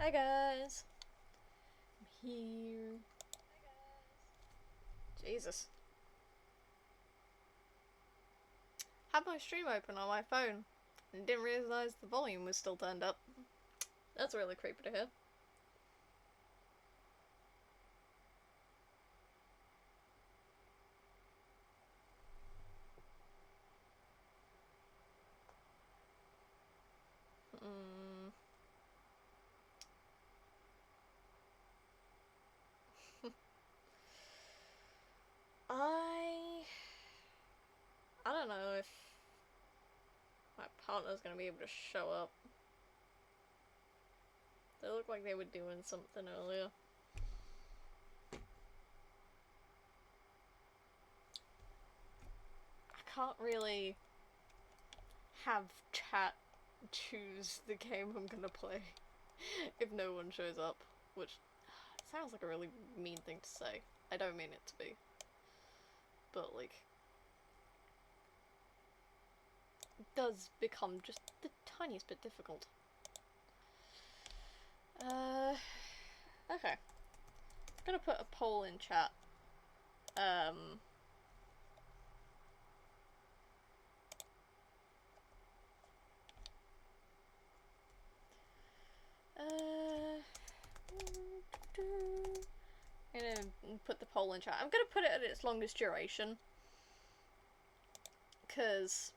Hi guys, I'm here. Jesus. Had my stream open on my phone and didn't realise the volume was still turned up. That's really creepy to hear. I don't know if my partner's gonna be able to show up. They look like they were doing something earlier. I can't really have chat choose the game I'm gonna play if no one shows up, which sounds like a really mean thing to say. I don't mean it to be. But, like, it does become just the tiniest bit difficult. Okay. I'm gonna put a poll in chat. I'm gonna put the poll in chat. I'm gonna put it at its longest duration, because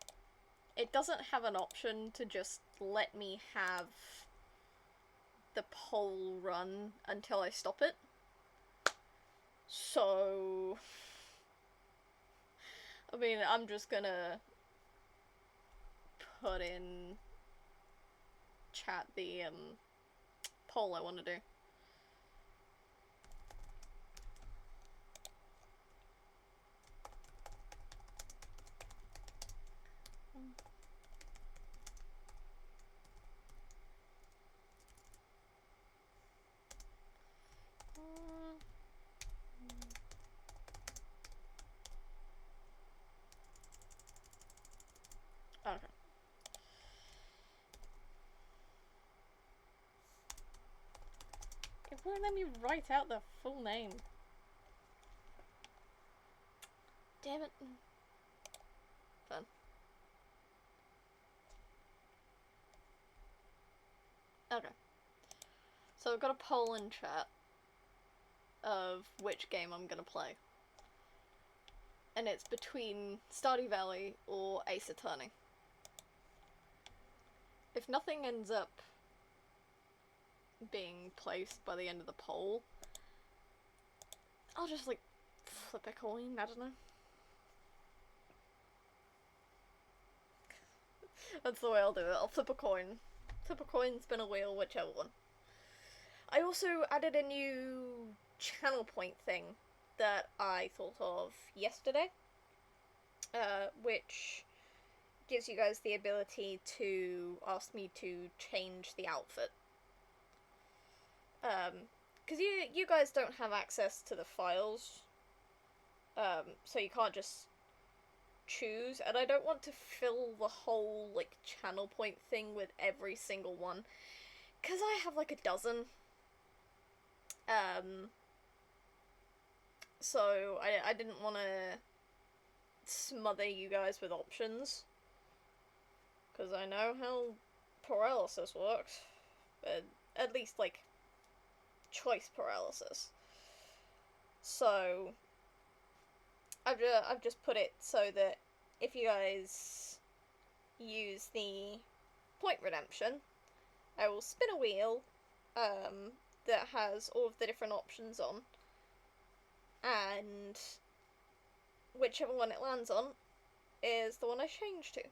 it doesn't have an option to just let me have the poll run until I stop it. So, I mean, I'm just gonna put in chat the poll I want to do. Okay. It won't let me write out the full name. Damn it. Fun. Okay. So I've got a poll in chat of which game I'm gonna play. And it's between Stardew Valley or Ace Attorney. If nothing ends up being placed by the end of the poll, I'll just, like, flip a coin, I don't know. That's the way I'll do it. I'll flip a coin. Flip a coin, spin a wheel, whichever one. I also added a new channel point thing that I thought of yesterday, which gives you guys the ability to ask me to change the outfit. Because you guys don't have access to the files, so you can't just choose, and I don't want to fill the whole, like, channel point thing with every single one, because I have, like, a dozen. So I didn't want to smother you guys with options, because I know how paralysis works, but at least, like, choice paralysis. So I've just put it so that if you guys use the point redemption, I will spin a wheel that has all of the different options on, and whichever one it lands on is the one I change to.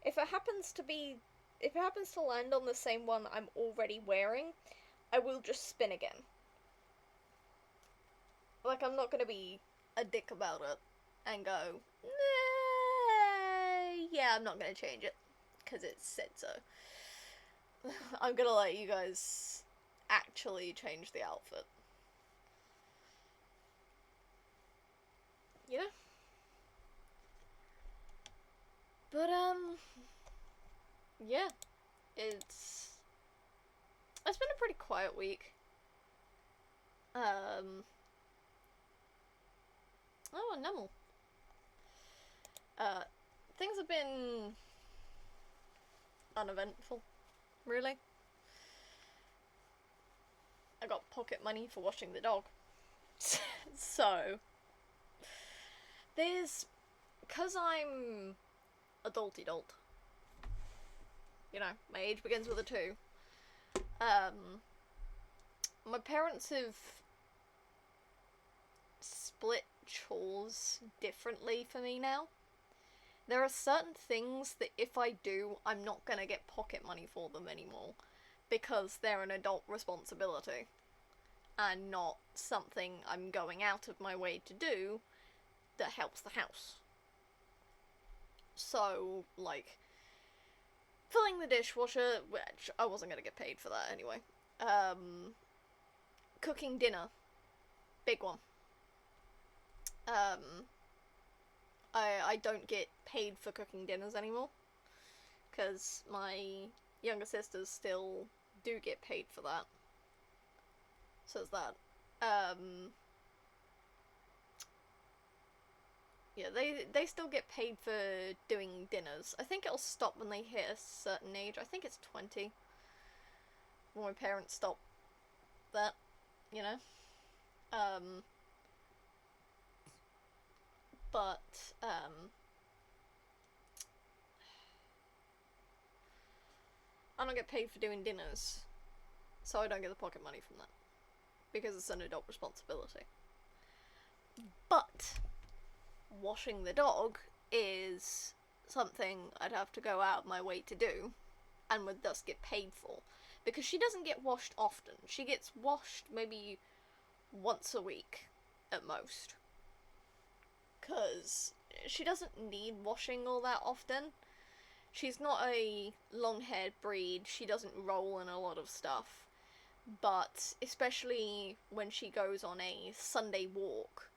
If it happens to land on the same one I'm already wearing, I will just spin again. Like, I'm not gonna be a dick about it and go, nah, yeah, I'm not gonna change it, because it said so. I'm gonna let you guys actually change the outfit. You know? But, yeah. It's It's been a pretty quiet week. Oh, a Nummel. Things have been uneventful, really. I got pocket money for washing the dog. So, because I'm adult, you know, my age begins with a 2, my parents have split chores differently for me now. There are certain things that if I do, I'm not gonna get pocket money for them anymore, because they're an adult responsibility, and not something I'm going out of my way to do that helps the house. So, like, filling the dishwasher, which I wasn't gonna get paid for that anyway. Cooking dinner, big one. I don't get paid for cooking dinners anymore, because my younger sisters still do get paid for that. So there's that. Yeah, they still get paid for doing dinners. I think it'll stop when they hit a certain age. I think it's 20. When my parents stop that, you know? But, I don't get paid for doing dinners, so I don't get the pocket money from that, because it's an adult responsibility. But washing the dog is something I'd have to go out of my way to do, and would thus get paid for, because she doesn't get washed often. She gets washed maybe once a week at most, because she doesn't need washing all that often. She's not a long-haired breed, she doesn't roll in a lot of stuff, but especially when she goes on a Sunday walk,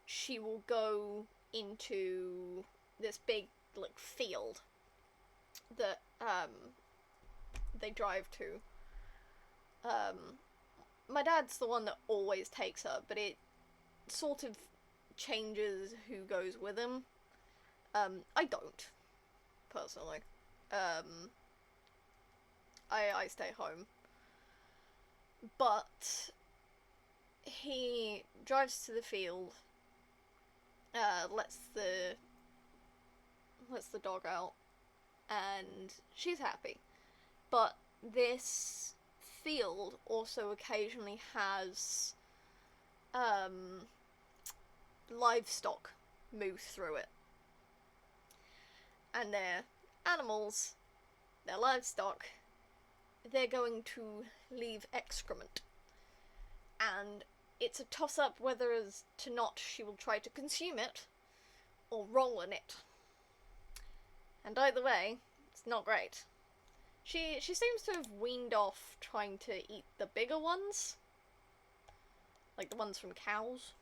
she will go into this big, like, field that, they drive to. My dad's the one that always takes her, but it sort of changes who goes with him. I don't, personally. I stay home. But he drives to the field, lets the dog out, and she's happy. But this field also occasionally has livestock move through it. And they're animals, they're livestock, they're going to leave excrement. And it's a toss-up whether as to not she will try to consume it, or roll in it. And either way, it's not great. She seems to have weaned off trying to eat the bigger ones, like the ones from cows.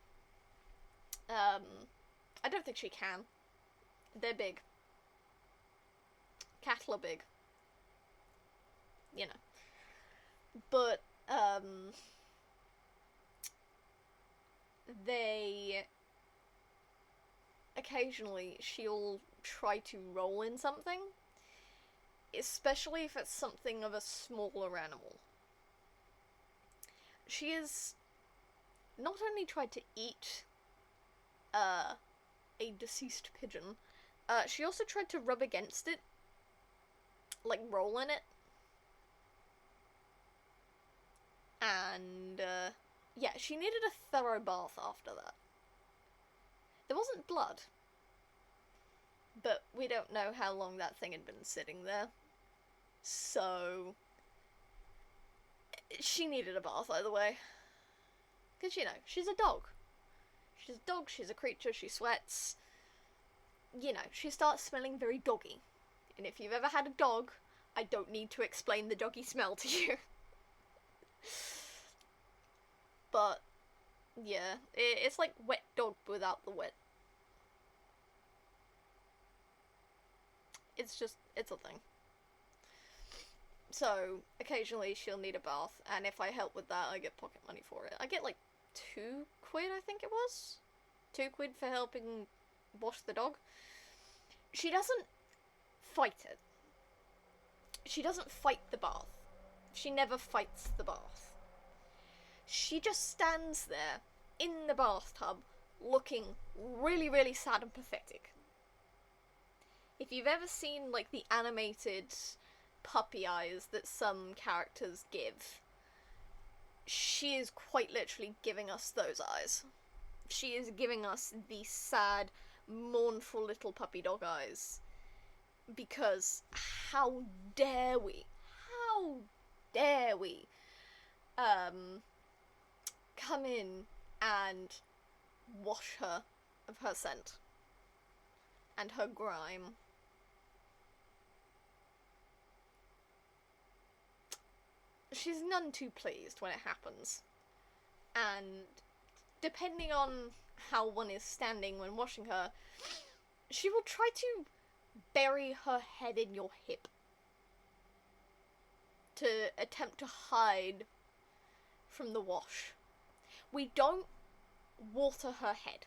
I don't think she can. They're big. Cattle are big. You know. But, they... occasionally, she'll try to roll in something, especially if it's something of a smaller animal. She has not only tried to eat a deceased pigeon, she also tried to rub against it, like roll in it. And, yeah, she needed a thorough bath after that. There wasn't blood, but we don't know how long that thing had been sitting there. So, she needed a bath either way. Because, you know, she's a dog. She's a dog, she's a creature, she sweats. You know, she starts smelling very doggy. And if you've ever had a dog, I don't need to explain the doggy smell to you. But, yeah, it's like wet dog without the wet. It's a thing. So, occasionally she'll need a bath, and if I help with that, I get pocket money for it. I get like 2 quid, I think it was. 2 quid for helping wash the dog. She doesn't fight it. She doesn't fight the bath. She never fights the bath. She just stands there in the bathtub looking really, really sad and pathetic. If you've ever seen, like, the animated puppy eyes that some characters give, she is quite literally giving us those eyes. She is giving us the sad, mournful little puppy dog eyes. Because how dare we? How dare we? Come in and wash her of her scent and her grime. She's none too pleased when it happens. And depending on how one is standing when washing her, she will try to bury her head in your hip to attempt to hide from the wash. We don't water her head.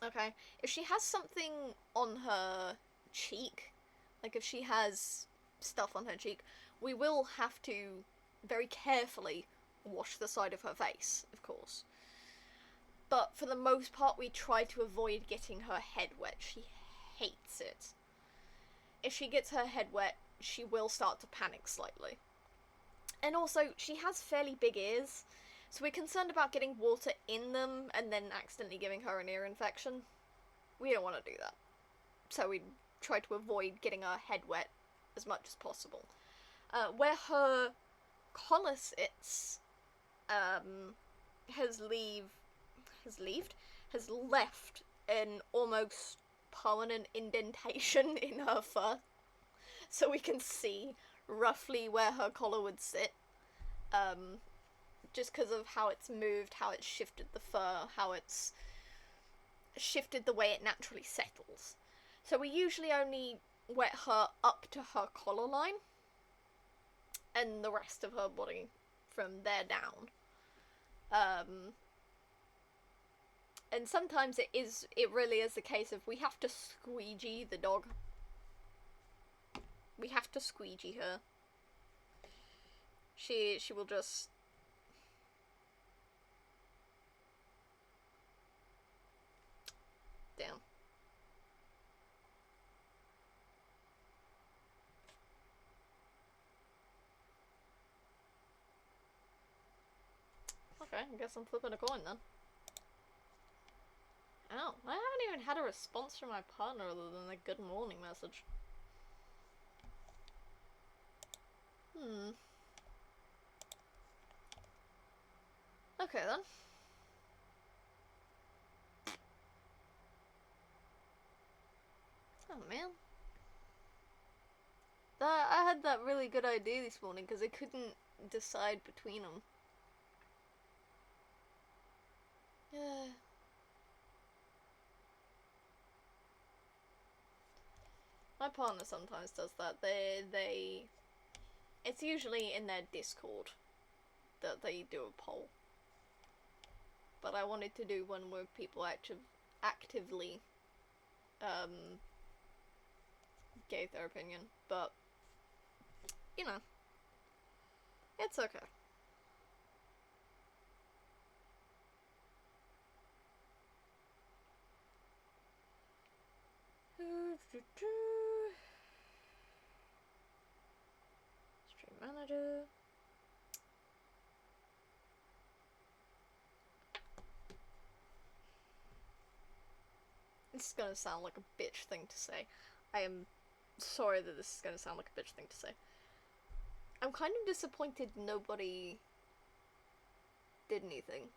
Okay? If she has something on her cheek, like if she has stuff on her cheek, we will have to very carefully wash the side of her face, of course. But for the most part, we try to avoid getting her head wet. She hates it. If she gets her head wet, she will start to panic slightly. And also, she has fairly big ears, so we're concerned about getting water in them and then accidentally giving her an ear infection. We don't want to do that. So we try to avoid getting her head wet as much as possible. Where her collar sits, has left an almost permanent indentation in her fur, so we can see roughly where her collar would sit, just because of how it's moved, how it's shifted the fur, how it's shifted the way it naturally settles. So we usually only wet her up to her collar line, and the rest of her body from there down. And sometimes it really is the case of we have to squeegee the dog. We have to squeegee her. She will just... Damn. Okay, I guess I'm flipping a coin then. Ow, I haven't even had a response from my partner other than a good morning message. Okay then. Oh man. I had that really good idea this morning because I couldn't decide between them. Yeah. My partner sometimes does that. It's usually in their Discord that they do a poll. But I wanted to do one where people actively gave their opinion. But, you know, it's okay. Stream manager. This is gonna sound like a bitch thing to say. I am sorry that this is gonna sound like a bitch thing to say. I'm kind of disappointed nobody did anything.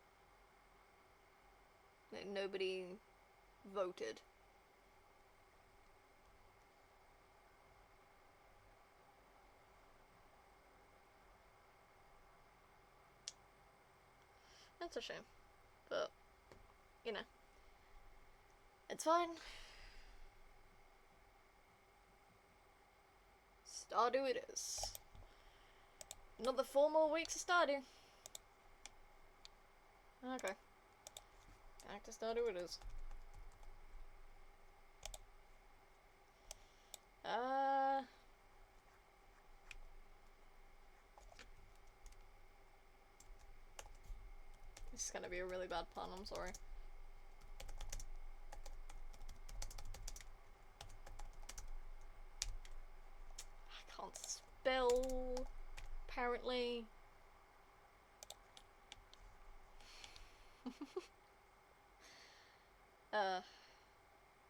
Like, nobody voted. That's a shame. But, you know. It's fine. Stardew it is. Another 4 more weeks of Stardew. Okay. Back to Stardew it is. This is gonna be a really bad pun, I'm sorry. I can't spell, apparently.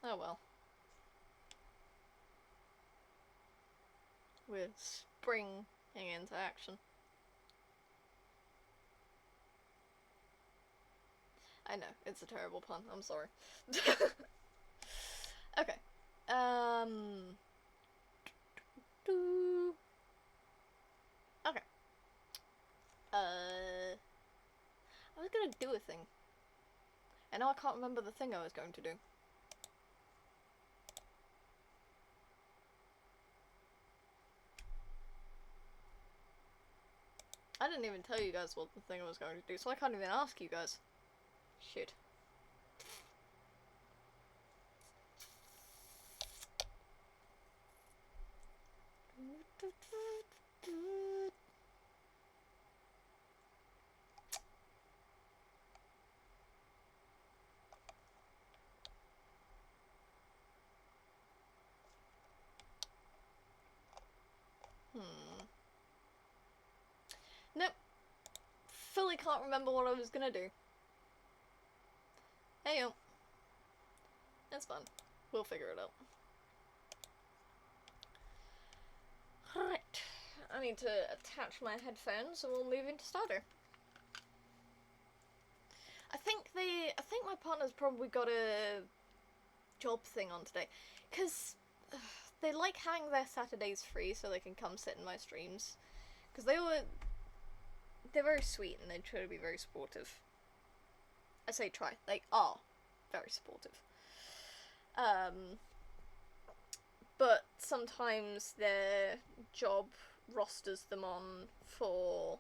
Oh well. We're springing into action. I know, it's a terrible pun, I'm sorry. Okay. Okay. I was gonna do a thing. And now I can't remember the thing I was going to do. I didn't even tell you guys what the thing I was going to do, so I can't even ask you guys. Shit. Nope. Fully can't remember what I was gonna do. Hey yo. It's fun. We'll figure it out. Right. I need to attach my headphones and we'll move into Stardew. I think my partner's probably got a job thing on today. Because they like having their Saturdays free so they can come sit in my streams. Because they're very sweet and they try to be very supportive. I say try. They are very supportive. But sometimes their job rosters them on for,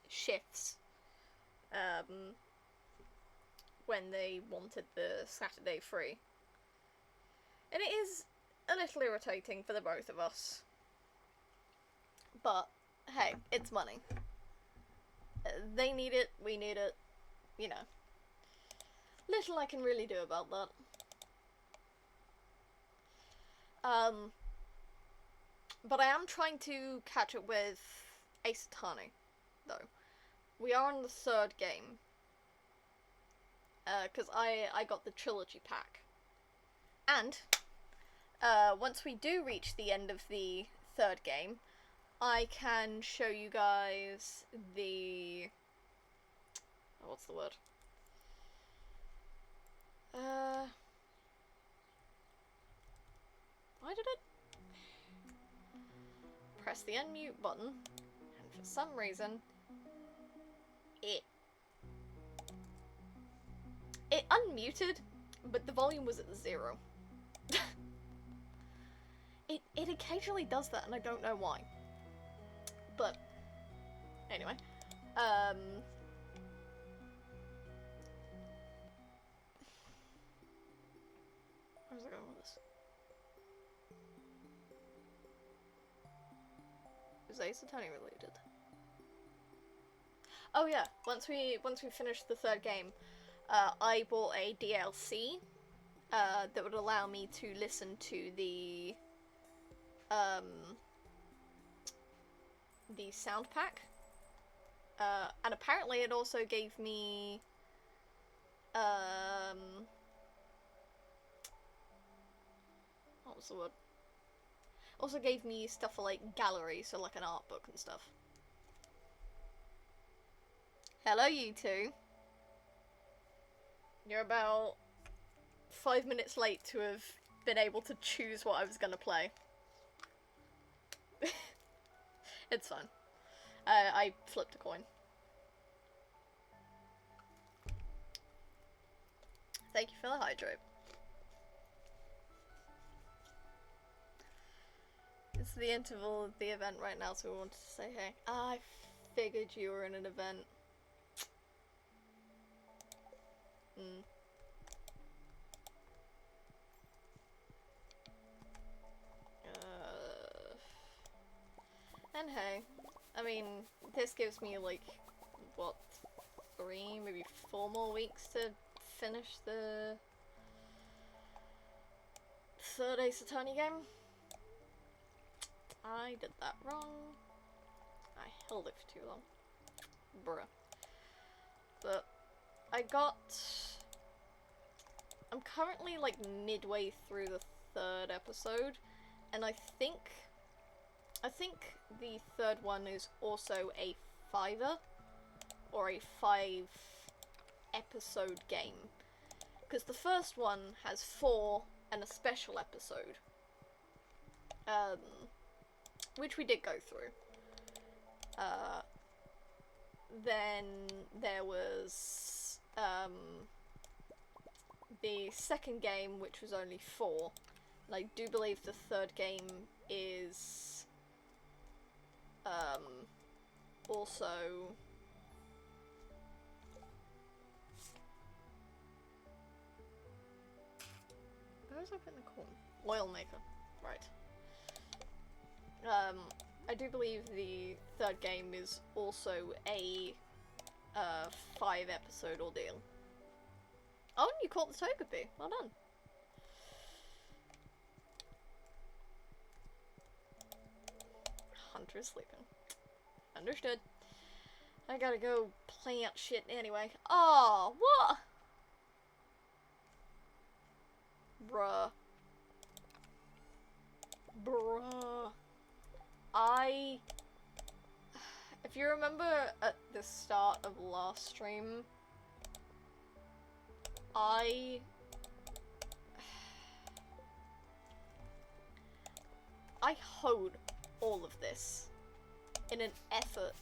shifts, when they wanted the Saturday free. And it is a little irritating for the both of us. But, hey, it's money. They need it, we need it, you know. Little I can really do about that. But I am trying to catch up with Ace Attorney, though. We are on the 3rd game. Because I got the trilogy pack. And, once we do reach the end of the 3rd game, I can show you guys the... Oh, what's the word? Why did it? Press the unmute button, and for some reason, it unmuted, but the volume was at 0. It occasionally does that, and I don't know why. But, anyway, where's I going with this? Is Ace Attorney related? Oh yeah, once we finish the 3rd game, I bought a DLC that would allow me to listen to the sound pack. And apparently it also gave me what was the word? Also gave me stuff for like gallery, so like an art book and stuff. Hello, you two. You're about 5 minutes late to have been able to choose what I was gonna play. It's fine. I flipped a coin. Thank you for the hydrate. It's the interval of the event right now, so we wanted to say hey. I figured you were in an event. And hey, I mean, this gives me like, what, 3, maybe 4 more weeks to finish the third Ace Attorney game. I did that wrong. I held it for too long. Bruh. But I'm currently like midway through the 3rd episode, and I think the 3rd one is also a 5er, or a 5 episode game. Because the first one has 4 and a special episode. Which we did go through. Then there was the 2nd game, which was only 4. And I do believe the 3rd game is also where was I putting the corn? Oil maker, right. I do believe the 3rd game is also a 5 episode ordeal. Oh, and you caught the Togepi. Well done. Hunter is sleeping. Understood. I gotta go plant shit anyway. Oh, what? Bruh. If you remember at the start of last stream, I hoed all of this in an effort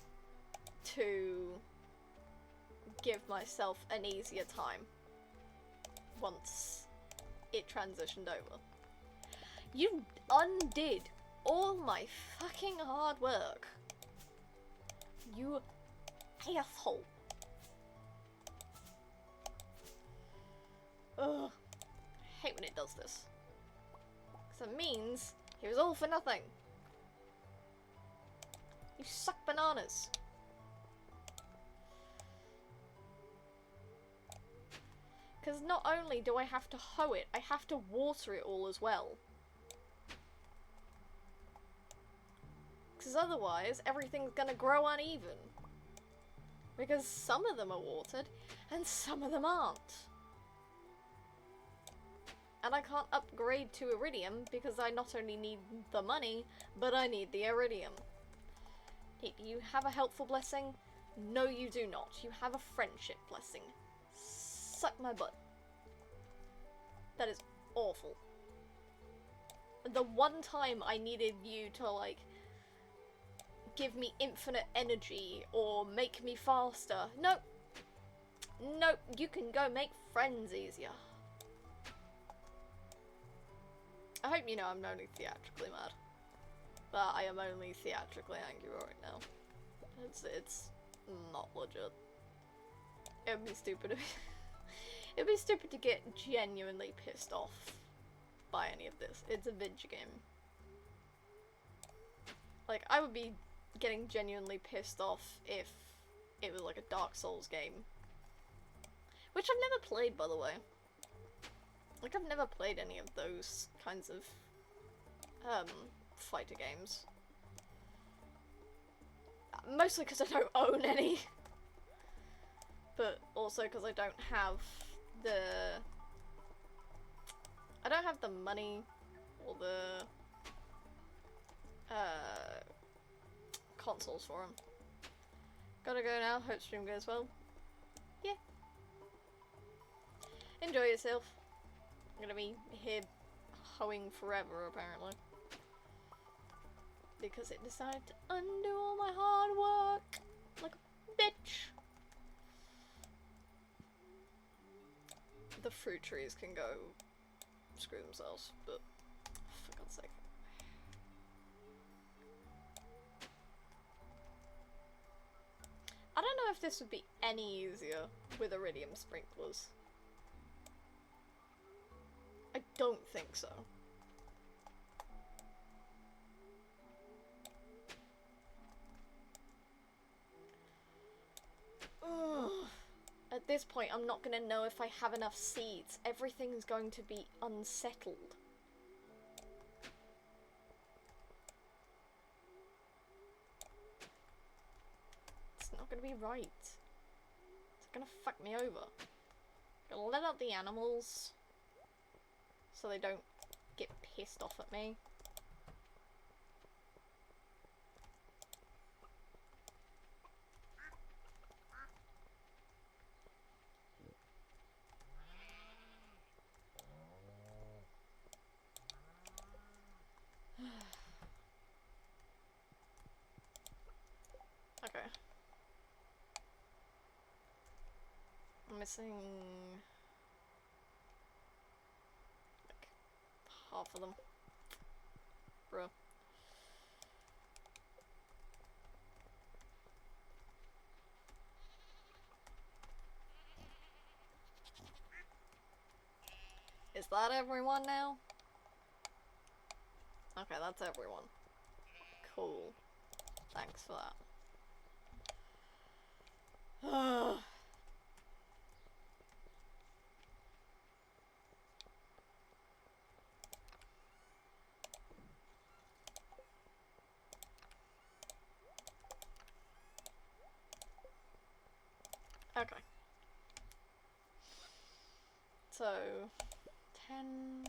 to give myself an easier time once it transitioned over. You undid all my fucking hard work. You asshole. Ugh. I hate when it does this. Because it means it was all for nothing. You suck bananas. Because not only do I have to hoe it, I have to water it all as well. Because otherwise, everything's gonna grow uneven. Because some of them are watered, and some of them aren't. And I can't upgrade to Iridium, because I not only need the money, but I need the Iridium. Do you have a helpful blessing? No, you do not. You have a friendship blessing. Suck my butt. That is awful. The one time I needed you to, like, give me infinite energy or make me faster. Nope. Nope, you can go make friends easier. I hope you know I'm only theatrically mad. But I am only theatrically angry right now. It's not legit. It'd be stupid if it'd be stupid to get genuinely pissed off by any of this. It's a video game. Like, I would be getting genuinely pissed off if it was like a Dark Souls game. Which I've never played, by the way. Like, I've never played any of those kinds of fighter games. Mostly because I don't own any. But also because I don't have the money or the consoles for them. Gotta go now. Hope stream goes well. Yeah. Enjoy yourself. I'm gonna be here hoeing forever, apparently. Because it decided to undo all my hard work. Like a bitch. The fruit trees can go screw themselves, but for God's sake. know if this would be any easier with iridium sprinklers. I don't think so. Ugh. At this point, I'm not gonna know if I have enough seeds. Everything's going to be unsettled. It's not gonna be right. It's gonna fuck me over. I'm gonna let out the animals so they don't get pissed off at me. Okay. I'm missing like half of them. Bruh. Is that everyone now? Okay, that's everyone. Cool. Thanks for that. Okay. So, 10,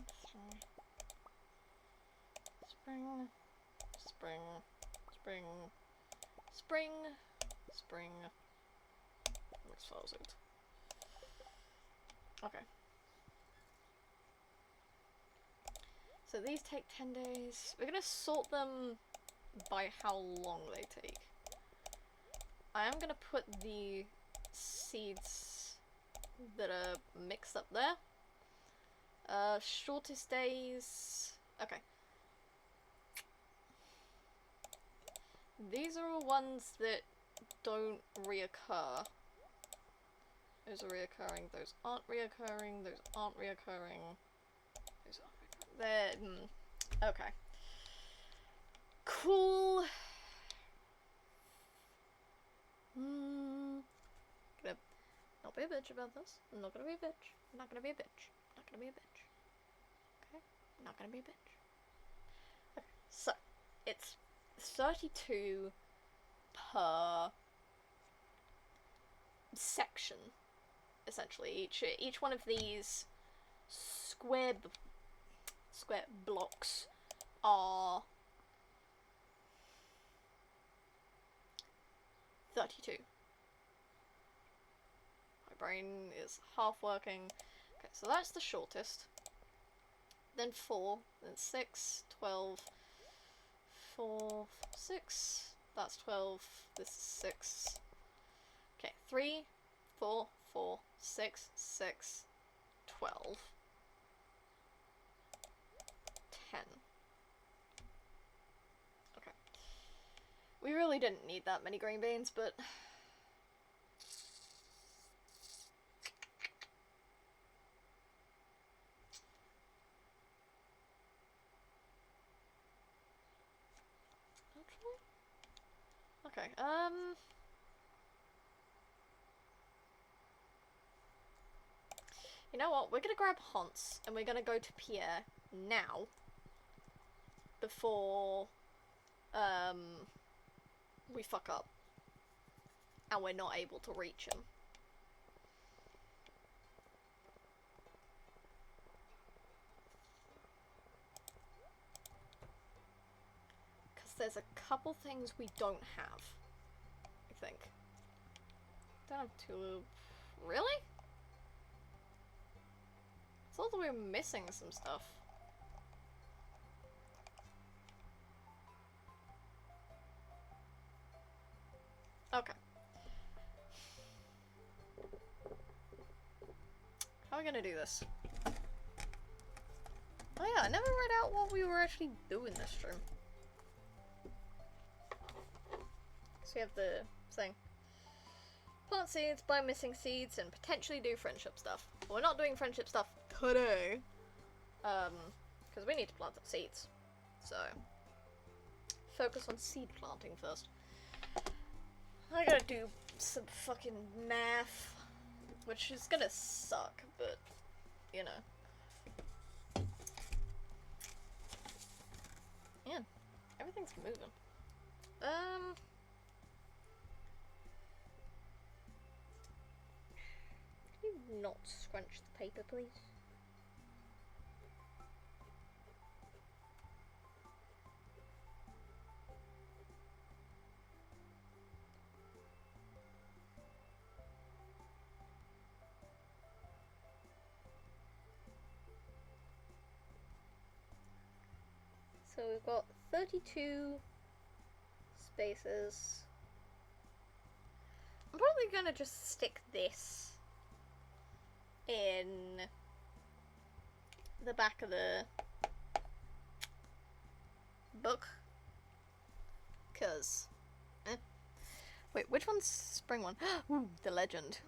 spring, spring, spring, spring, spring, exposed. Okay. So these take 10 days. We're gonna sort them by how long they take. I am gonna put the seeds that are mixed up there. Shortest days. Okay. These are all ones that don't reoccur. Those are reoccurring, those aren't reoccurring, those aren't reoccurring. Those aren't reoccurring. They're, okay. Cool. Gonna not be a bitch about this. I'm not gonna be a bitch. I'm not gonna be a bitch. I'm not gonna be a bitch. Okay? I'm not gonna be a bitch. Okay, so it's 32 per section, essentially. Each one of these square blocks are 32. My brain is half working. Okay, so that's the shortest. Then 4, then 6, 12, 4, 6. That's 12. This is 6. Okay, 3, 4, 4, 6, 6, 12, 10. Okay. We really didn't need that many green beans, but okay, you know what? We're gonna grab Hans, and we're gonna go to Pierre now, before, we fuck up, and we're not able to reach him. Because there's a couple things we don't have, I think. Don't have to... Really? I thought that we were missing some stuff. Okay. How are we gonna do this? Oh yeah, I never read out what we were actually doing this stream. So we have the thing. Plant seeds, buy missing seeds, and potentially do friendship stuff. But we're not doing friendship stuff today. Because we need to plant some seeds. So, focus on seed planting first. I gotta do some fucking math, which is gonna suck, but, you know. Man, everything's moving. Can you not scrunch the paper, please? So we've got 32 spaces. I'm probably gonna just stick this in the back of the book. Cause, wait, which one's spring one? Ooh, the legend.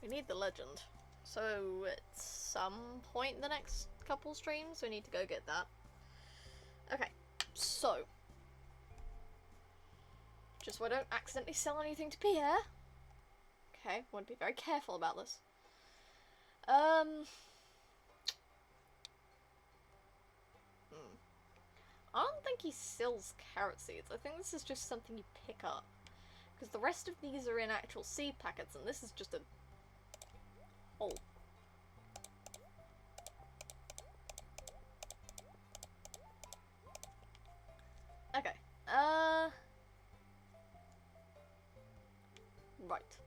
We need the legend. So at some point in the next couple streams, we need to go get that. Okay, so just so I don't accidentally sell anything to Pierre. Okay, want to be very careful about this. I don't think he sells carrot seeds. I think this is just something you pick up. Because the rest of these are in actual seed packets, and this is just a hole. Okay. Right.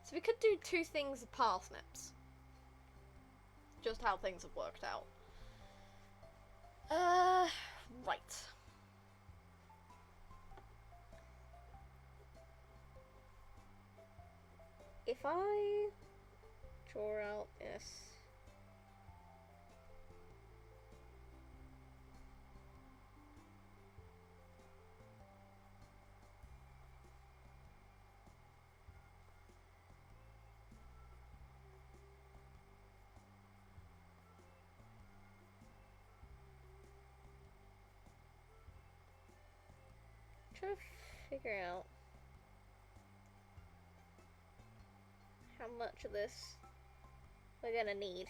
So we could do two things of parsnips. Just how things have worked out. Right. If I draw out this. Try to figure out how much of this we're gonna need.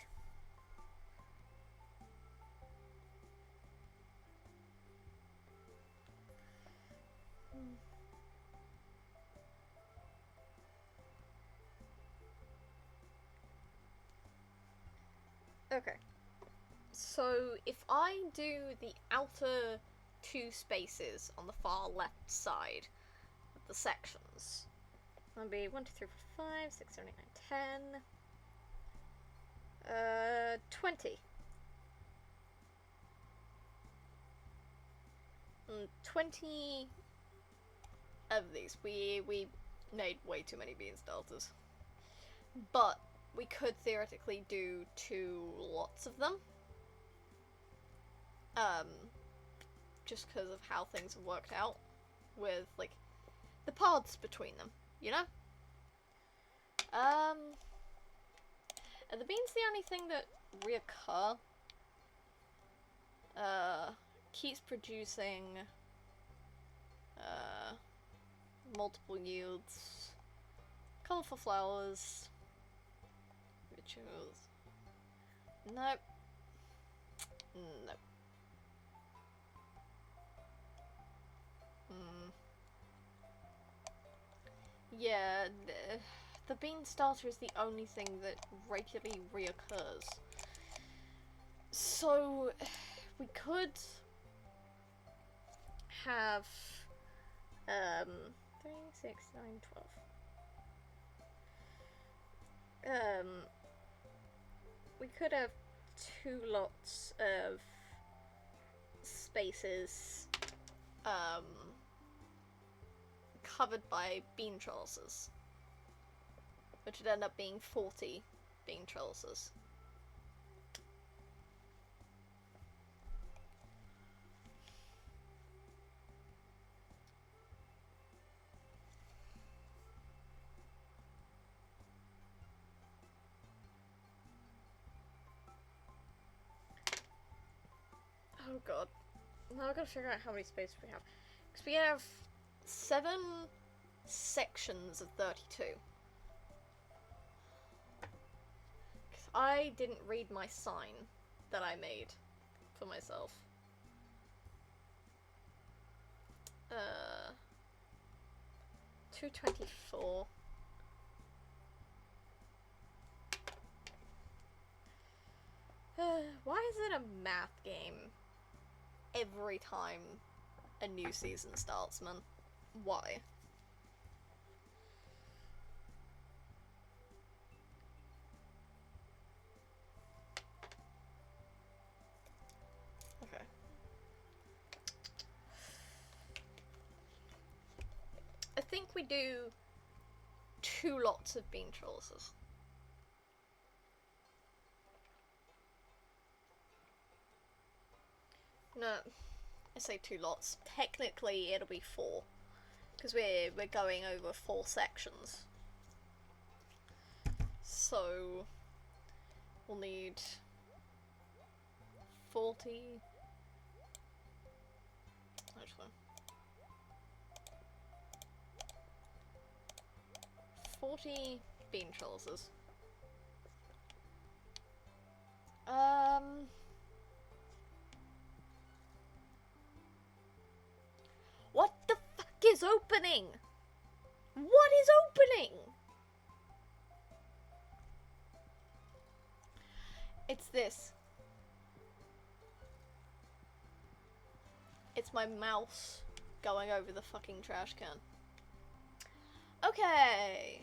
Okay. So if I do the outer two spaces on the far left side of the sections, that'll be 1, 2, 3, 4, 5, 6, 7, 8, 9, 10. 20. 20 of these. We made way too many bean starters. But we could theoretically do 2 lots of them. Just because of how things have worked out with, like, the paths between them, you know? Are the beans the only thing that reoccur? Keeps producing, multiple yields, colourful flowers, rituals. Nope. Nope. Yeah, the bean starter is the only thing that regularly reoccurs. So, we could have 3, 6, 9, 12. We could have 2 lots of spaces covered by bean trellises, which would end up being 40 bean trellises. Oh god. Now I've got to figure out how many spaces we have. Because we have 7 sections of 32. Because I didn't read my sign that I made for myself. 224. Why is it a math game every time a new season starts, man? Why? Okay. I think we do 2 lots of bean trellises. No, I say 2 lots. Technically, it'll be 4, because we're going over 4 sections. So we'll need 40. Actually, 40 bean trellises. What the fuck is opening? What is opening? It's this. It's my mouse going over the fucking trash can. Okay.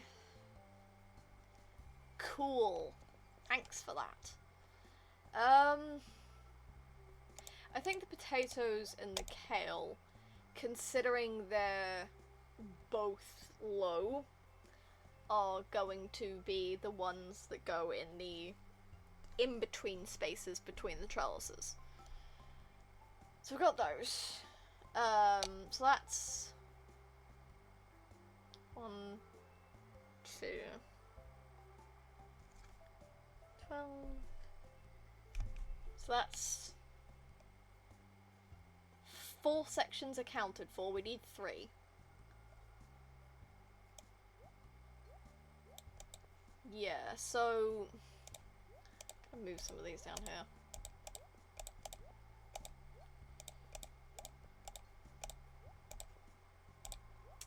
Cool. Thanks for that. I think the potatoes and the kale, considering they're both low, are going to be the ones that go in the in-between spaces between the trellises. So we've got those. So that's 1, 2, 12. So that's 4 sections accounted for. We need 3. Yeah, so I'll move some of these down here.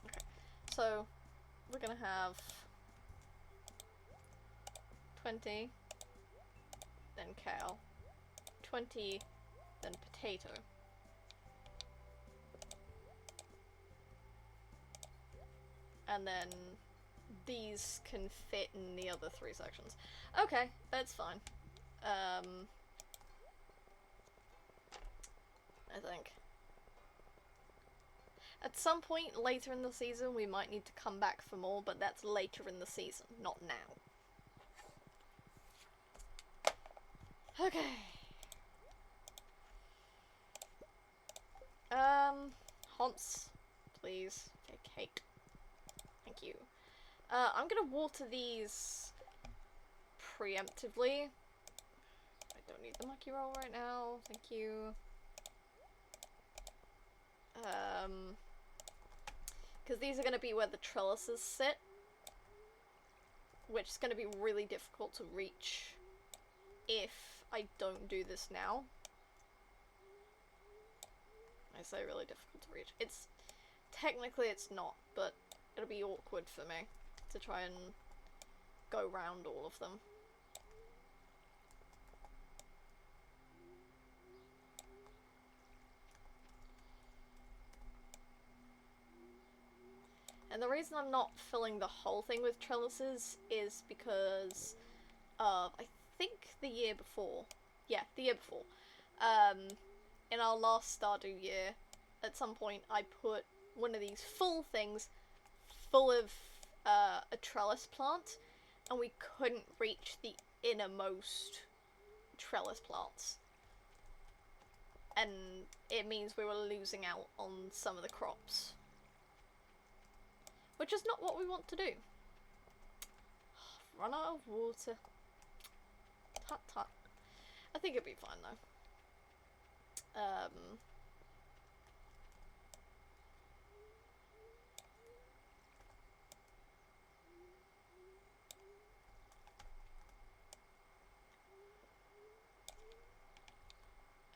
Okay, so we're gonna have 20, then kale, 20, then potato. And then these can fit in the other 3 sections. Okay, that's fine. I think. At some point later in the season we might need to come back for more, but that's later in the season, not now. Okay. Haunts, please. Vacate. Thank you. I'm gonna water these preemptively. I don't need the mucky roll right now. Thank you. Because these are gonna be where the trellises sit, which is gonna be really difficult to reach if I don't do this now. I say really difficult to reach. It's technically it's not, but it'll be awkward for me to try and go round all of them. And the reason I'm not filling the whole thing with trellises is because of, I think the year before, in our last Stardew year, at some point I put one of these full things full of a trellis plant, and we couldn't reach the innermost trellis plants. And it means we were losing out on some of the crops. Which is not what we want to do. Run out of water. Tut tut. I think it'll be fine though.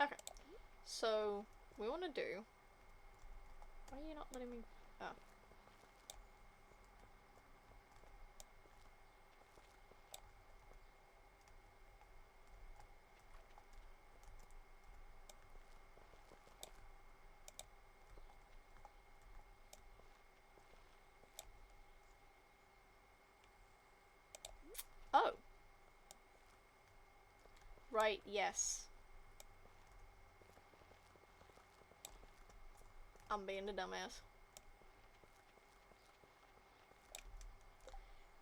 Okay, so we want to do. Why are you not letting me? Oh. Oh. Right. Yes. I'm being a dumbass.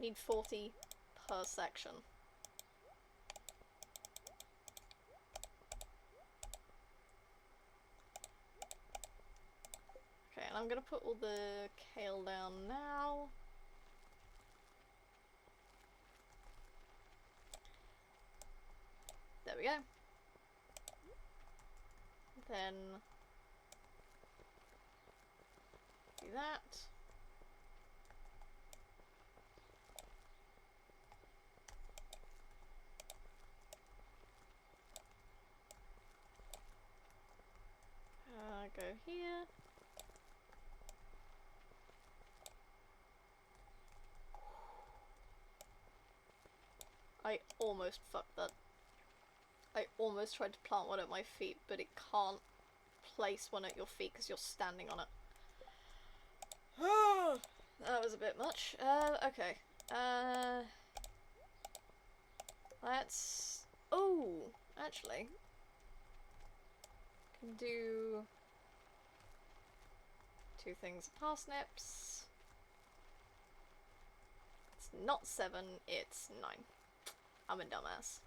Need 40 per section. Okay, and I'm gonna put all the kale down now. There we go. Then do that. Go here. I almost fucked that. I almost tried to plant one at my feet, but it can't place one at your feet because you're standing on it. That was a bit much. Okay. Let's... Oh, actually. Can do... 2 things of parsnips. It's not 7, it's 9. I'm a dumbass.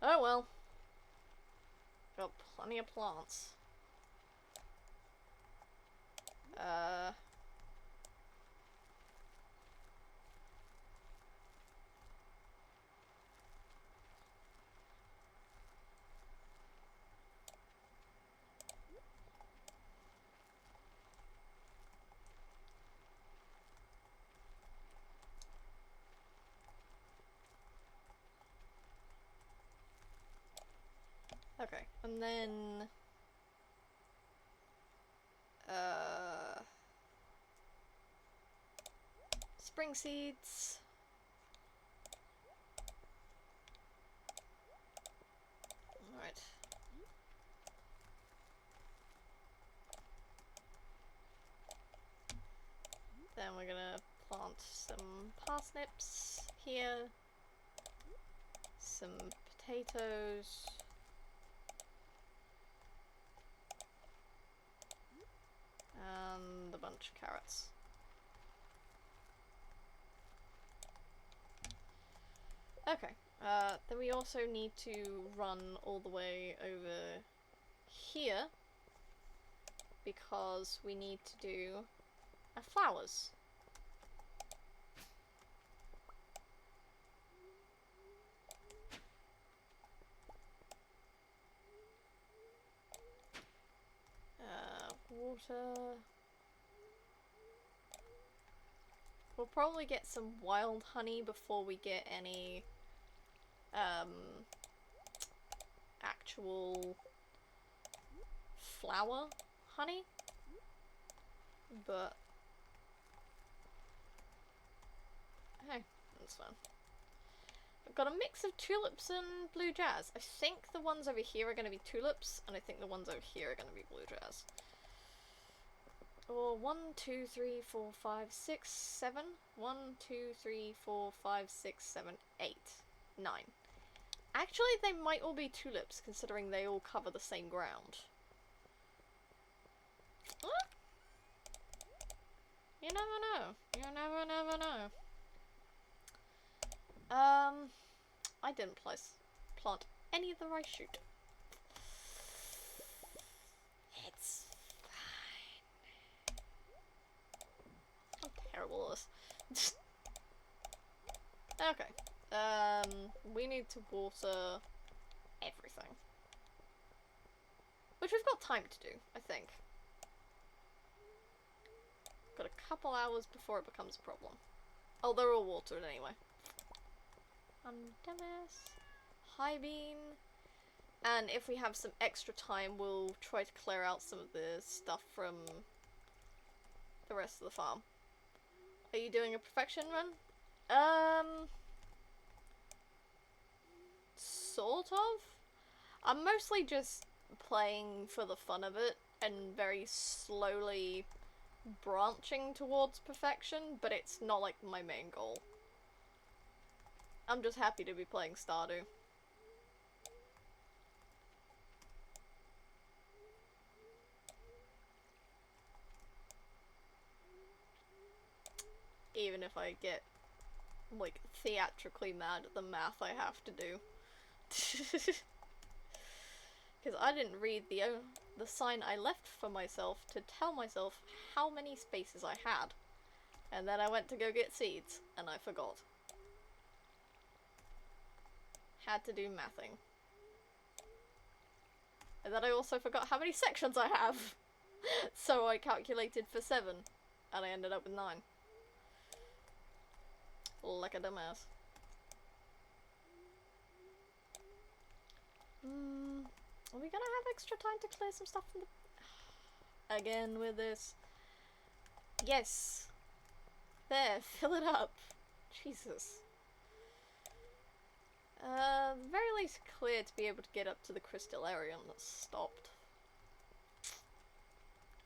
Oh well. Got plenty of plants. Okay, and then... spring seeds. Alright. Then we're gonna plant some parsnips here. Some potatoes. And a bunch of carrots. Okay, then we also need to run all the way over here because we need to do our flowers. Water. We'll probably get some wild honey before we get any actual flower honey, but hey, that's fine. I've got a mix of tulips and blue jazz. I think the ones over here are going to be tulips, and I think the ones over here are going to be blue jazz. Or 1, 2, 3, 4, 5, 6, 7. 1, 2, 3, 4, 5, 6, 7, 8, 9. Actually, they might all be tulips, considering they all cover the same ground. Huh? You never know. You never know. I didn't plant any of the rice shoot. It's fine. I'm terrible at this. Okay. We need to water everything. Which we've got time to do, I think. Got a couple hours before it becomes a problem. Oh, they're all watered anyway. Dumbass. High bean. And if we have some extra time, we'll try to clear out some of the stuff from the rest of the farm. Are you doing a perfection run? Sort of. I'm mostly just playing for the fun of it and very slowly branching towards perfection, but it's not like my main goal. I'm just happy to be playing Stardew. Even if I get, like, theatrically mad at the math I have to do. Because I didn't read the sign I left for myself to tell myself how many spaces I had. And then I went to go get seeds, and I forgot. Had to do mathing. And then I also forgot how many sections I have. So I calculated for 7, and I ended up with 9. Like a dumbass. Are we gonna have extra time to clear some stuff from the... Again with this. Yes. There, fill it up. Jesus. Very least clear to be able to get up to the crystallarium that's stopped.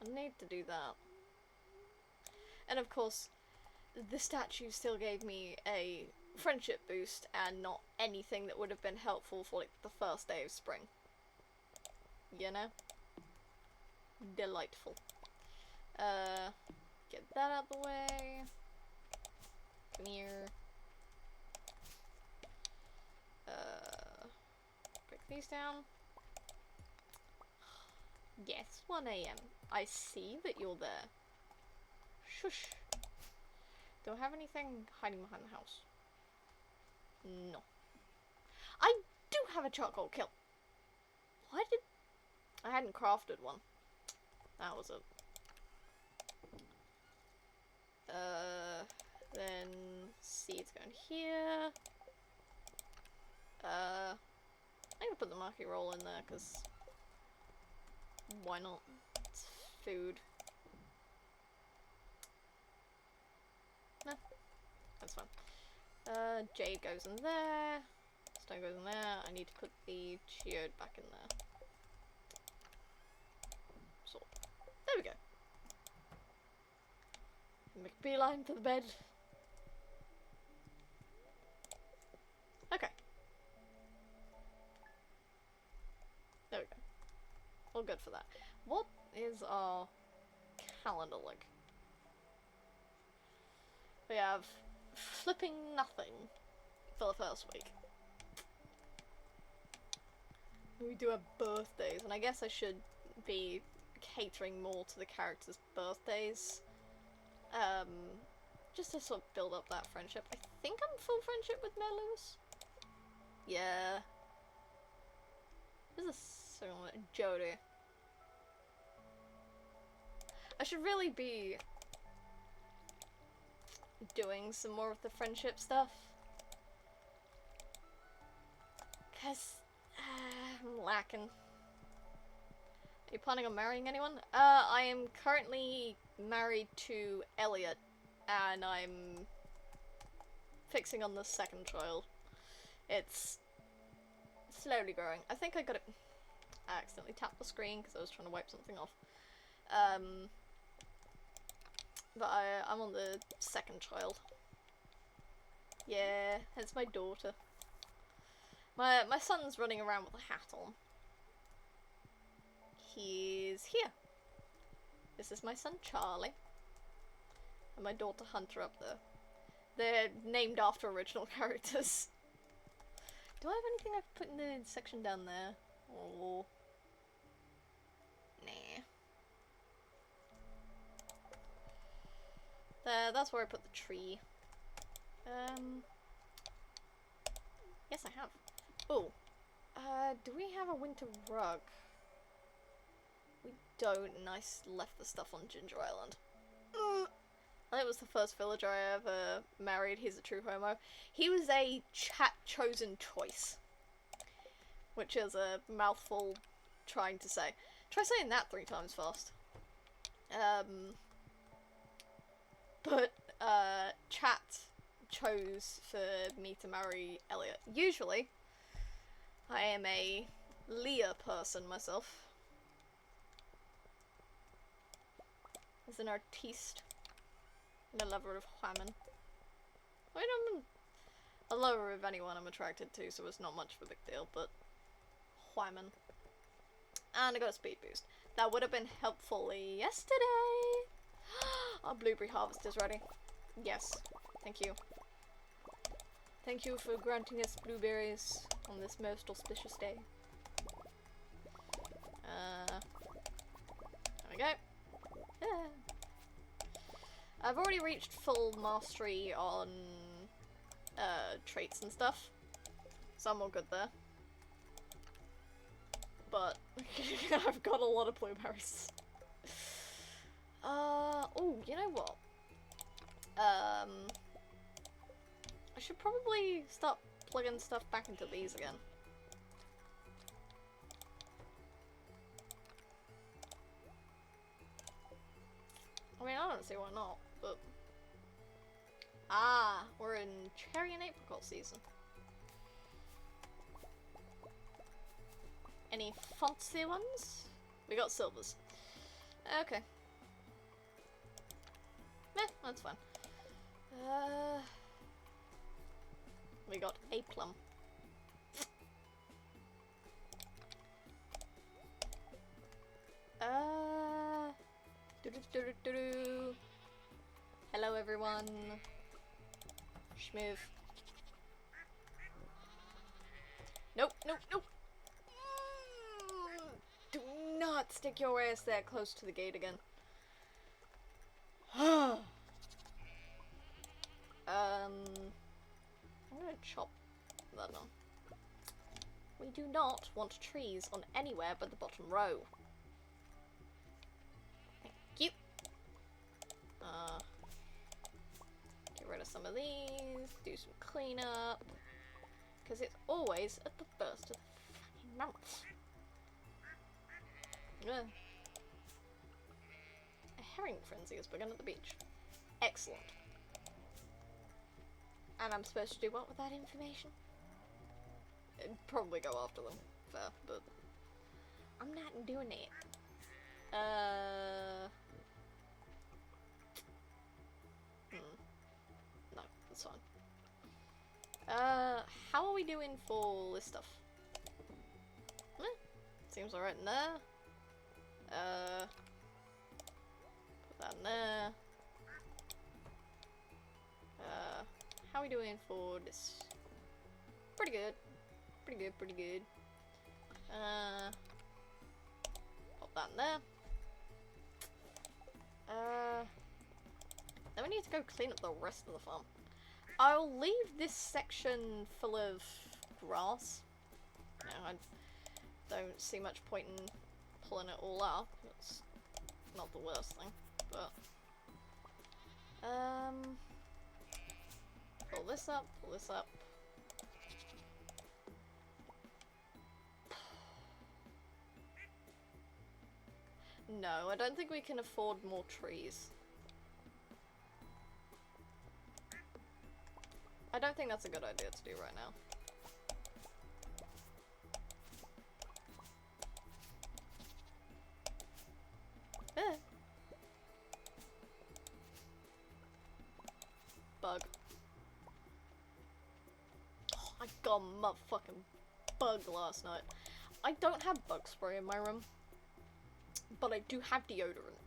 I need to do that. And of course, the statue still gave me a friendship boost and not anything that would have been helpful for like the first day of spring. You know? Delightful. Get that out of the way. Come here. Break these down. Yes, 1 AM. I see that you're there. Shush. Do I have anything hiding behind the house? No. I do have a charcoal kiln. Why did... I hadn't crafted one. That was it. Then seeds going here. I'm gonna put the market roll in there, because why not? It's food. No, that's fine. Jade goes in there. Stone goes in there. I need to put the geode back in there. So, there we go. Make a beeline for the bed. Okay. There we go. All good for that. What is our calendar like? We have flipping nothing for the first week. We do have birthdays, and I guess I should be catering more to the characters' birthdays. Just to sort of build up that friendship. I think I'm full friendship with Melus. Yeah. This is so Jody. I should really be doing some more of the friendship stuff. Cause I'm lacking. Are you planning on marrying anyone? I am currently married to Elliot, and I'm fixing on the second child. It's slowly growing. I think I got it. I accidentally tapped the screen because I was trying to wipe something off. But I'm on the second child. Yeah, it's my daughter. My son's running around with a hat on. He's here. This is my son Charlie. And my daughter Hunter up there. They're named after original characters. Do I have anything I've put in the section down there? Oh. Nah. There, that's where I put the tree. Yes, I have. Oh. Do we have a winter rug? don't, and I left the stuff on Ginger Island. I think it was the first villager I ever married. He's a true homo. He was a chat-chosen choice. Which is a mouthful trying to say. Try saying that 3 times fast. But chat chose for me to marry Elliot. Usually, I am a Leah person myself. As an artiste. And a lover of women. I mean, I'm a lover of anyone I'm attracted to, so it's not much of a big deal, but women. And I got a speed boost. That would have been helpful yesterday. Our blueberry harvest is ready. Yes. Thank you. Thank you for granting us blueberries on this most auspicious day. There we go. Yeah. I've already reached full mastery on traits and stuff, so I'm all good there. But I've got a lot of blueberries. Oh, you know what? I should probably start plugging stuff back into these again. I mean, I don't see why not, but... Ah, we're in cherry and apricot season. Any fancy ones? We got silvers. Okay. Meh, that's fine. We got a plum. Do-do-do-do-do-do. Hello everyone. Schmove. Nope, nope, nope. Do not stick your ass that close to the gate again. I'm gonna chop that now. We do not want trees on anywhere but the bottom row. Thank you. Get rid of some of these, do some cleanup, because it's always at the first of the fucking month. Ugh. A herring frenzy has begun at the beach. Excellent. And I'm supposed to do what with that information? Probably go after them. Fair, but I'm not doing it. No, that's fine. How are we doing for this stuff? Seems alright in there. Put that in there. How are we doing for this? Pretty good. Pretty good, pretty good. Pop that in there. Then we need to go clean up the rest of the farm. I'll leave this section full of grass. I don't see much point in pulling it all out. It's not the worst thing, but... pull this up, pull this up. No, I don't think we can afford more trees. I don't think that's a good idea to do right now. Eh. Bug. Oh, I got a motherfucking bug last night. I don't have bug spray in my room, but I do have deodorant.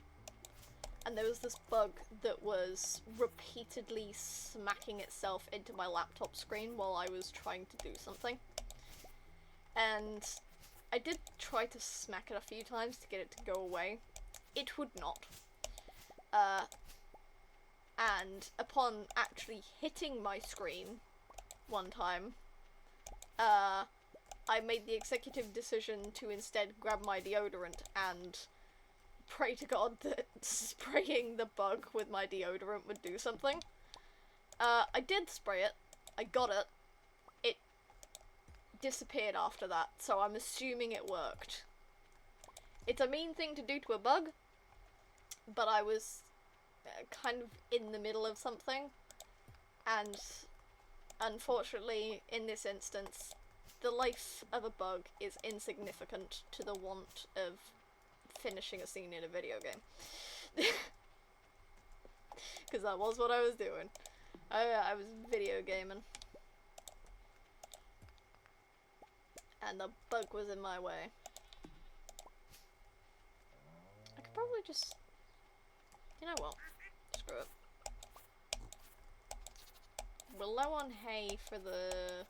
And there was this bug that was repeatedly smacking itself into my laptop screen while I was trying to do something. And I did try to smack it a few times to get it to go away. It would not. And upon actually hitting my screen one time, I made the executive decision to instead grab my deodorant and pray to God that spraying the bug with my deodorant would do something. I did spray it. I got it. It disappeared after that, so I'm assuming it worked. It's a mean thing to do to a bug, but I was kind of in the middle of something, and unfortunately, in this instance, the life of a bug is insignificant to the want of finishing a scene in a video game. Because that was what I was doing. I was video gaming. And the bug was in my way. I could probably just... You know what? Screw it. We're low on hay for the...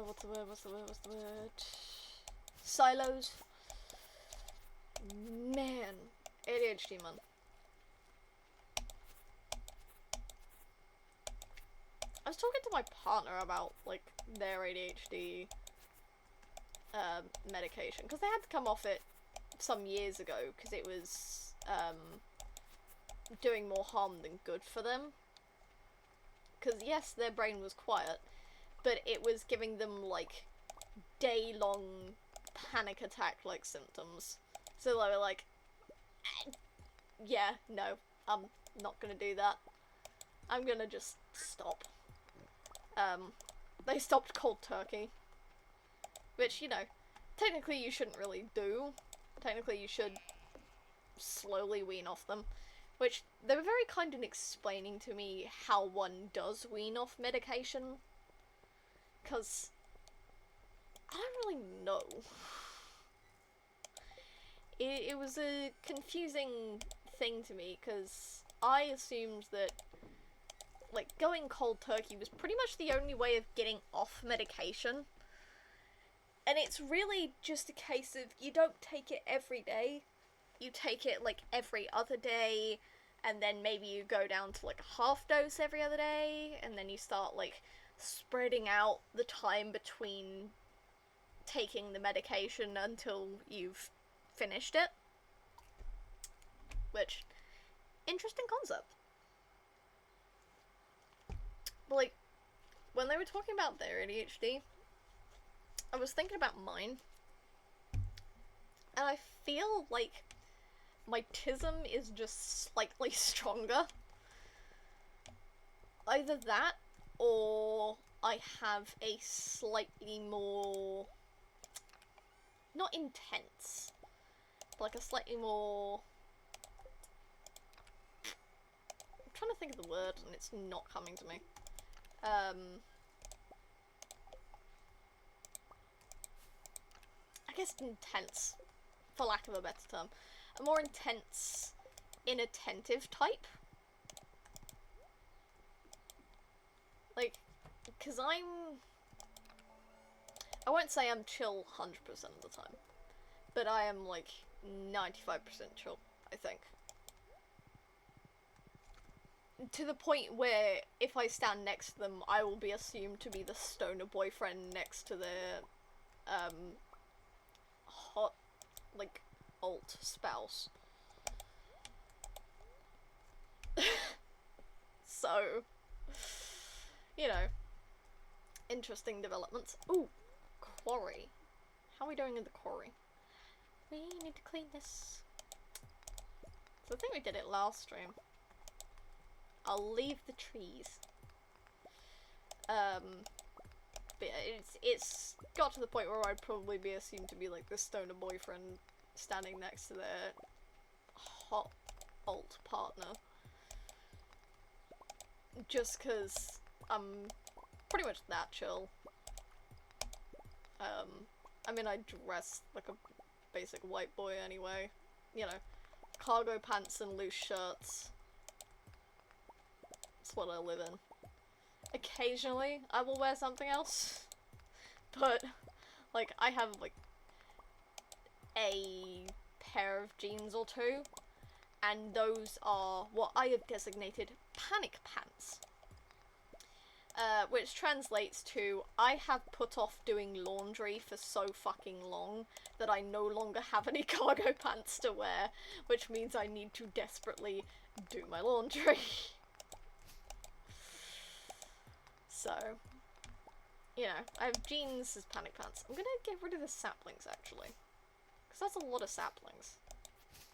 what's the word? Silos. Man. ADHD, man. I was talking to my partner about, like, their ADHD medication, because they had to come off it some years ago, because it was doing more harm than good for them. Because, yes, their brain was quiet, but it was giving them, like, day-long panic attack-like symptoms. So they were like, yeah, no, I'm not gonna do that. I'm gonna just stop. They stopped cold turkey. Which, you know, technically you shouldn't really do. Technically you should slowly wean off them. Which, they were very kind in explaining to me how one does wean off medication. Because I don't really know. It was a confusing thing to me, because I assumed that, like, going cold turkey was pretty much the only way of getting off medication. And it's really just a case of, you don't take it every day. You take it, like, every other day, and then maybe you go down to, like, a half dose every other day, and then you start, like, spreading out the time between taking the medication until you've finished it. Which, interesting concept. But, like, when they were talking about their ADHD, I was thinking about mine, and I feel like my tism is just slightly stronger. Either that, or I have a slightly more, not intense, but like a slightly more, I'm trying to think of the word and it's not coming to me. I guess intense, for lack of a better term. A more intense, inattentive type. Like, because I won't say I'm chill 100% of the time, but I am like 95% chill, I think. To the point where if I stand next to them, I will be assumed to be the stoner boyfriend next to their hot, like, alt spouse. So, you know, interesting developments. Ooh, quarry. How are we doing in the quarry? We need to clean this. So I think we did it last stream. I'll leave the trees. But it's got to the point where I'd probably be assumed to be like the stoner boyfriend standing next to their hot alt partner. Just cause I'm pretty much that chill. I mean, I dress like a basic white boy anyway. You know, cargo pants and loose shirts. That's what I live in. Occasionally, I will wear something else. But, like, I have, like, a pair of jeans or two. And those are what I have designated panic pants. which translates to, I have put off doing laundry for so fucking long that I no longer have any cargo pants to wear, which means I need to desperately do my laundry. So, you know, I have jeans as panic pants. I'm gonna get rid of the saplings, actually. Because that's a lot of saplings.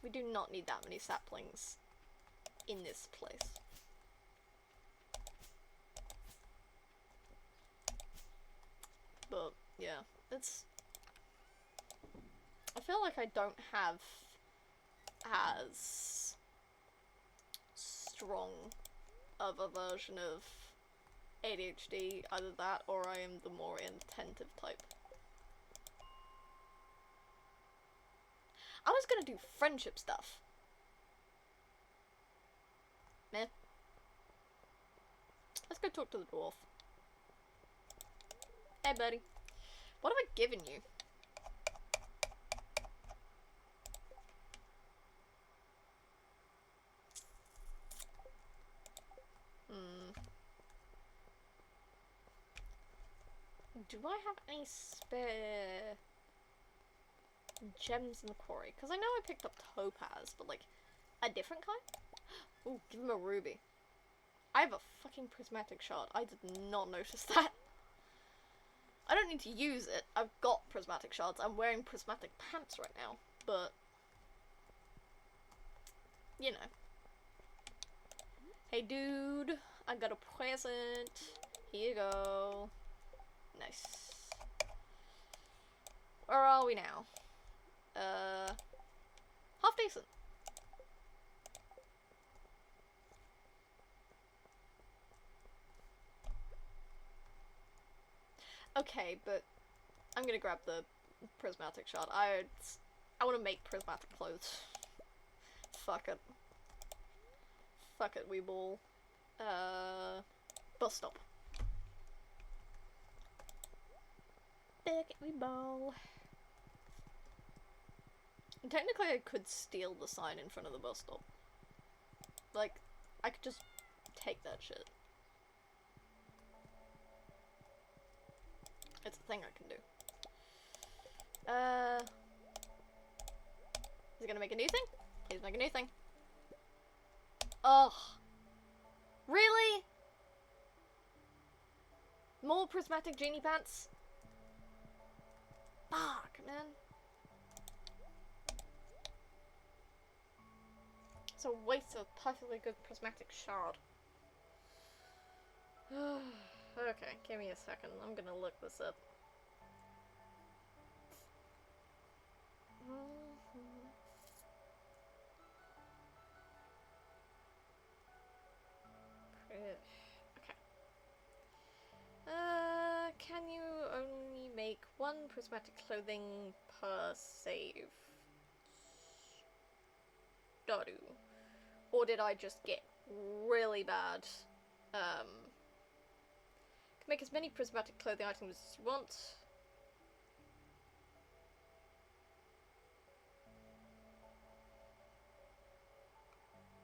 We do not need that many saplings in this place. But, yeah, it's... I feel like I don't have as strong of a version of ADHD, either that or I am the more inattentive type. I was gonna do friendship stuff. Meh. Let's go talk to the dwarf. Hey, buddy. What have I given you? Do I have any spare gems in the quarry? Because I know I picked up topaz, but like a different kind? Ooh, give him a ruby. I have a fucking prismatic shard. I did not notice that. I don't need to use it. I've got prismatic shards. I'm wearing prismatic pants right now, but you know. Hey dude, I got a present. Here you go. Nice. Where are we now? Half decent. Okay, but I'm gonna grab the prismatic shard. I want to make prismatic clothes. Fuck it. Fuck it, we ball. Bus stop. Fuck it, we ball. And technically I could steal the sign in front of the bus stop. Like, I could just take that shit. It's a thing I can do. Is it gonna make a new thing? Please make a new thing. Ugh. Really? More prismatic genie pants? Fuck, man. It's a waste of perfectly good prismatic shard. Okay, give me a second. I'm gonna look this up. Okay. Can you only make one prismatic clothing per save? Stardew. Or did I just get really bad? Can make as many prismatic clothing items as you want.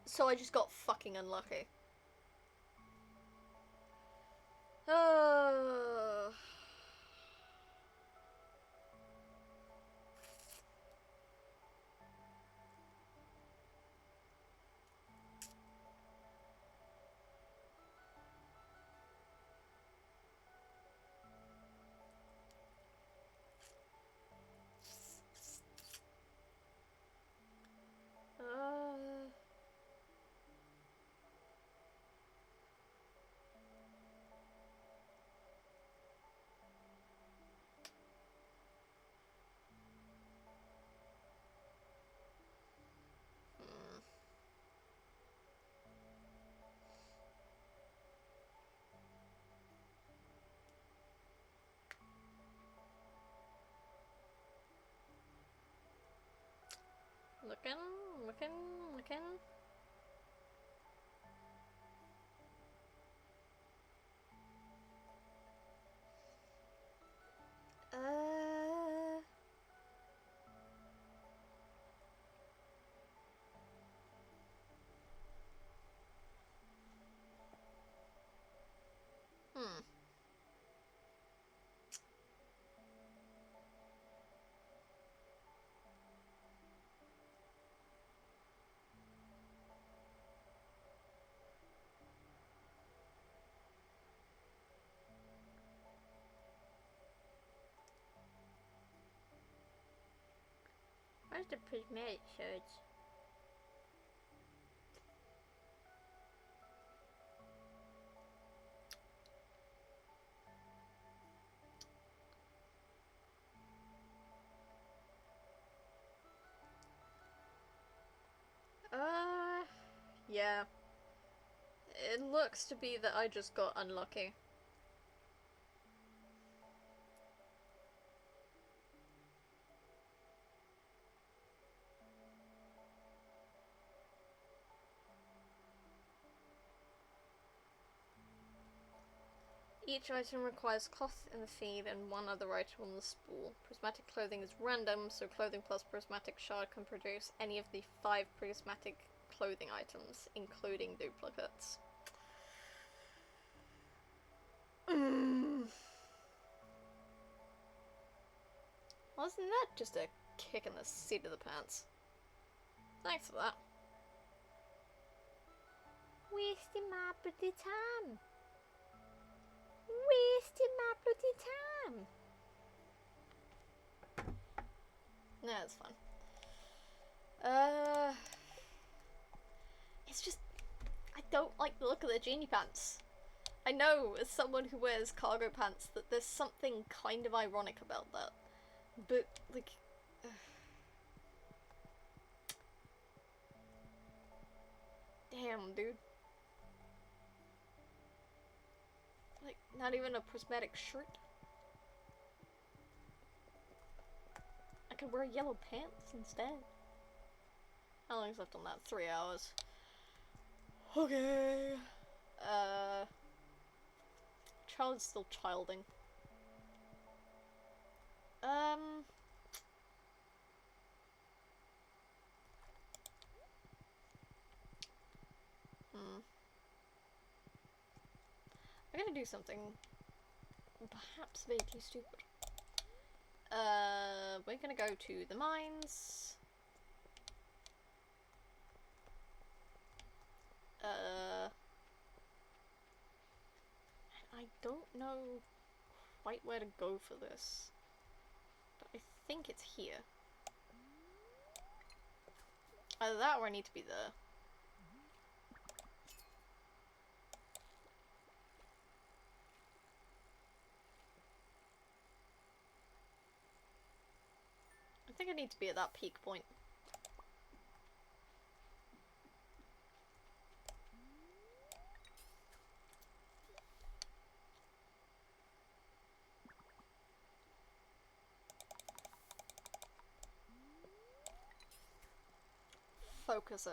So I just got fucking unlucky. Looking. Where's the prismatic shards? Yeah. It looks to be that I just got unlucky. Each item requires cloth in the feed and one other item on the spool. Prismatic clothing is random, so clothing plus prismatic shard can produce any of the 5 prismatic clothing items, including duplicates. Wasn't that just a kick in the seat of the pants? Thanks for that. Wasting my bloody time. Wasting my bloody time. No, it's fun. It's just, I don't like the look of the genie pants. I know, as someone who wears cargo pants, that there's something kind of ironic about that. But, like... Damn, dude. Like, not even a prismatic shirt? I could wear yellow pants instead. How long's left on that? 3 hours. Okay. Child is still childing. I'm gonna do something perhaps vaguely stupid. We're gonna go to the mines. I don't know quite where to go for this, but I think it's here. Either that or I need to be there. I think I need to be at that peak point. Focus in.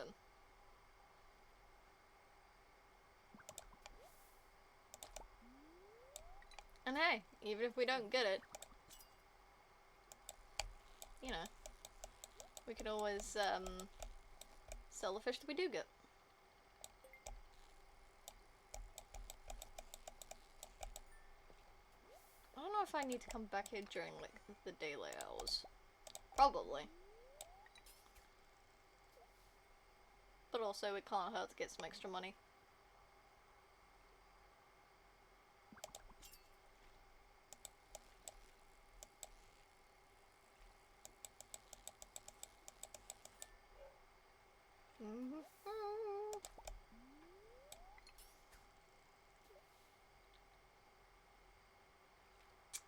And hey, even if we don't get it, you know, we could always sell the fish that we do get. I don't know if I need to come back here during, like, the daylight hours. Probably. But also, it can't hurt to get some extra money.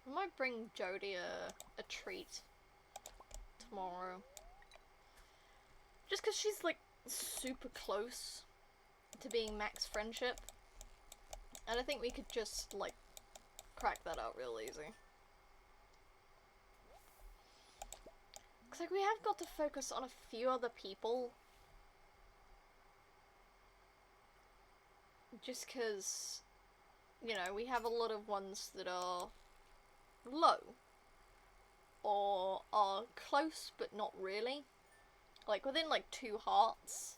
I might bring Jodie a treat tomorrow. Just because she's, like, super close to being max friendship. And I think we could just, like, crack that out real easy. Because, like, we have got to focus on a few other people. Just because, you know, we have a lot of ones that are low. Or are close, but not really. Like, within, like, 2 hearts.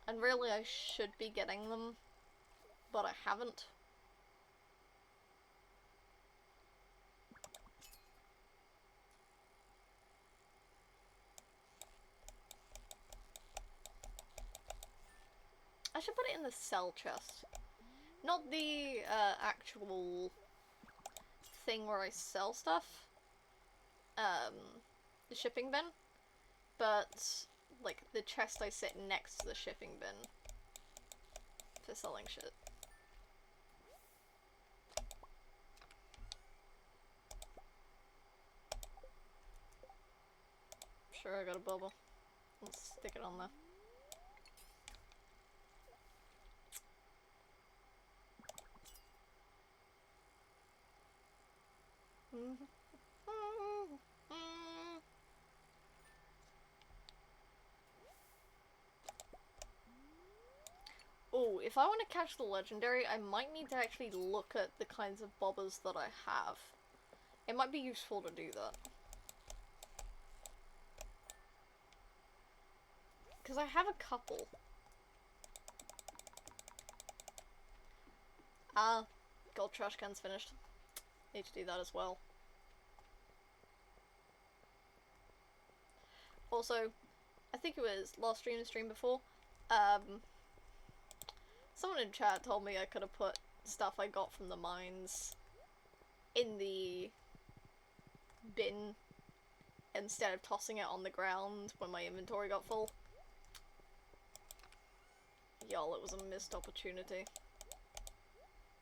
And really, I should be getting them, but I haven't. I should put it in the sell chest. Not the, actual thing where I sell stuff. The shipping bin. but like the chest I sit next to the shipping bin for selling shit. Sure, I got a bubble. Let's stick it on there. Oh, if I want to catch the legendary, I might need to actually look at the kinds of bobbers that I have. It might be useful to do that. Because I have a couple. Ah, gold trash can's finished. Need to do that as well. Also, I think it was last stream before, someone in chat told me I could have put stuff I got from the mines in the bin instead of tossing it on the ground when my inventory got full. Y'all, it was a missed opportunity.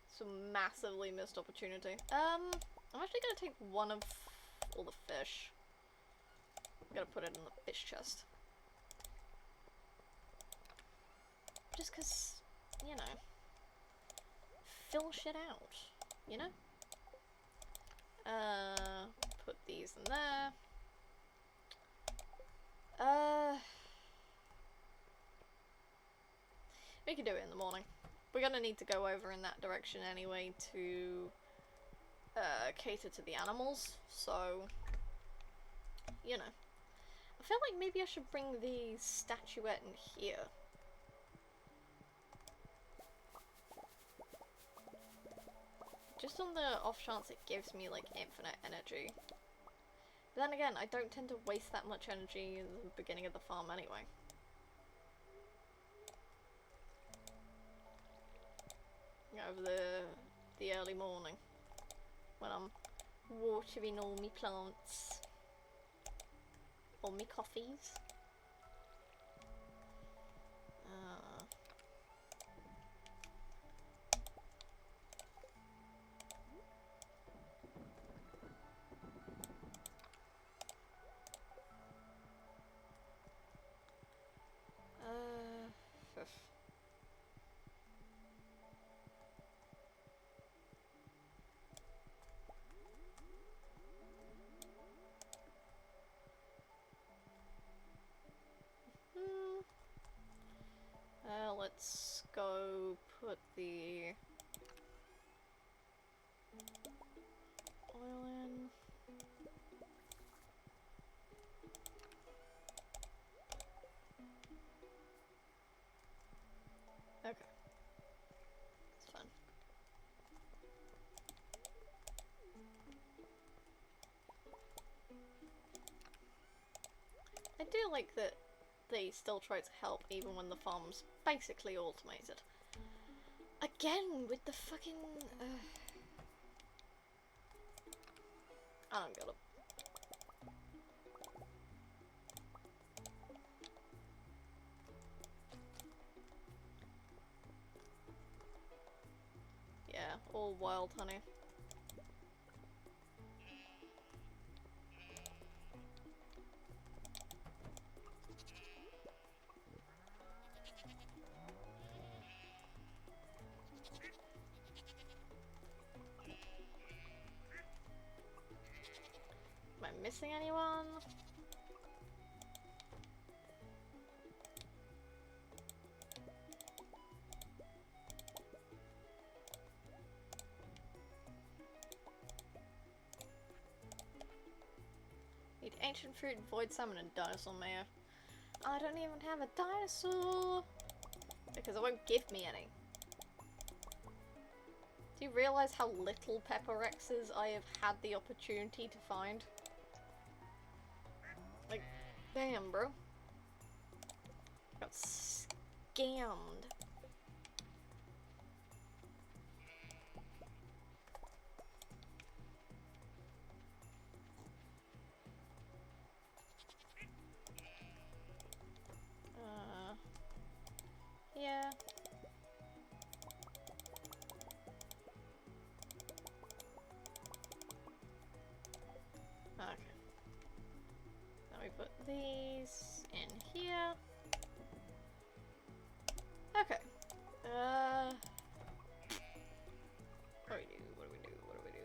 It's a massively missed opportunity. I'm actually gonna take one of all the fish. I'm gonna put it in the fish chest. Just cause, you know, fill shit out, you know? Put these in there. We can do it in the morning. We're gonna need to go over in that direction anyway to cater to the animals, so, you know. I feel like maybe I should bring the statuette in here. Just on the off chance it gives me, like, infinite energy. But then again, I don't tend to waste that much energy in the beginning of the farm anyway. Over the early morning, when I'm watering all me plants. All me coffees. Let's go put the oil in. Okay. It's fine. I do like that they still try to help even when the farm's basically automated. Again, with the fucking... I don't get it. Yeah, all wild honey. Am I missing anyone? Need ancient fruit, void salmon, and dinosaur mayo. I don't even have a dinosaur! Because it won't give me any. Do you realise how little Pepper Rexes I have had the opportunity to find? Like, damn, bro. Got scammed. these in here. Okay. What do we do? What do we do? What do we do?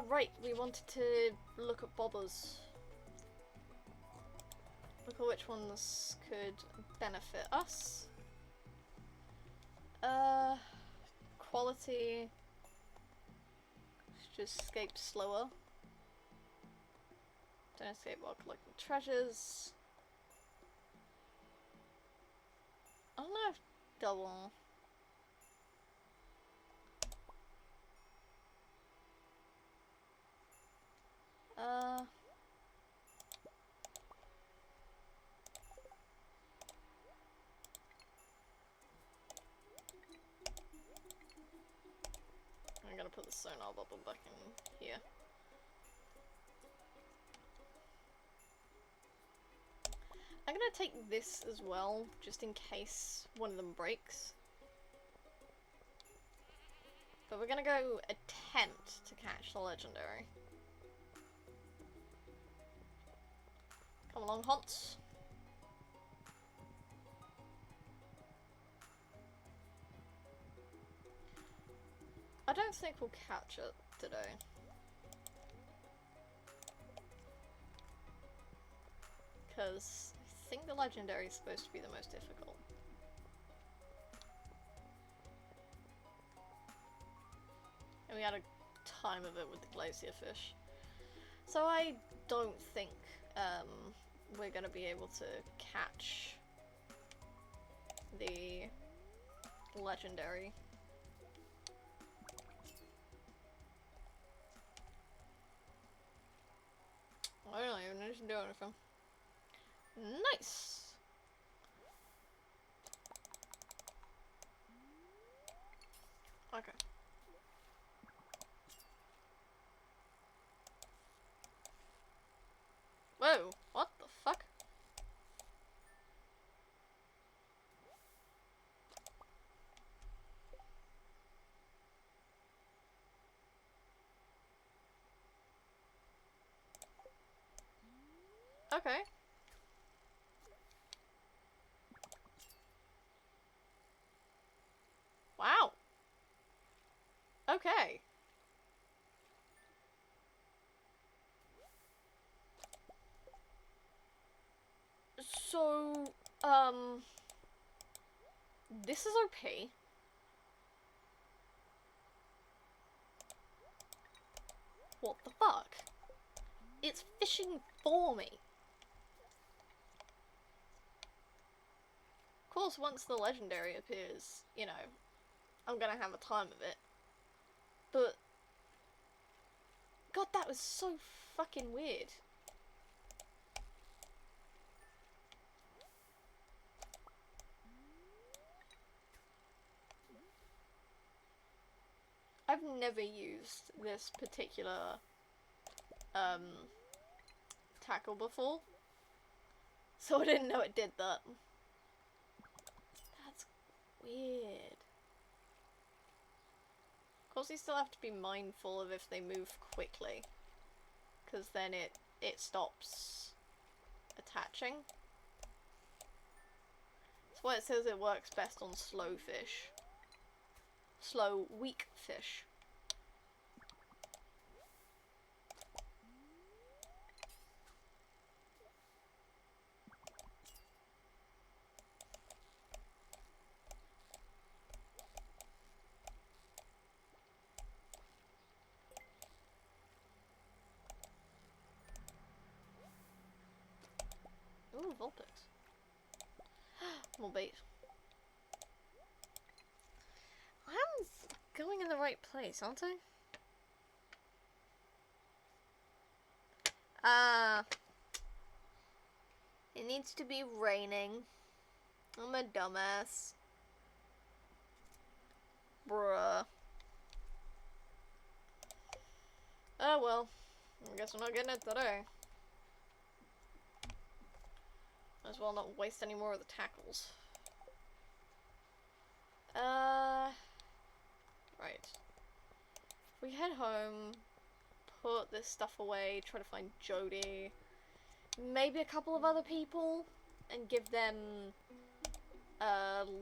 Right, we wanted to look at bobbers. Look at which ones could benefit us. Quality. Just escape slower. Don't escape while collecting treasures. I don't know if double. I'm gonna put the sonar bubble back in here. I'm gonna take this as well, just in case one of them breaks. But we're gonna go attempt to catch the legendary. Come along, Hans. I don't think we'll catch it today. Because I think the legendary is supposed to be the most difficult. And we had a time of it with the glacier fish. So I don't think we're gonna be able to catch the legendary. I don't even need to do anything. Nice! Okay. Whoa, what the fuck? Okay. Wow. Okay. So, this is OP. What the fuck? It's fishing for me. Of course, once the legendary appears, you know, I'm gonna have a time of it. But, God, that was so fucking weird. I've never used this particular tackle before, so I didn't know it did that. That's weird. Of course, you still have to be mindful of if they move quickly, because then it stops attaching. That's why it says it works best on slow fish. Slow, weak fish. Ooh, Vulpix. More bait. I'm going in the right place, aren't I? It needs to be raining. I'm a dumbass. Bruh. Oh well. I guess we're not getting it today. Might as well not waste any more of the tackles. Right. If we head home, put this stuff away, try to find Jody, maybe a couple of other people, and give them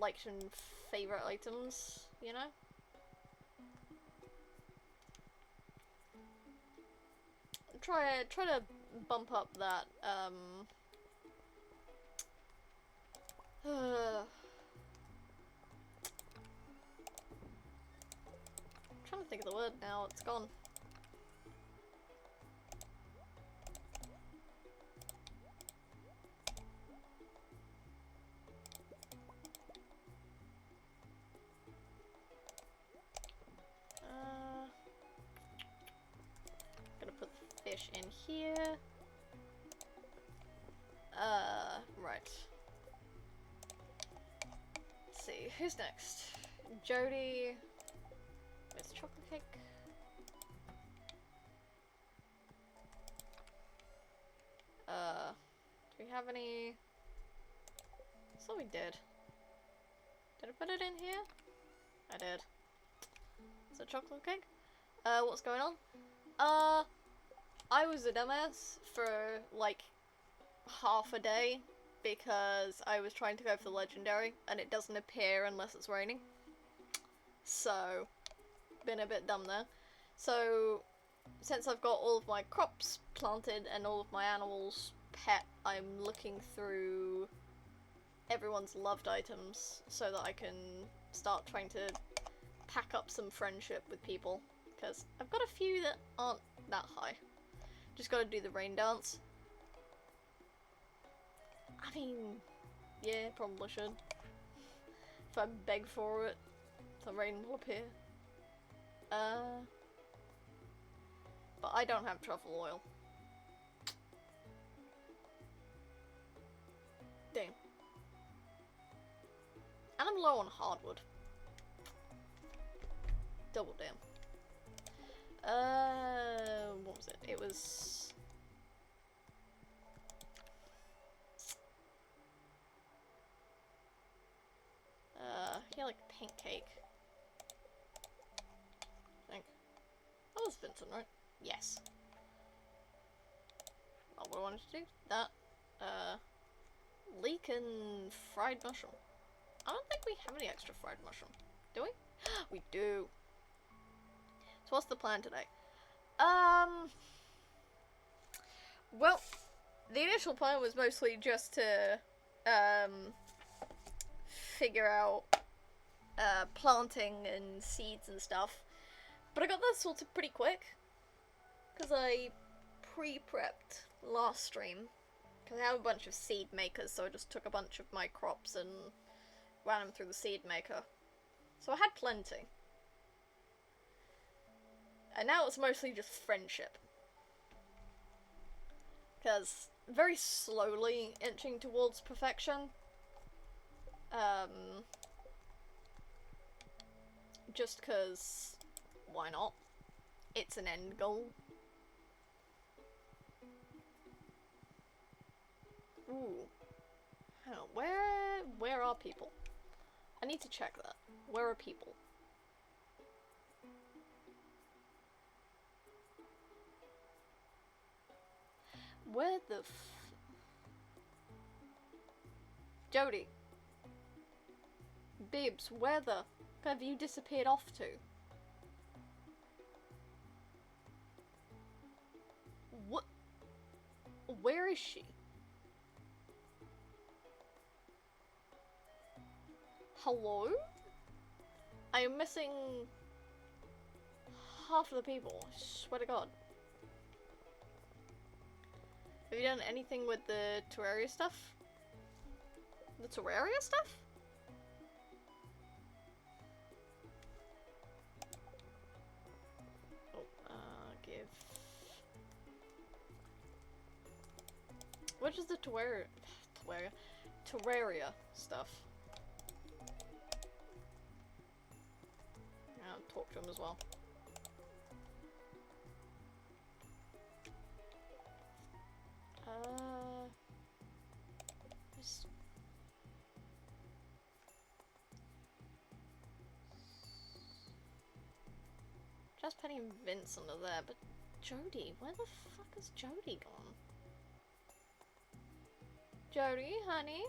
liked and favorite items, you know? Try to bump up that trying to think of the word now, it's gone. Gonna put the fish in here. Right. Let's see, who's next? Jody. Where's chocolate cake? Do we have any? So we did. Did I put it in here? I did. Is it chocolate cake? What's going on? I was a dumbass for like half a day because I was trying to go for the legendary and it doesn't appear unless it's raining. So, been a bit dumb there. So, since I've got all of my crops planted and all of my animals pet, I'm looking through everyone's loved items so that I can start trying to pack up some friendship with people. Because I've got a few that aren't that high. Just gotta do the rain dance. I mean, yeah, probably should. If I beg for it, the rain will appear. But I don't have truffle oil. Damn. And I'm low on hardwood. Double damn. What was it? It was... yeah, like pink cake. I think. That was Vincent, right? Yes. Not what I wanted to do. That, leek and fried mushroom. I don't think we have any extra fried mushroom. Do we? We do. So what's the plan today? Well, the initial plan was mostly just to, figure out, planting and seeds and stuff. But I got that sorted pretty quick. Because I pre-prepped last stream. Because I have a bunch of seed makers, so I just took a bunch of my crops and ran them through the seed maker. So I had plenty. And now it's mostly just friendship. Because very slowly inching towards perfection. Just because, why not? It's an end goal. Ooh. Hang on, where are people? I need to check that. Where are people? Where the Jody. Bibs, where the have you disappeared off to? What? Where is she? Hello? I am missing half of the people, I swear to god. Have you done anything with the Terraria stuff? The Terraria stuff? Oh, give... Which is the Terraria stuff? I'll talk to him as well. Just Penny and Vincent are there, but Jody? Where the fuck is Jody gone? Jody, honey?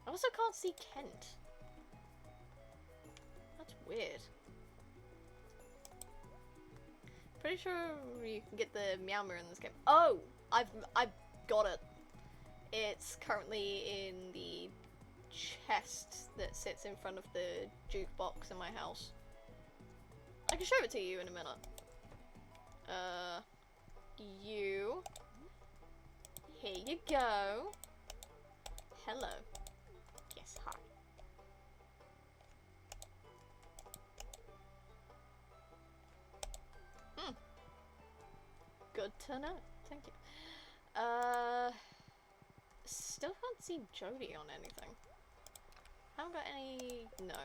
I also can't see Kent. That's weird. Pretty sure you can get the Meowmer in this game. Oh! I've got it. It's currently in the chest that sits in front of the jukebox in my house. I can show it to you in a minute. You. Here you go. Hello. Yes, hi. Good to know. Thank you. Still can't see Jody on anything. Haven't got any... No.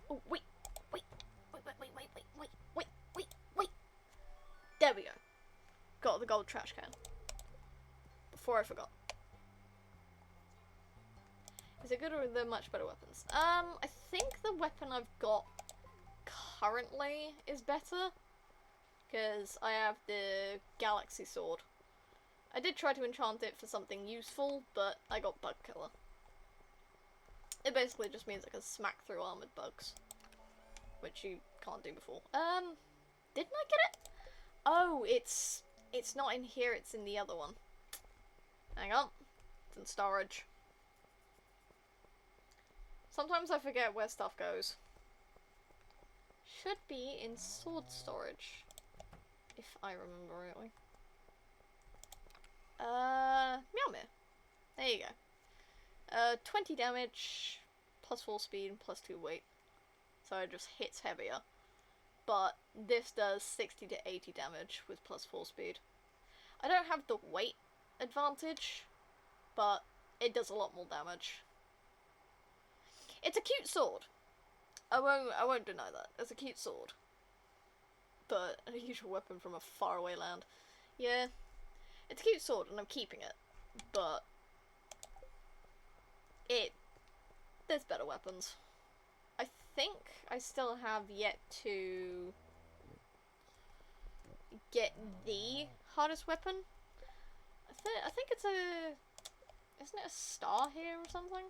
Oh, wait! Wait! There we go. Got the gold trash can. Before I forgot. Is it good or are there much better weapons? I think the weapon I've got currently is better. Because I have the Galaxy Sword. I did try to enchant it for something useful, but I got Bug Killer. It basically just means I can smack through armored bugs. Which you can't do before. Didn't I get it? Oh, it's not in here, it's in the other one. Hang on. It's in storage. Sometimes I forget where stuff goes. Should be in sword storage. If I remember rightly. Meowmere. There you go. 20 damage, plus 4 speed, and plus 2 weight. So it just hits heavier. But this does 60 to 80 damage with plus 4 speed. I don't have the weight advantage, but it does a lot more damage. It's a cute sword. I won't deny that. It's a cute sword. But an unusual weapon from a faraway land. Yeah. It's a cute sword and I'm keeping it. But there's better weapons. I think I still have yet to get the hardest weapon. I think it's isn't it a star here or something?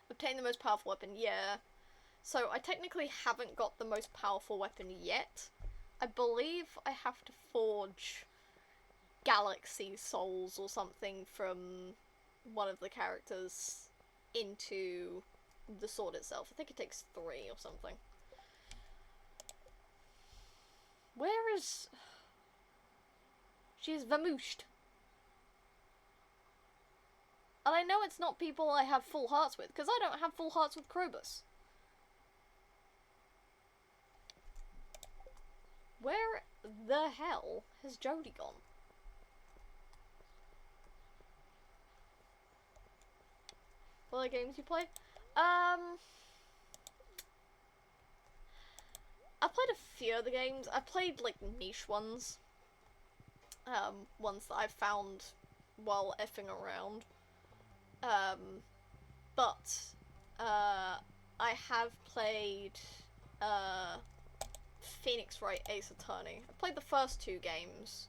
Obtain the most powerful weapon, yeah. So I technically haven't got the most powerful weapon yet. I believe I have to forge Galaxy Souls or something from one of the characters into the sword itself. I think it takes 3 or something. Where is... She's vamooshed. And I know it's not people I have full hearts with, because I don't have full hearts with Krobus. Where the hell has Jody gone? What other games you play? I played a few other games. I played, like, niche ones. Ones that I found while effing around. But I have played, Phoenix Wright Ace Attorney. I played the first 2 games,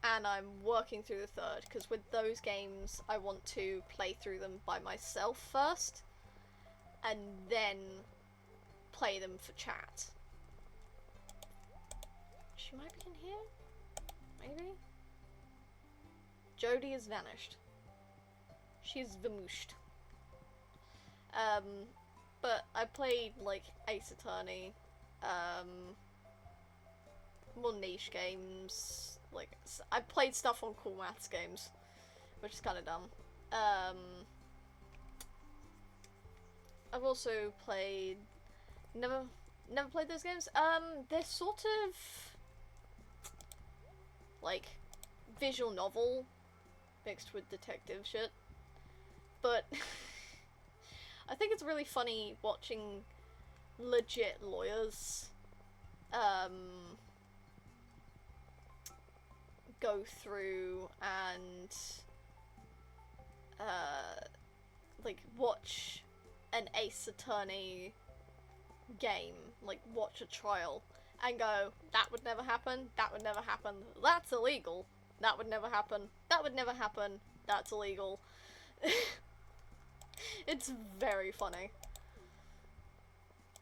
and I'm working through the third, because with those games, I want to play through them by myself first, and then play them for chat. She might be in here? Maybe? Jody has vanished. She's vamooshed. But I played, like, Ace Attorney, more niche games, like, I played stuff on Cool Maths games, which is kind of dumb. I've also played, never played those games. They're sort of, like, visual novel mixed with detective shit. But I think it's really funny watching legit lawyers go through and like watch an Ace Attorney game, like watch a trial, and go, that would never happen, that would never happen, that's illegal, that would never happen, that would never happen, that's illegal. It's very funny.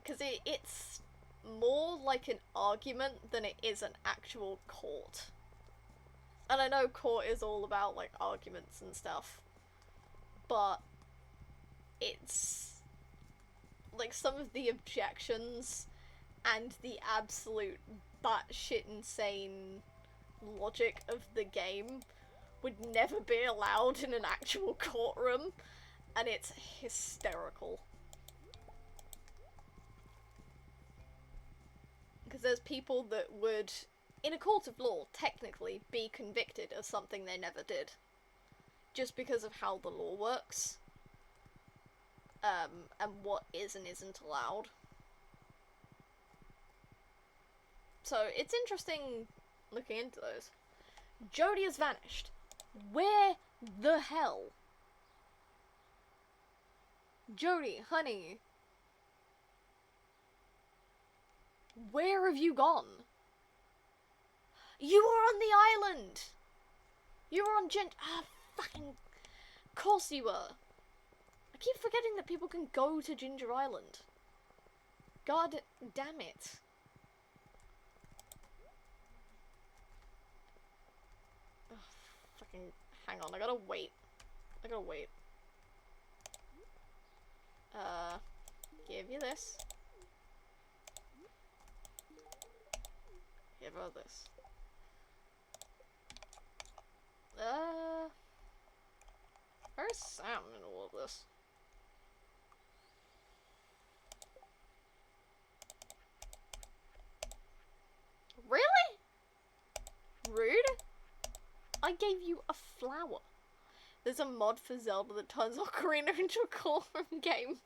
Because it's more like an argument than it is an actual court. And I know court is all about, like, arguments and stuff. But it's, like, some of the objections and the absolute batshit insane logic of the game would never be allowed in an actual courtroom. And it's hysterical. Because there's people that would, in a court of law, technically be convicted of something they never did. Just because of how the law works. And what is and isn't allowed. So, it's interesting looking into those. Jodie has vanished. Where the hell? Jodie, honey. Where have you gone? You were on the island! You were on fucking... Of course you were. I keep forgetting that people can go to Ginger Island. God damn it. Ugh, fucking... Hang on, I gotta wait. Give you this. Give her this. Where's Sam in all of this? Really? Rude? I gave you a flower. There's a mod for Zelda that turns Ocarina into a courtroom game.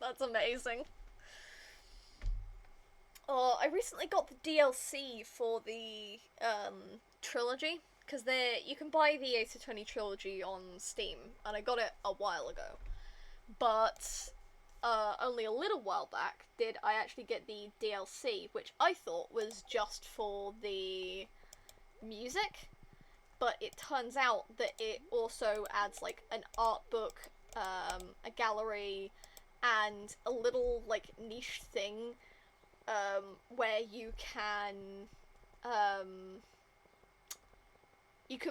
That's amazing. Oh, I recently got the DLC for the trilogy, because you can buy the Ace Attorney trilogy on Steam, and I got it a while ago. But only a little while back did I actually get the DLC, which I thought was just for the music, but it turns out that it also adds like an art book, a gallery, and a little like niche thing where you can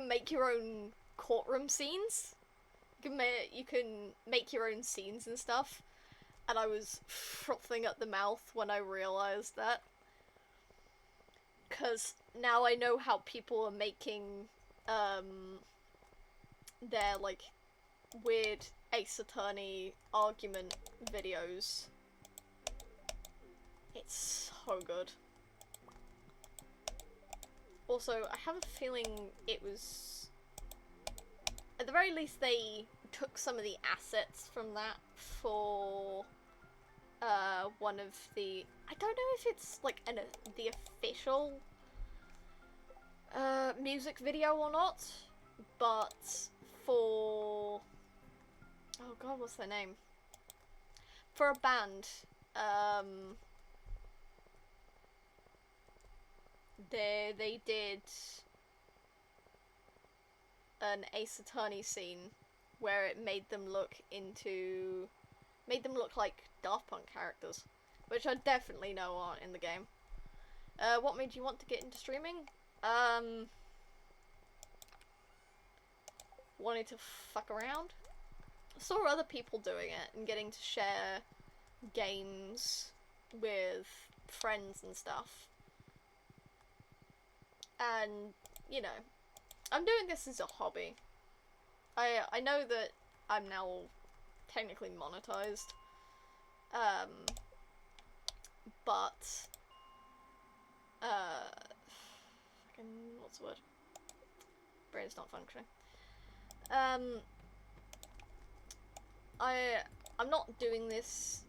make your own courtroom scenes. You can make your own scenes and stuff. And I was frothing at the mouth when I realized that. 'Cause now I know how people are making their like weird Ace Attorney argument videos. It's so good. Also, I have a feeling it was... At the very least, they took some of the assets from that for one of the... I don't know if it's like the official music video or not, but for... Oh god, what's their name? For a band, they did an Ace Attorney scene where it made them look like Daft Punk characters, which I definitely know aren't in the game. What made you want to get into streaming? Wanted to fuck around. I saw other people doing it and getting to share games with friends and stuff. And, you know, I'm doing this as a hobby. I know that I'm now technically monetized. But, fucking, what's the word? Brain's not functioning. I'm not doing this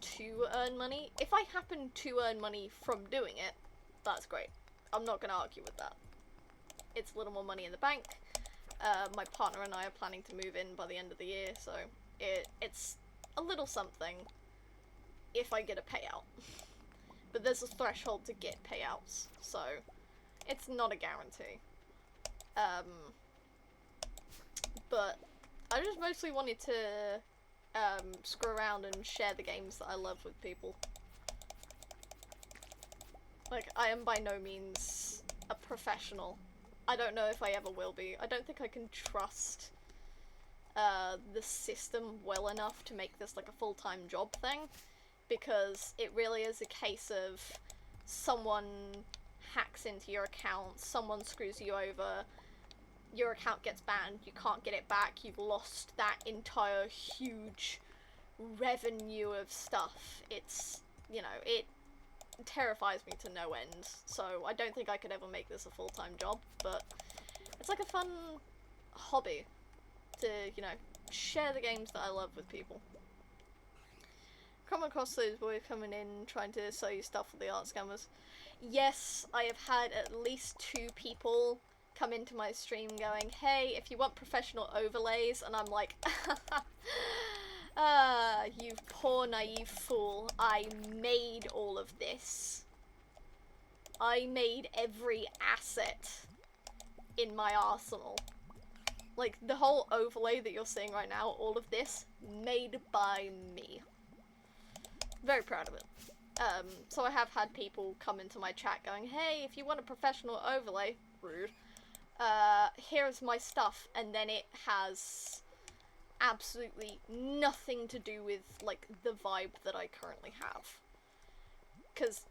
to earn money. If I happen to earn money from doing it, that's great. I'm not gonna argue with that. It's a little more money in the bank. My partner and I are planning to move in by the end of the year, so it's a little something if I get a payout. but there's a threshold to get payouts, so it's not a guarantee. But I just mostly wanted to screw around and share the games that I love with people. Like, I am by no means a professional. I don't know if I ever will be. I don't think I can trust the system well enough to make this like a full-time job thing, because it really is a case of someone hacks into your account, someone screws you over, your account gets banned, you can't get it back, you've lost that entire huge revenue of stuff. It's, you know, it terrifies me to no end, so I don't think I could ever make this a full-time job, but it's like a fun hobby to, you know, share the games that I love with people. Come across those boys coming in trying to sell you stuff for the art scammers. Yes, I have had at least 2 people come into my stream going, hey, if you want professional overlays, and I'm like, ah, you poor naive fool, I made all of this. I made every asset in my arsenal. Like, the whole overlay that you're seeing right now, all of this, made by me. Very proud of it. So I have had people come into my chat going, hey, if you want a professional overlay, rude, here's my stuff, and then it has absolutely nothing to do with, like, the vibe that I currently have. Because,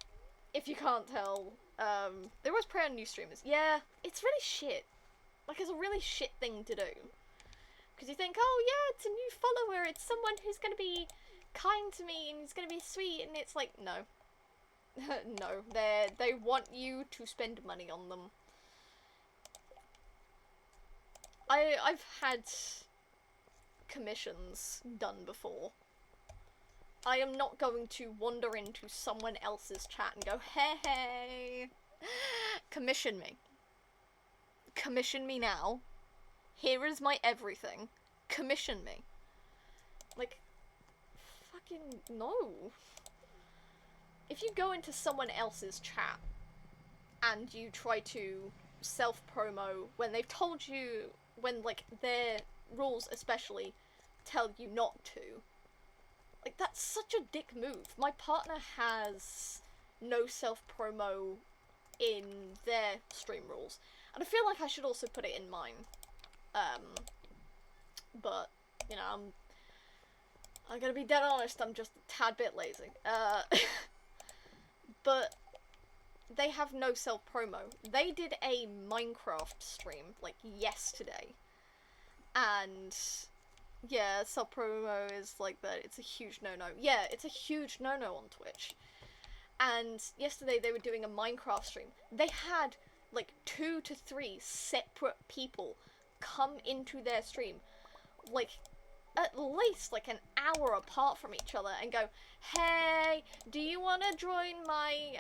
if you can't tell, there was prayer on new streamers. Yeah, it's really shit. Like, it's a really shit thing to do. Because you think, oh yeah, it's a new follower, it's someone who's gonna be kind to me and he's gonna be sweet, and it's like, no. No, they want you to spend money on them. I've had commissions done before. I am not going to wander into someone else's chat and go, hey, commission me. Commission me now. Here is my everything. Commission me. Like, fucking no. If you go into someone else's chat and you try to self-promo when they've told you, when, like, their rules especially tell you not to, like, that's such a dick move. My partner has no self-promo in their stream rules, and I feel like I should also put it in mine. But, you know, I'm gonna be dead honest, I'm just a tad bit lazy. But they have no self-promo. They did a Minecraft stream, like, yesterday. And, yeah, self-promo is like that. It's a huge no-no. Yeah, it's a huge no-no on Twitch. And yesterday they were doing a Minecraft stream. They had, like, 2 to 3 separate people come into their stream, like, at least like an hour apart from each other, and go, hey, do you want to join my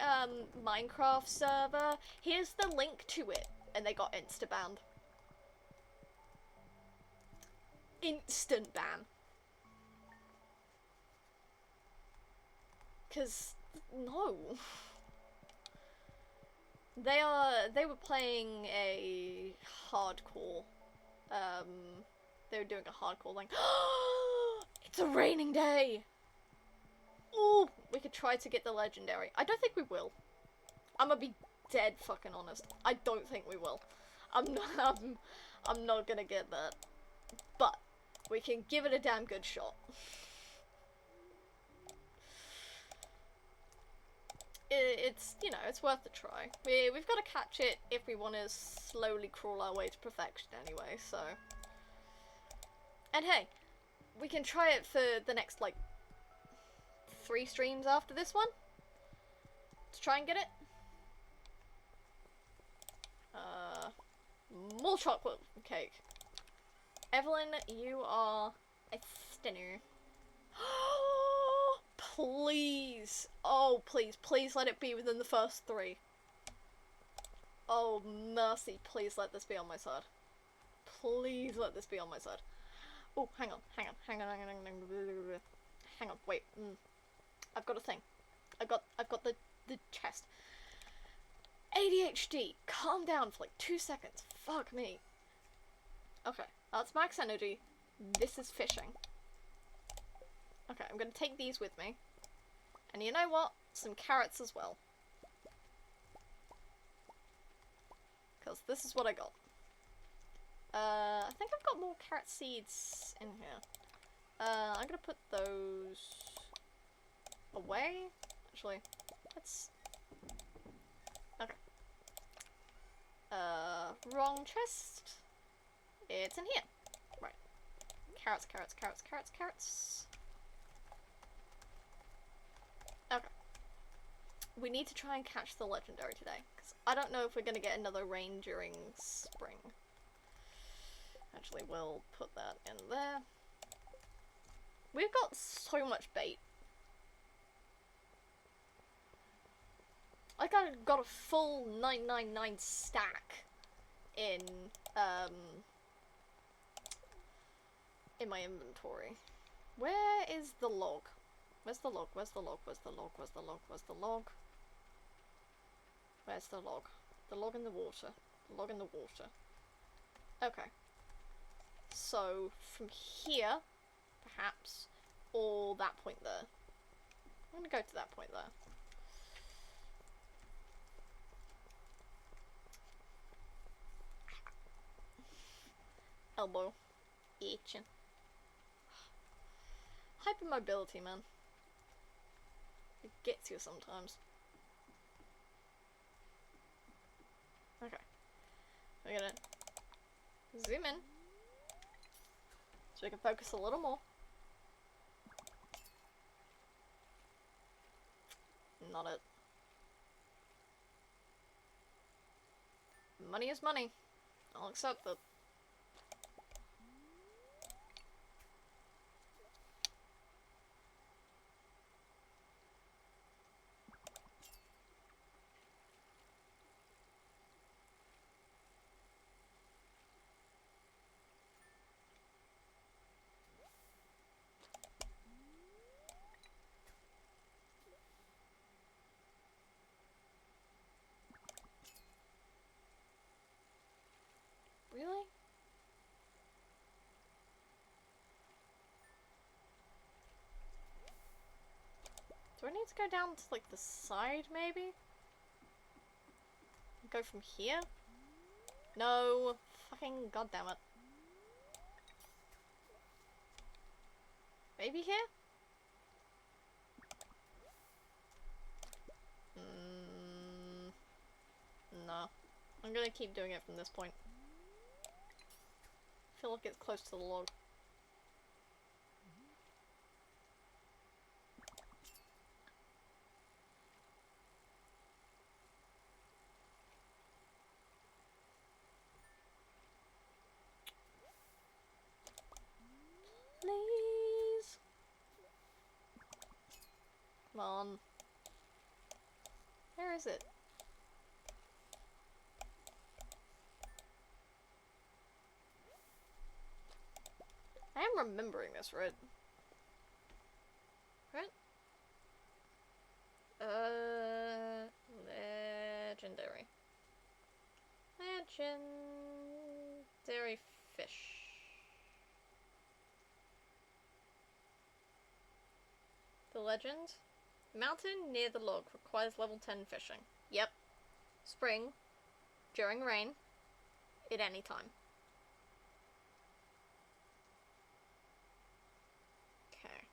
Minecraft server? Here's the link to it. And they got insta-banned. Instant ban. Cause no. They were playing a hardcore. They were doing a hardcore thing. It's a raining day! Ooh, we could try to get the legendary. I don't think we will. I'm gonna be dead fucking honest. I don't think we will. I'm not gonna get that. But we can give it a damn good shot. It's, you know, it's worth a try. We've got to catch it if we want to slowly crawl our way to perfection anyway, so. And hey, we can try it for the next, like, 3 streams after this one. To try and get it. More chocolate cake. Evelyn, you are a stunner. Please. Oh, please. Please let it be within the first 3. Oh, mercy. Please let this be on my side. Please let this be on my side. Oh, hang on. Hang on, wait. I've got a thing. I've got the the chest. ADHD, calm down for like 2 seconds. Fuck me. Okay, that's max energy. This is fishing. Okay, I'm gonna take these with me. And you know what? Some carrots as well. Because this is what I got. I think I've got more carrot seeds in here. I'm gonna put those away. Actually, let's... Okay. Wrong chest. It's in here. Right. Carrots, carrots, carrots, carrots, carrots. Okay. We need to try and catch the legendary today, because I don't know if we're gonna get another rain during spring. Actually, we'll put that in there. We've got so much bait. I got a full 999 stack in my inventory. Where is the log? Where's the log? Where's the log? Where's the log? Where's the log? Where's the log? Where's the log? The log in the water. The log in the water. Okay. So, from here, perhaps, or that point there. I'm gonna go to that point there. Elbow. Itching. Hypermobility, man. It gets you sometimes. Okay. We're gonna zoom in so we can focus a little more. Not it. Money is money. I'll accept it. Really? Do I need to go down to, like, the side, maybe? Go from here? No! Fucking goddammit. Maybe here? No. I'm gonna keep doing it from this point. I feel like it's close to the log. Please. Come on. Where is it? I am remembering this, right? Right? Legendary. Legendary fish. The legend? Mountain near the log requires level 10 fishing. Yep. Spring. During rain. At any time. Okay.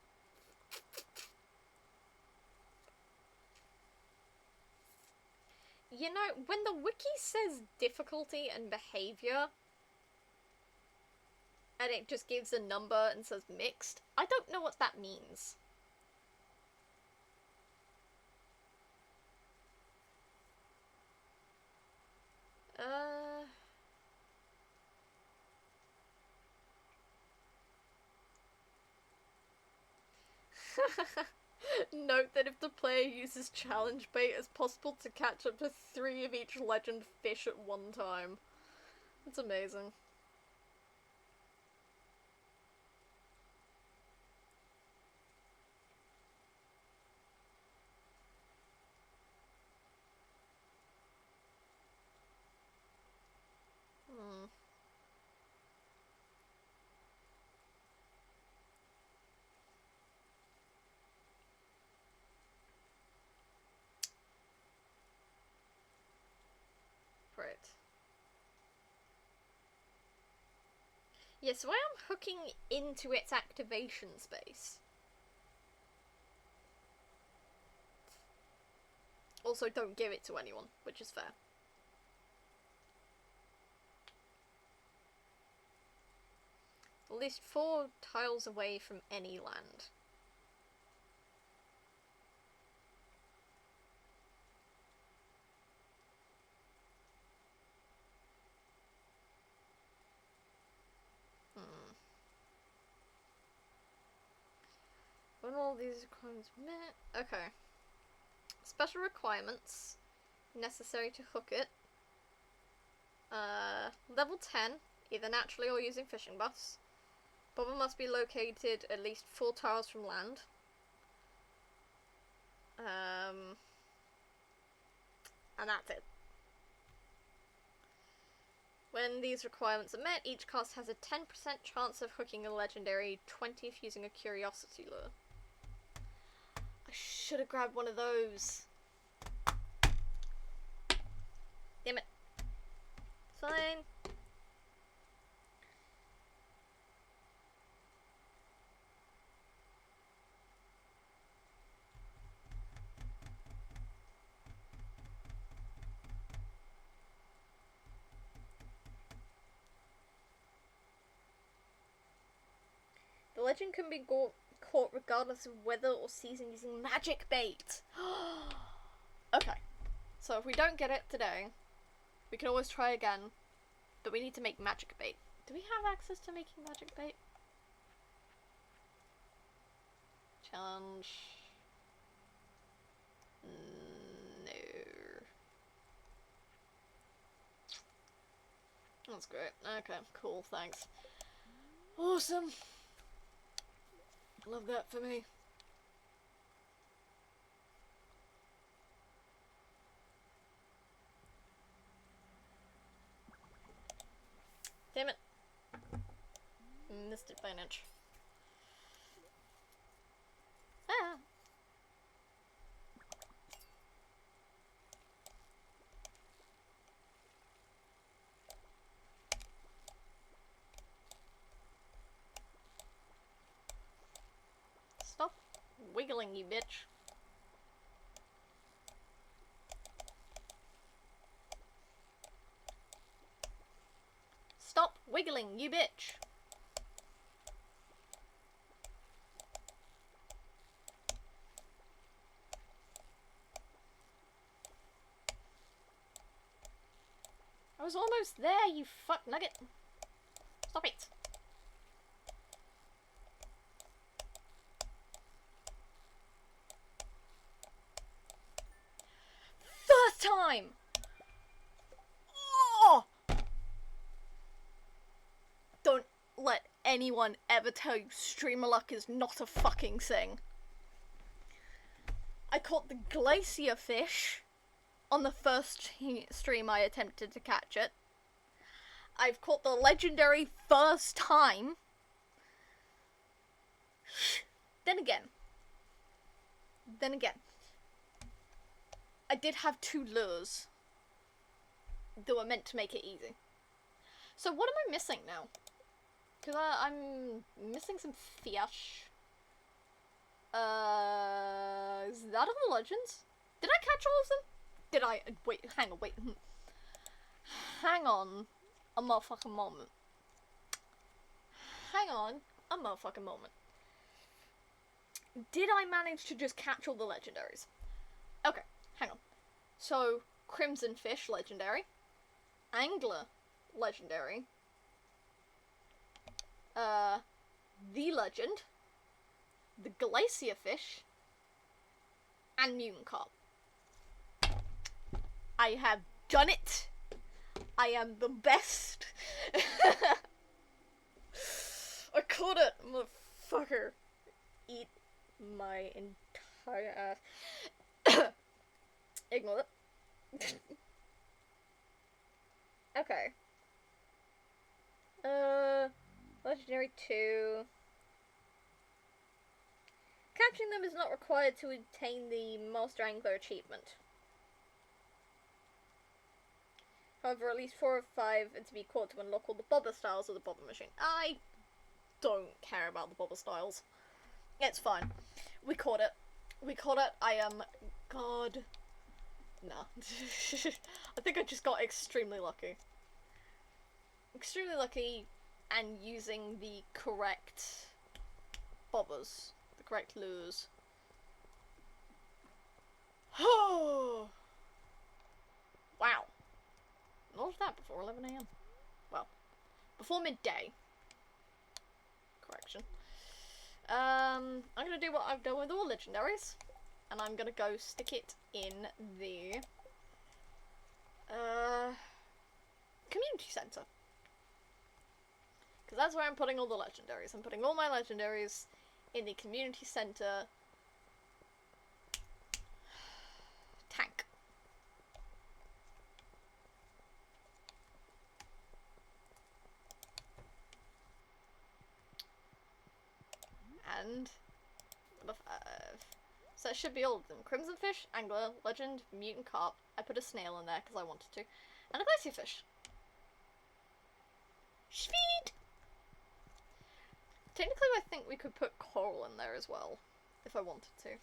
You know, when the wiki says difficulty and behavior, and it just gives a number and says mixed, I don't know what that means. Note that if the player uses challenge bait, it's possible to catch up to 3 of each legend fish at one time. That's amazing. Yeah, so I am hooking into its activation space. Also, don't give it to anyone, which is fair. At least 4 tiles away from any land. When all these requirements met... Okay. Special requirements necessary to hook it. Level 10, either naturally or using fishing buffs. Bubble must be located at least 4 tiles from land. And that's it. When these requirements are met, each cast has a 10% chance of hooking a legendary, 20 if using a curiosity lure. I should have grabbed one of those. Damn it. Fine. The legend can be caught regardless of weather or season using magic bait. Okay. So if we don't get it today, we can always try again, but we need to make magic bait. Do we have access to making magic bait? Challenge. No. That's great. Okay, cool, thanks. Awesome. Love that for me. Damn it. Missed it by an inch. Ah. Stop wiggling, you bitch. Stop wiggling, you bitch. I was almost there, you fuck nugget. Stop it. First time! Oh! Don't let anyone ever tell you streamer luck is not a fucking thing. I caught the glacier fish on the first stream I attempted to catch it. I've caught the legendary first time. Then again, I did have 2 lures that were meant to make it easy. So what am I missing now? Because I'm missing some fish. Is that all the legends? Did I catch all of them? Did I? Wait, hang on, wait. Hang on a motherfucking moment. Hang on a motherfucking moment. Did I manage to just catch all the legendaries? Okay, hang on. So, Crimson Fish, legendary. Angler, legendary. The Legend. The Glacier Fish. And Mutant Carp. I have done it! I am the best! I caught it, motherfucker! Eat my entire ass. Ignore it. Okay. Legendary 2. Catching them is not required to obtain the Master Angler achievement. However, at least 4 or 5 are to be caught to unlock all the bobber styles of the bobber machine. I don't care about the bobber styles. It's fine. We caught it. We caught it. I am... God... Nah. I think I just got extremely lucky. Extremely lucky and using the correct bobbers. The correct lures. Oh! Wow. Not that before 11 AM. Well, before midday. Correction. I'm gonna do what I've done with all legendaries. And I'm gonna go stick it in the community center. Because that's where I'm putting all the legendaries. I'm putting all my legendaries in the community center tank. And so it should be all of them. Crimson fish, angler, legend, mutant carp. I put a snail in there because I wanted to. And a glacier fish. Sweet! Technically I think we could put coral in there as well. If I wanted to.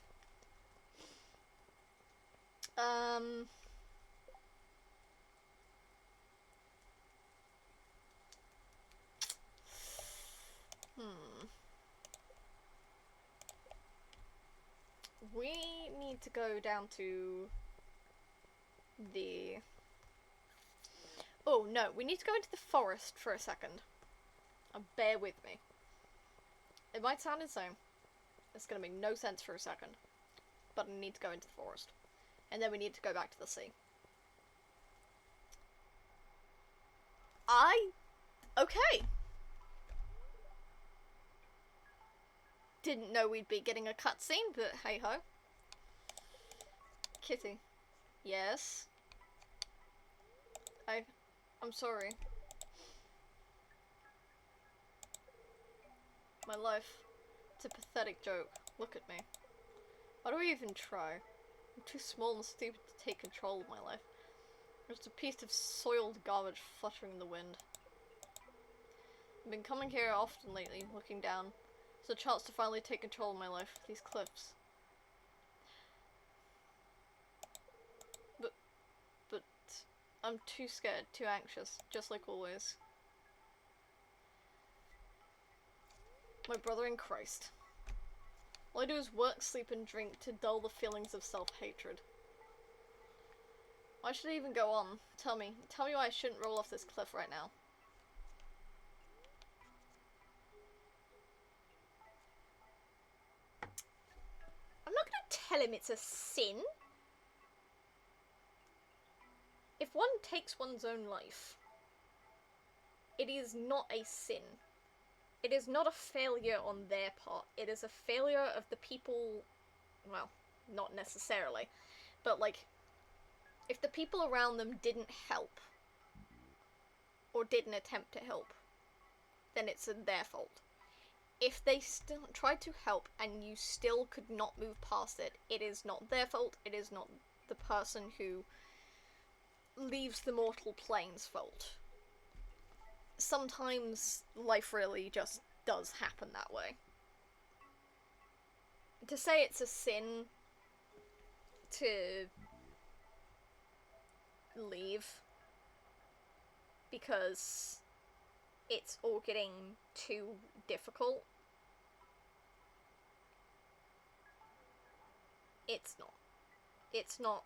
We need to go down to the... Oh no, we need to go into the forest for a second. Bear with me. It might sound insane. It's gonna make no sense for a second. But I need to go into the forest. And then we need to go back to the sea. Okay. Didn't know we'd be getting a cutscene, but hey ho. Kitty. Yes. I'm sorry. My life. It's a pathetic joke. Look at me. Why do I even try? I'm too small and stupid to take control of my life. I'm just a piece of soiled garbage fluttering in the wind. I've been coming here often lately, looking down. It's a chance to finally take control of my life. These cliffs. But I'm too scared, too anxious, just like always. My brother in Christ. All I do is work, sleep, and drink to dull the feelings of self-hatred. Why should I even go on? Tell me why I shouldn't roll off this cliff right now. I'm not gonna tell him it's a sin. If one takes one's own life, it is not a sin. It is not a failure on their part. It is a failure of the people, well, not necessarily, but like, if the people around them didn't help, or didn't attempt to help, then it's their fault. If they still tried to help and you still could not move past it, it is not their fault, it is not the person who leaves the mortal plane's fault. Sometimes life really just does happen that way. To say it's a sin to leave because it's all getting too difficult, it's not. It's not,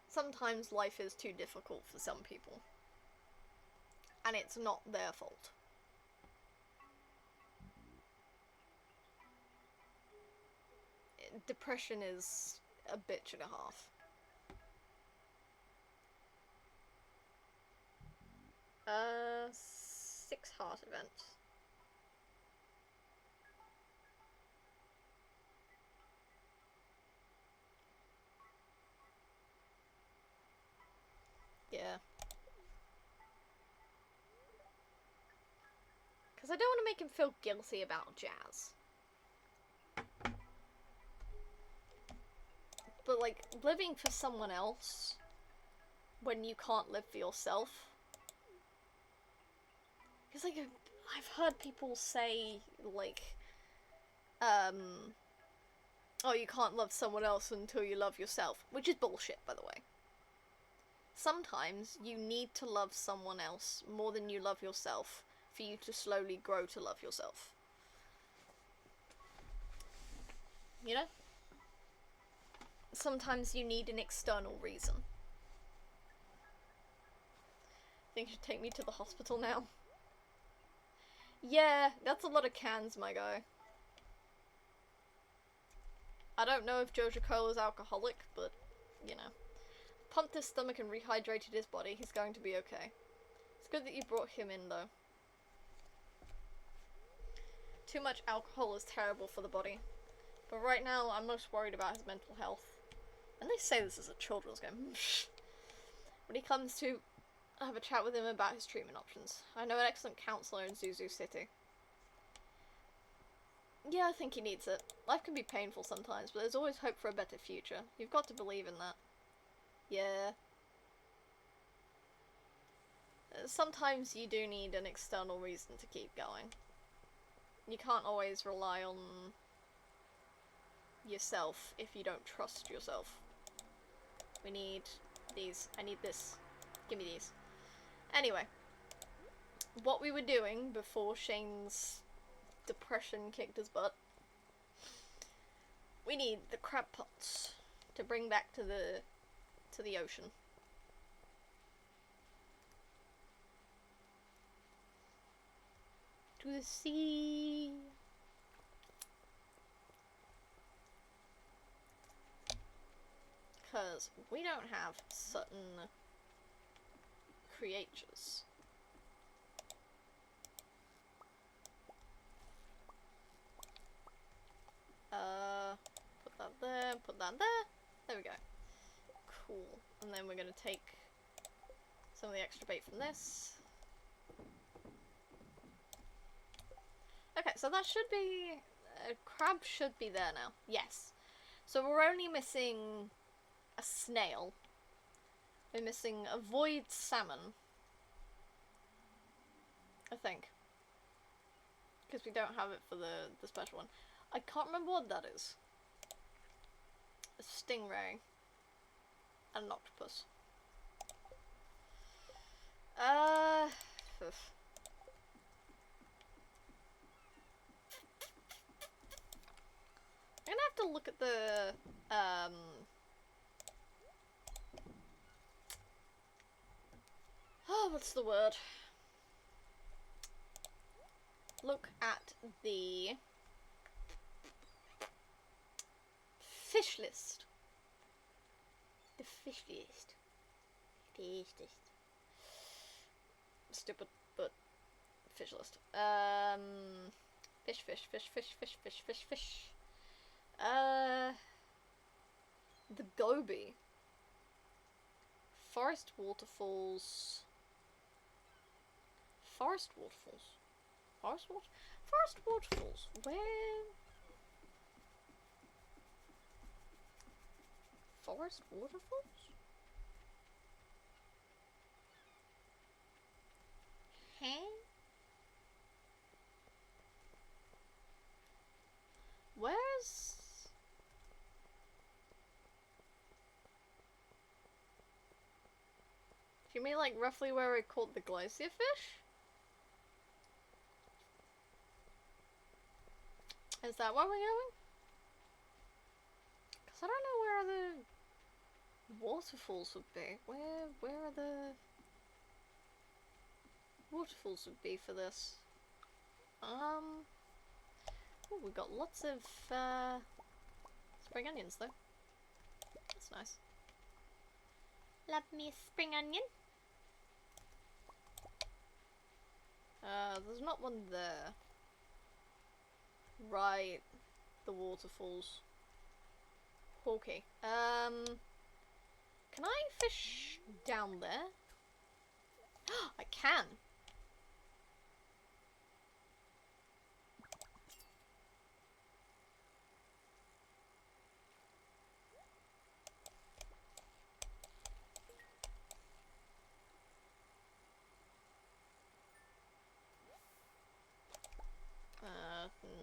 sometimes life is too difficult for some people. And it's not their fault. Depression is a bitch and a half. Six heart event. Yeah. Because I don't want to make him feel guilty about jazz. But, like, living for someone else when you can't live for yourself. Because, like, I've heard people say, like, oh, you can't love someone else until you love yourself. Which is bullshit, by the way. Sometimes you need to love someone else more than you love yourself for you to slowly grow to love yourself. You know? Sometimes you need an external reason. Think you should take me to the hospital now? Yeah, that's a lot of cans, my guy. I don't know if Jojo Cola's alcoholic, but, you know. Pumped his stomach and rehydrated his body. He's going to be okay. It's good that you brought him in, though. Too much alcohol is terrible for the body. But right now, I'm most worried about his mental health. And they say this is a children's game. When he comes to, I'll have a chat with him about his treatment options. I know an excellent counsellor in Zuzu City. Yeah, I think he needs it. Life can be painful sometimes, but there's always hope for a better future. You've got to believe in that. Yeah. Sometimes you do need an external reason to keep going. You can't always rely on yourself if you don't trust yourself. We need these. I need this. Give me these. Anyway. What we were doing before Shane's depression kicked his butt. We need the crab pots to bring back to the ocean. To the sea. Because we don't have certain creatures. Put that there, put that there. There we go. Cool. And then we're going to take some of the extra bait from this. Okay, so that should be... a crab should be there now. Yes. So we're only missing a snail. We're missing a void salmon. I think. Because we don't have it for the special one. I can't remember what that is. A stingray. And an octopus. Oof. I'm gonna have to look at the, oh, what's the word? Look at the fish list. The fish list. Fish list. Stupid, but fish list. Fish. The goby. Forest waterfalls. Forest waterfalls. Where? Forest waterfalls? Huh? Where's... Do you mean like roughly where we caught the glacier fish? Is that where we're going? Because I don't know where the waterfalls would be. Where are the waterfalls would be for this? Oh, we got lots of spring onions though. That's nice. Love me a spring onion. There's not one there. Right, the waterfalls. Okay. Can I fish down there? I can.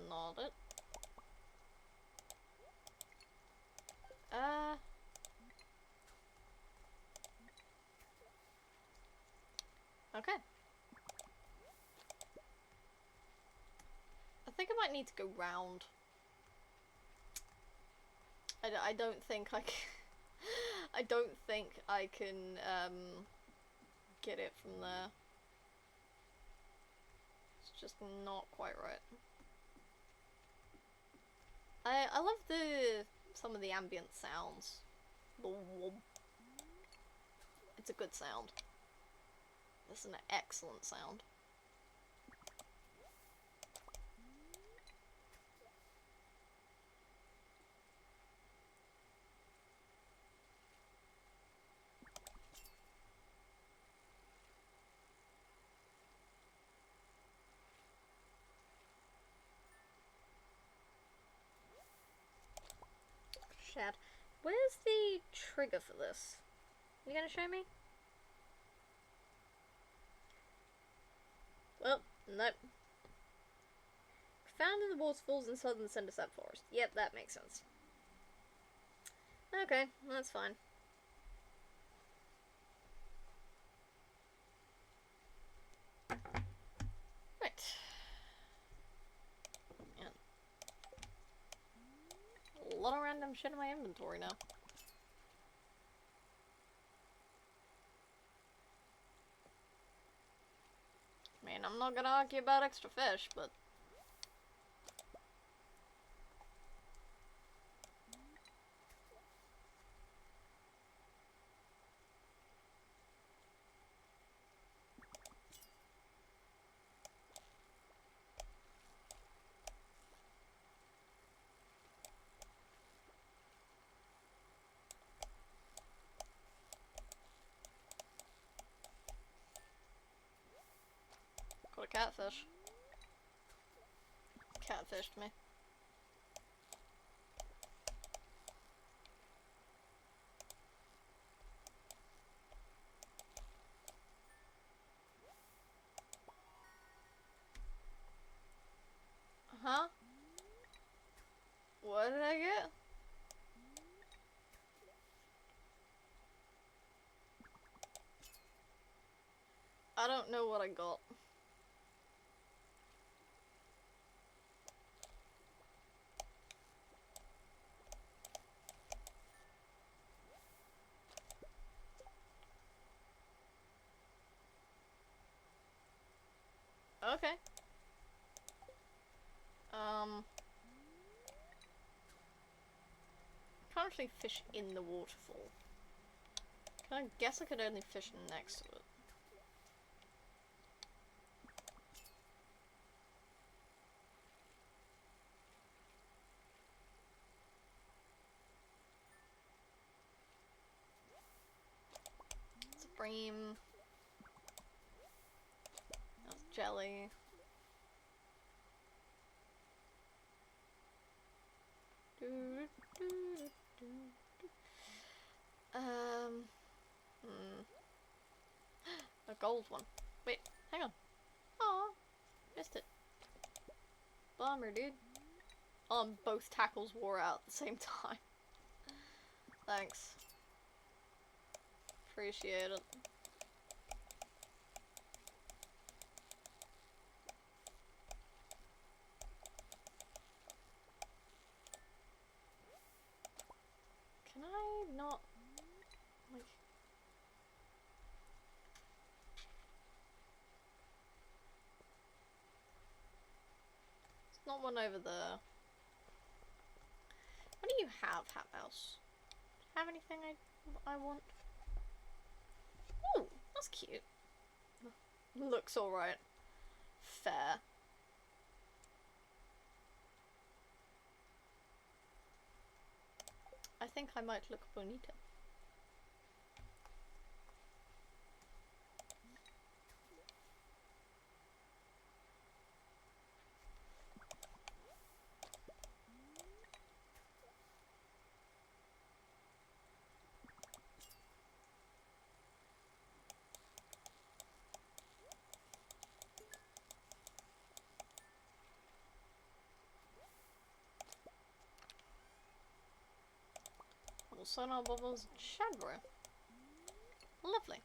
not it. Okay. I think I might need to go round. I don't think I can... I don't think I can, get it from there. It's just not quite right. I love some of the ambient sounds. The whoop. It's a good sound. This is an excellent sound. Shad. Where's the trigger for this? You gonna show me? Well, nope. Found in the waterfalls in southern Cindersap Forest. Yep, that makes sense. Okay, that's fine. Right. Yeah. A lot of random shit in my inventory now. I mean, I'm not gonna argue about extra fish, but... got a catfish. Catfished me. Huh? What did I get? I don't know what I got. Okay. Can't actually fish in the waterfall. I guess I could only fish next to it. Supreme. That's jelly. A gold one. Wait, hang on. Aw, missed it. Bummer, dude. Both tackles wore out at the same time. Thanks. Appreciate it. Can I not, like... There's not one over there. What do you have, Hat Mouse? Have anything I want? Ooh, that's cute. Looks alright. Fair. I think I might look bonita. bubbles, sonar bubbles, shadow. Lovely.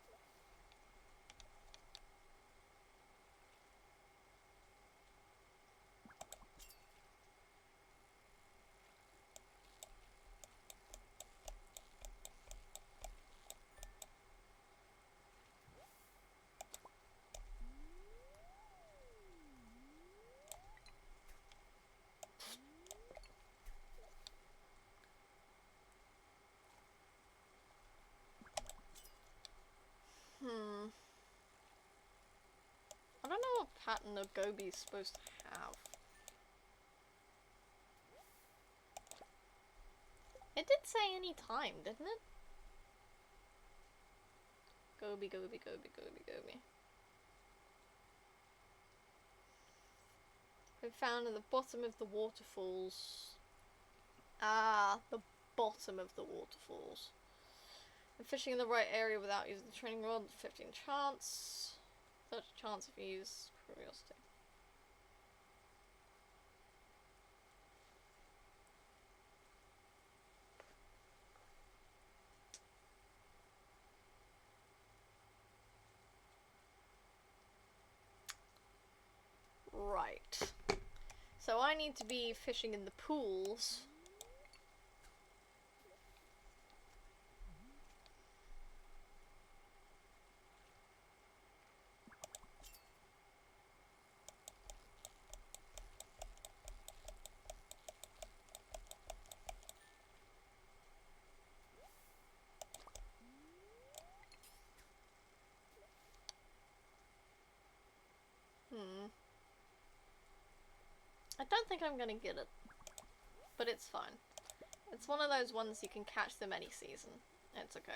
I don't know what pattern a goby is supposed to have. It did say any time, didn't it? Goby, goby, goby, goby, goby. Been found at the bottom of the waterfalls. Ah, the bottom of the waterfalls. And fishing in the right area without using the training rod, 15 chance. 30 chance if you use curiosity. Right. So I need to be fishing in the pools. I don't think I'm gonna get it, but it's fine. It's one of those ones you can catch them any season. It's okay.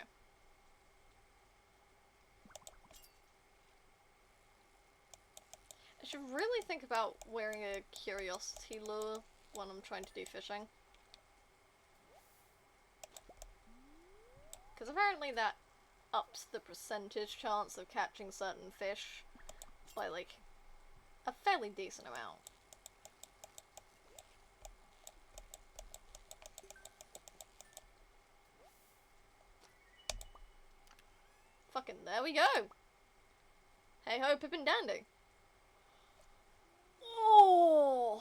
I should really think about wearing a curiosity lure when I'm trying to do fishing. Because apparently that ups the percentage chance of catching certain fish by like a fairly decent amount. Fucking there we go! Hey ho, Pippin Dandy! Oh!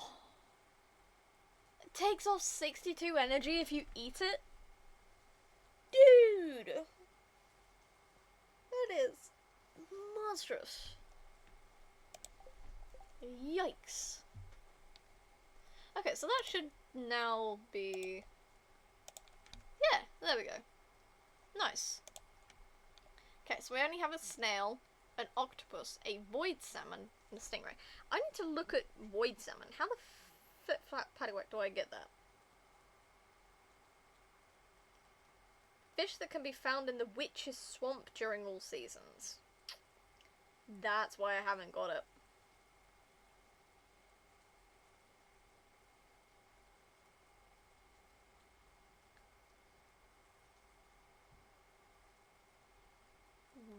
It takes off 62 energy if you eat it? Dude! That is monstrous. Yikes. Okay, so that should now be... Yeah, there we go. Nice. Okay, so we only have a snail, an octopus, a void salmon, and a stingray. I need to look at void salmon. How the fit flat paddywhack do I get that? Fish that can be found in the witch's swamp during all seasons. That's why I haven't got it.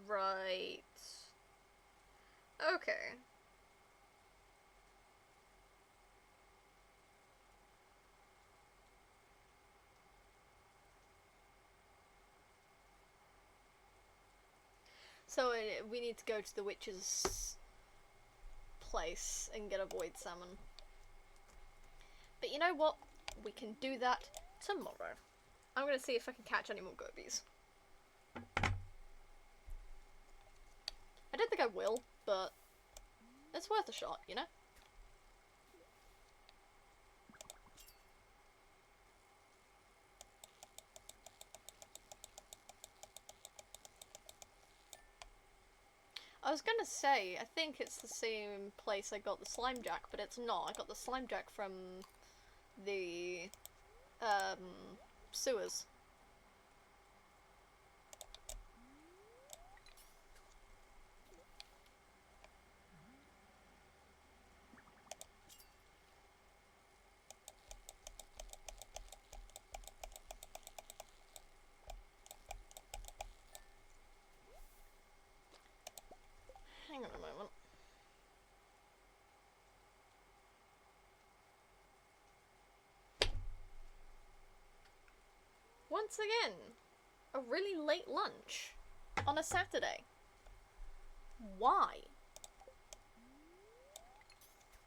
Right. Okay. So we need to go to the witch's place and get a void salmon. But you know what? We can do that tomorrow. I'm gonna see if I can catch any more gobies. I don't think I will, but it's worth a shot, you know? I was gonna say, I think it's the same place I got the slime jack, but it's not. I got the slime jack from the sewers. Hang on a moment. What? once again, a really late lunch on a Saturday. Why?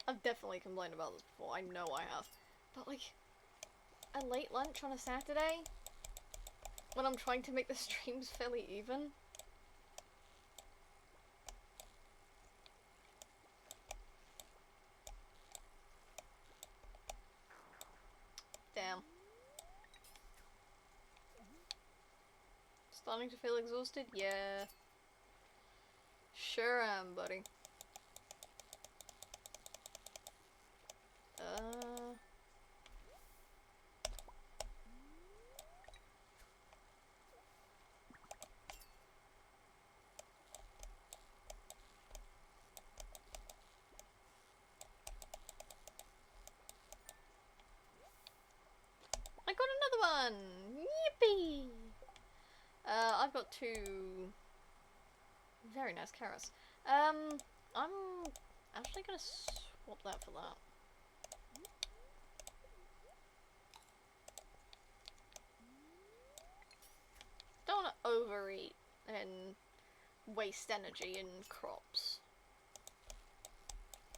I've definitely complained about this before, I know I have. But like, a late lunch on a Saturday? When I'm trying to make the streams fairly even? Damn. Starting to feel exhausted? Yeah. Sure am, buddy. I got another one! Yippee! I've got 2 very nice carrots. I'm actually gonna swap that for that. Don't want to overeat and waste energy in crops.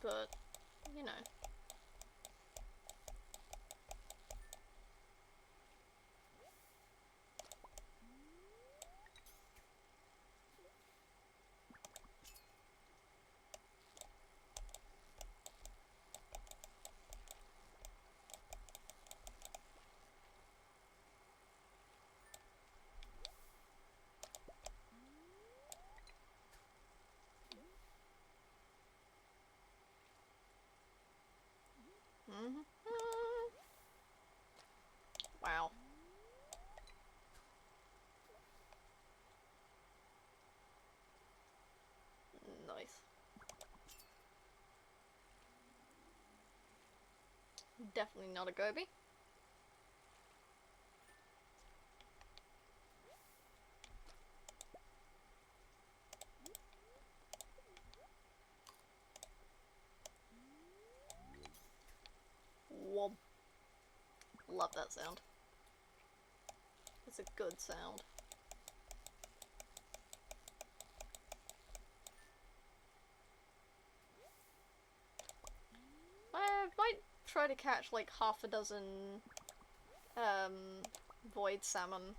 But, you know. Wow. Nice. Definitely not a goby. Wob. Love that sound. It's a good sound. I might try to catch like half a dozen void salmon.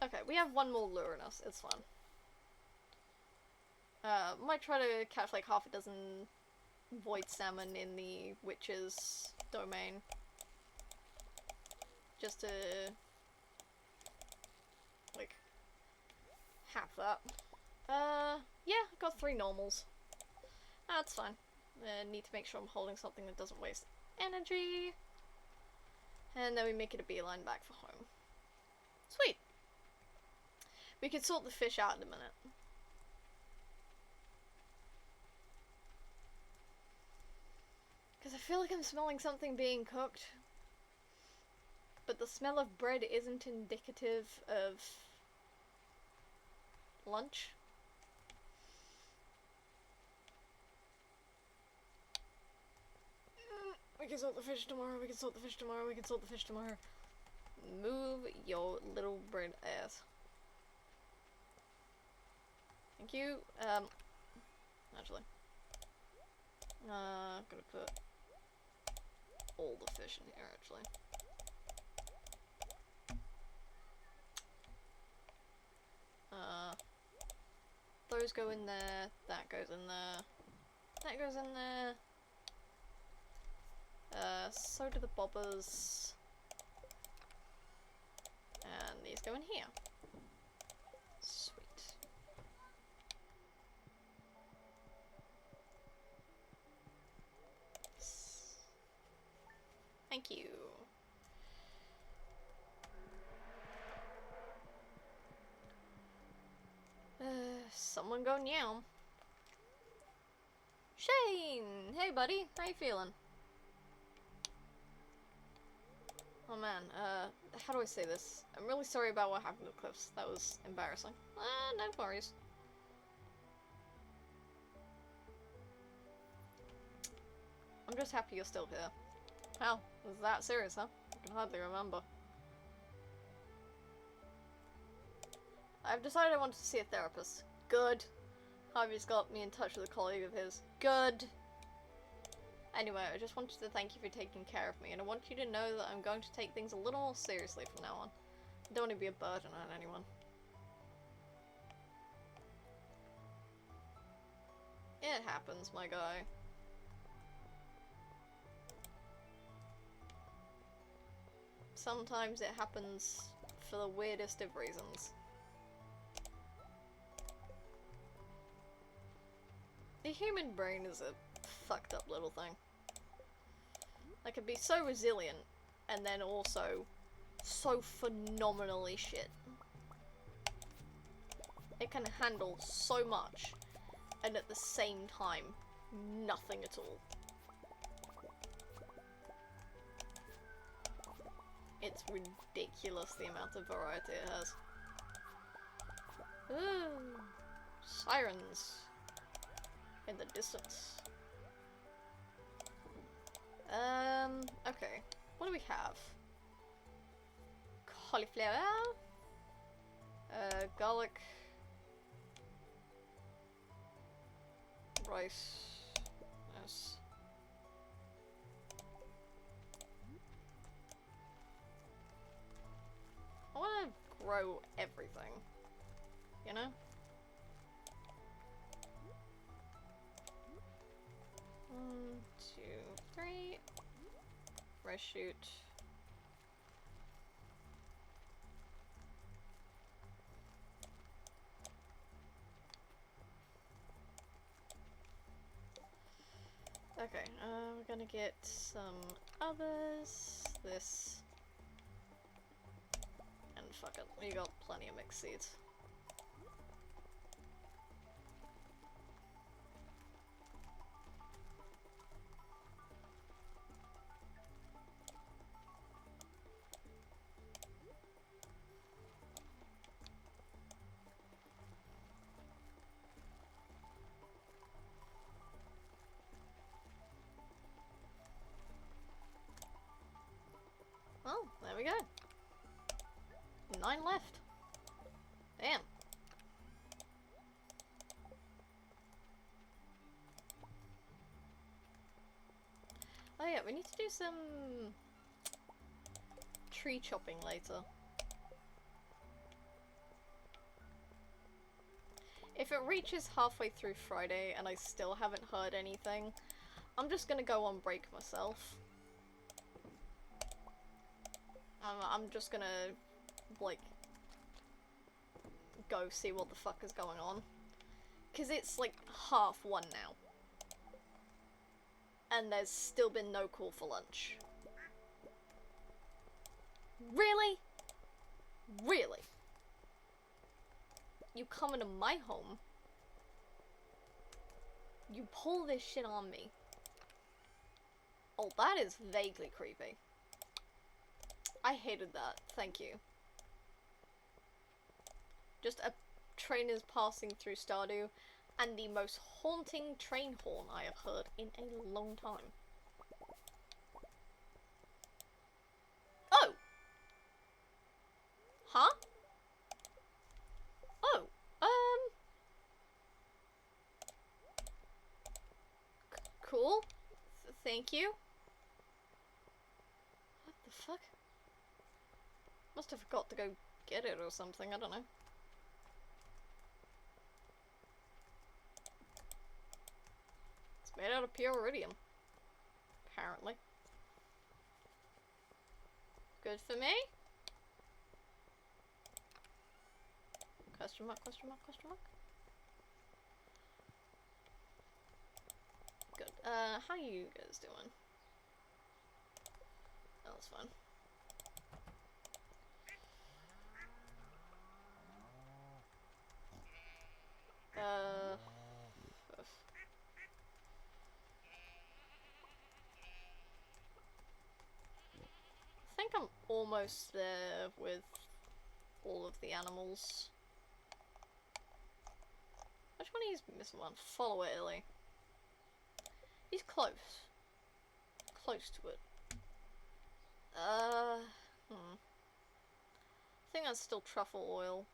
Okay, we have 1 more lure in us, it's fine. Might try to catch like half a dozen void salmon in the witch's domain. Just to like have that. Yeah, I've got 3 normals. That's fine. Need to make sure I'm holding something that doesn't waste energy. And then we make it a beeline back for home. Sweet! We can sort the fish out in a minute. Because I feel like I'm smelling something being cooked. But the smell of bread isn't indicative of lunch. We can sort the fish tomorrow, we can sort the fish tomorrow, we can sort the fish tomorrow. Move your little bread ass. Thank you. Actually. I'm gonna put all the fish in here, actually. Those go in there, that goes in there, that goes in there. So do the bobbers. And these go in here. Sweet. Thank you. Someone go meow. Shane! Hey buddy, how you feeling? Oh man, how do I say this? I'm really sorry about what happened with Cliffs. That was embarrassing. No worries. I'm just happy you're still here. Wow, was that serious, huh? I can hardly remember. I've decided I wanted to see a therapist. Good. Harvey's got me in touch with a colleague of his. Good. Anyway, I just wanted to thank you for taking care of me, and I want you to know that I'm going to take things a little more seriously from now on. I don't want to be a burden on anyone. It happens, my guy. Sometimes it happens for the weirdest of reasons. The human brain is a fucked up little thing. Like, it can be so resilient, and then also so phenomenally shit. It can handle so much, and at the same time, nothing at all. It's ridiculous the amount of variety it has. Ooh, sirens in the distance. Okay. What do we have? Cauliflower? Garlic. Rice. Yes. I want to grow everything. You know? 1, 2, 3. Rice shoot. Okay, we're gonna get some others. This. And fuck it, we got plenty of mixed seeds. Oh, there we go. 9 left. Damn. Oh yeah, we need to do some tree chopping later. If it reaches halfway through Friday and I still haven't heard anything, I'm just gonna go on break myself. I'm just gonna, like, go see what the fuck is going on. 'Cause it's, like, 1:30 now. And there's still been no call for lunch. Really? Really? You come into my home, you pull this shit on me. Oh, that is vaguely creepy. I hated that. Thank you. Just a train is passing through Stardew, and the most haunting train horn I have heard in a long time. Oh! Huh? Oh, cool. Thank you. What the fuck? Must have forgot to go get it or something, I don't know. It's made out of pure iridium. Apparently. Good for me? Question mark, question mark, question mark? Good. How you guys doing? Oh, that's fine. I think I'm almost there with all of the animals. Which one is missing one? Follow it, Illy. He's close. Close to it. I think that's still truffle oil.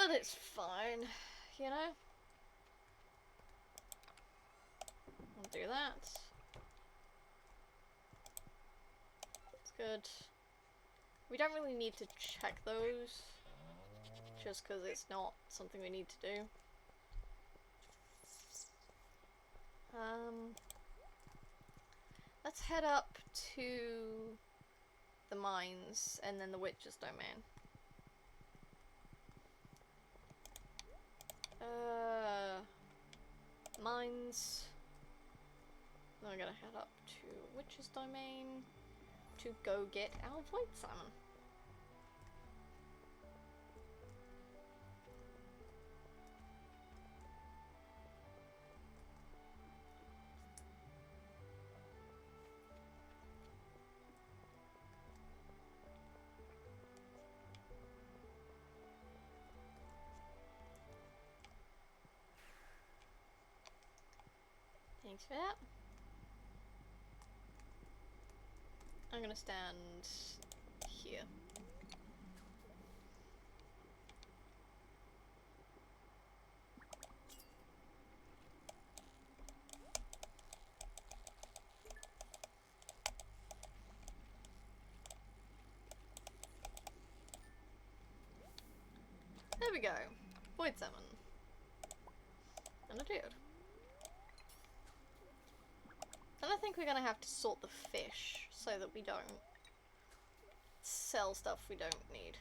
But it's fine, you know? I'll do that. It's good. We don't really need to check those, just because it's not something we need to do. Let's head up to the mines and then the witch's domain. Mines. Then we're gonna head up to witch's domain to go get our void salmon. Thanks for that. I'm gonna stand here. There we go. Void salmon. And a dude. Then I think we're gonna have to sort the fish so that we don't sell stuff we don't need.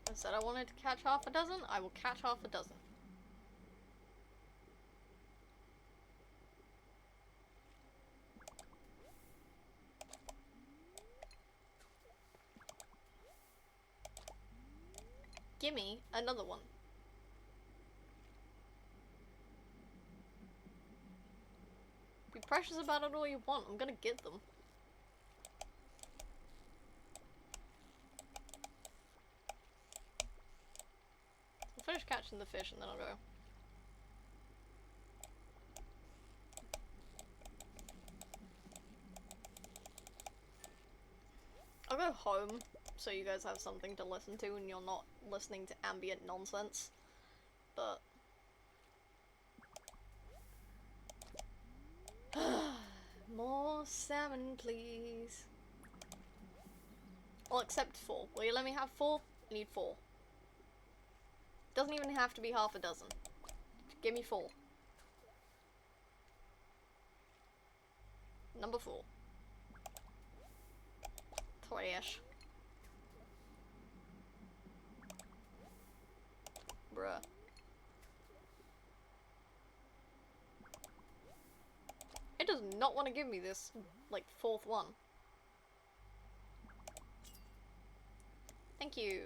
I said I wanted to catch half a dozen, I will catch half a dozen. Gimme another one. Be precious about it all you want, I'm gonna get them. I'll finish catching the fish and then I'll go. I'll go home so you guys have something to listen to and you're not listening to ambient nonsense. But more salmon, please. I'll accept 4. Will you let me have 4? I need 4. Doesn't even have to be half a dozen. Give me 4. Number 4. Trash. Bruh. It does not want to give me this, like, 4th one. Thank you.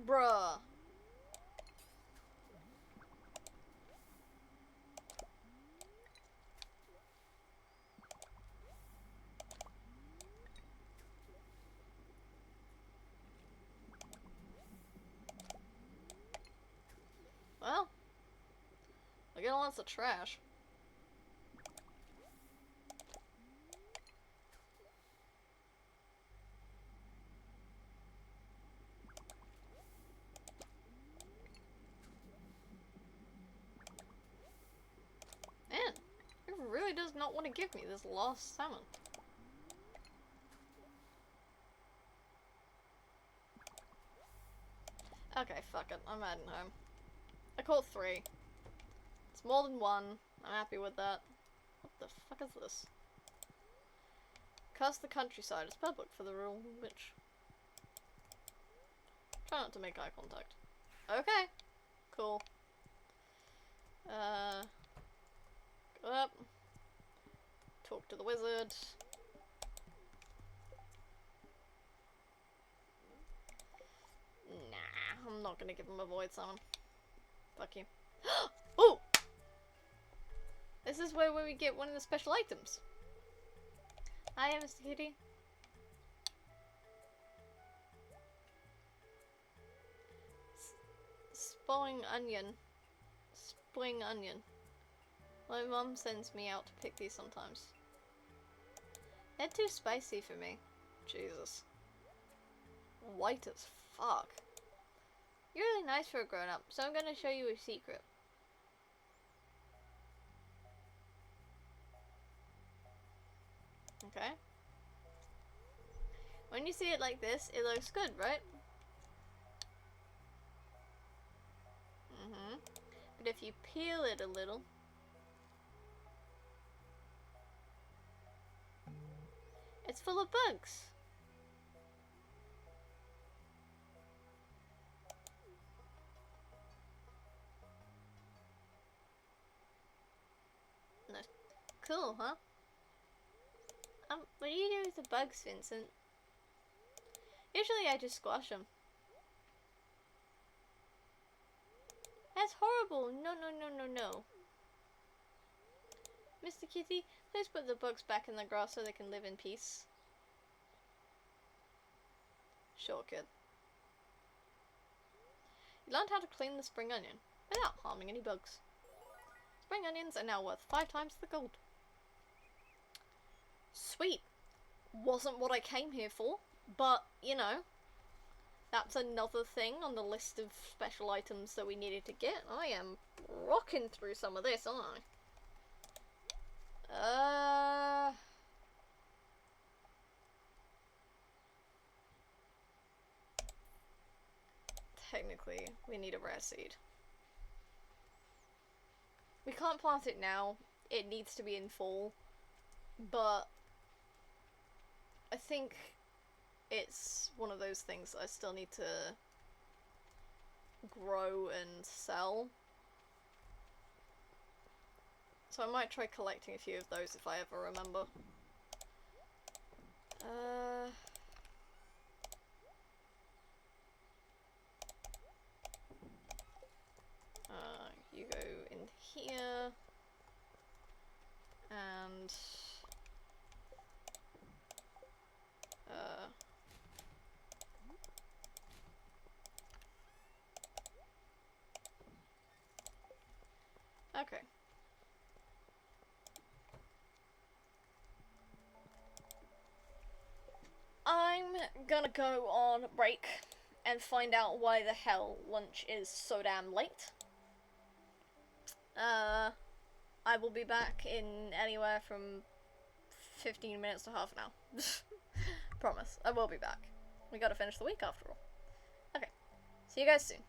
Bruh. Well, we're getting lots of trash. Man, it really does not want to give me this lost salmon. Okay, fuck it, I'm heading home. I caught 3. It's more than 1. I'm happy with that. What the fuck is this? Curse the countryside is public for the rural witch. Try not to make eye contact. Okay. Cool. Go up. Talk to the wizard. Nah, I'm not gonna give him a void summon. Fuck you. Ooh! This is where we get one of the special items. Hi, Mr. Kitty. Spring onion. Spring onion. My mum sends me out to pick these sometimes. They're too spicy for me. Jesus. White as fuck. You're really nice for a grown-up, so I'm gonna show you a secret. Okay. When you see it like this, it looks good, right? Mm-hmm. But if you peel it a little, it's full of bugs. No. Cool, huh? What do you do with the bugs, Vincent? Usually I just squash them. That's horrible. No, no, no, no, no. Mr. Kitty, please put the bugs back in the grass so they can live in peace. Sure, kid. You learned how to clean the spring onion without harming any bugs. Spring onions are now worth 5 times the gold. Sweet. Wasn't what I came here for, but, you know, that's another thing on the list of special items that we needed to get. I am rocking through some of this, aren't I? Technically, we need a rare seed. We can't plant it now. It needs to be in fall. But I think it's one of those things that I still need to grow and sell. So I might try collecting a few of those if I ever remember. You go in here. And okay. I'm gonna go on break and find out why the hell lunch is so damn late. I will be back in anywhere from 15 minutes to half an hour. Promise, I will be back. We gotta finish the week after all. Okay, see you guys soon.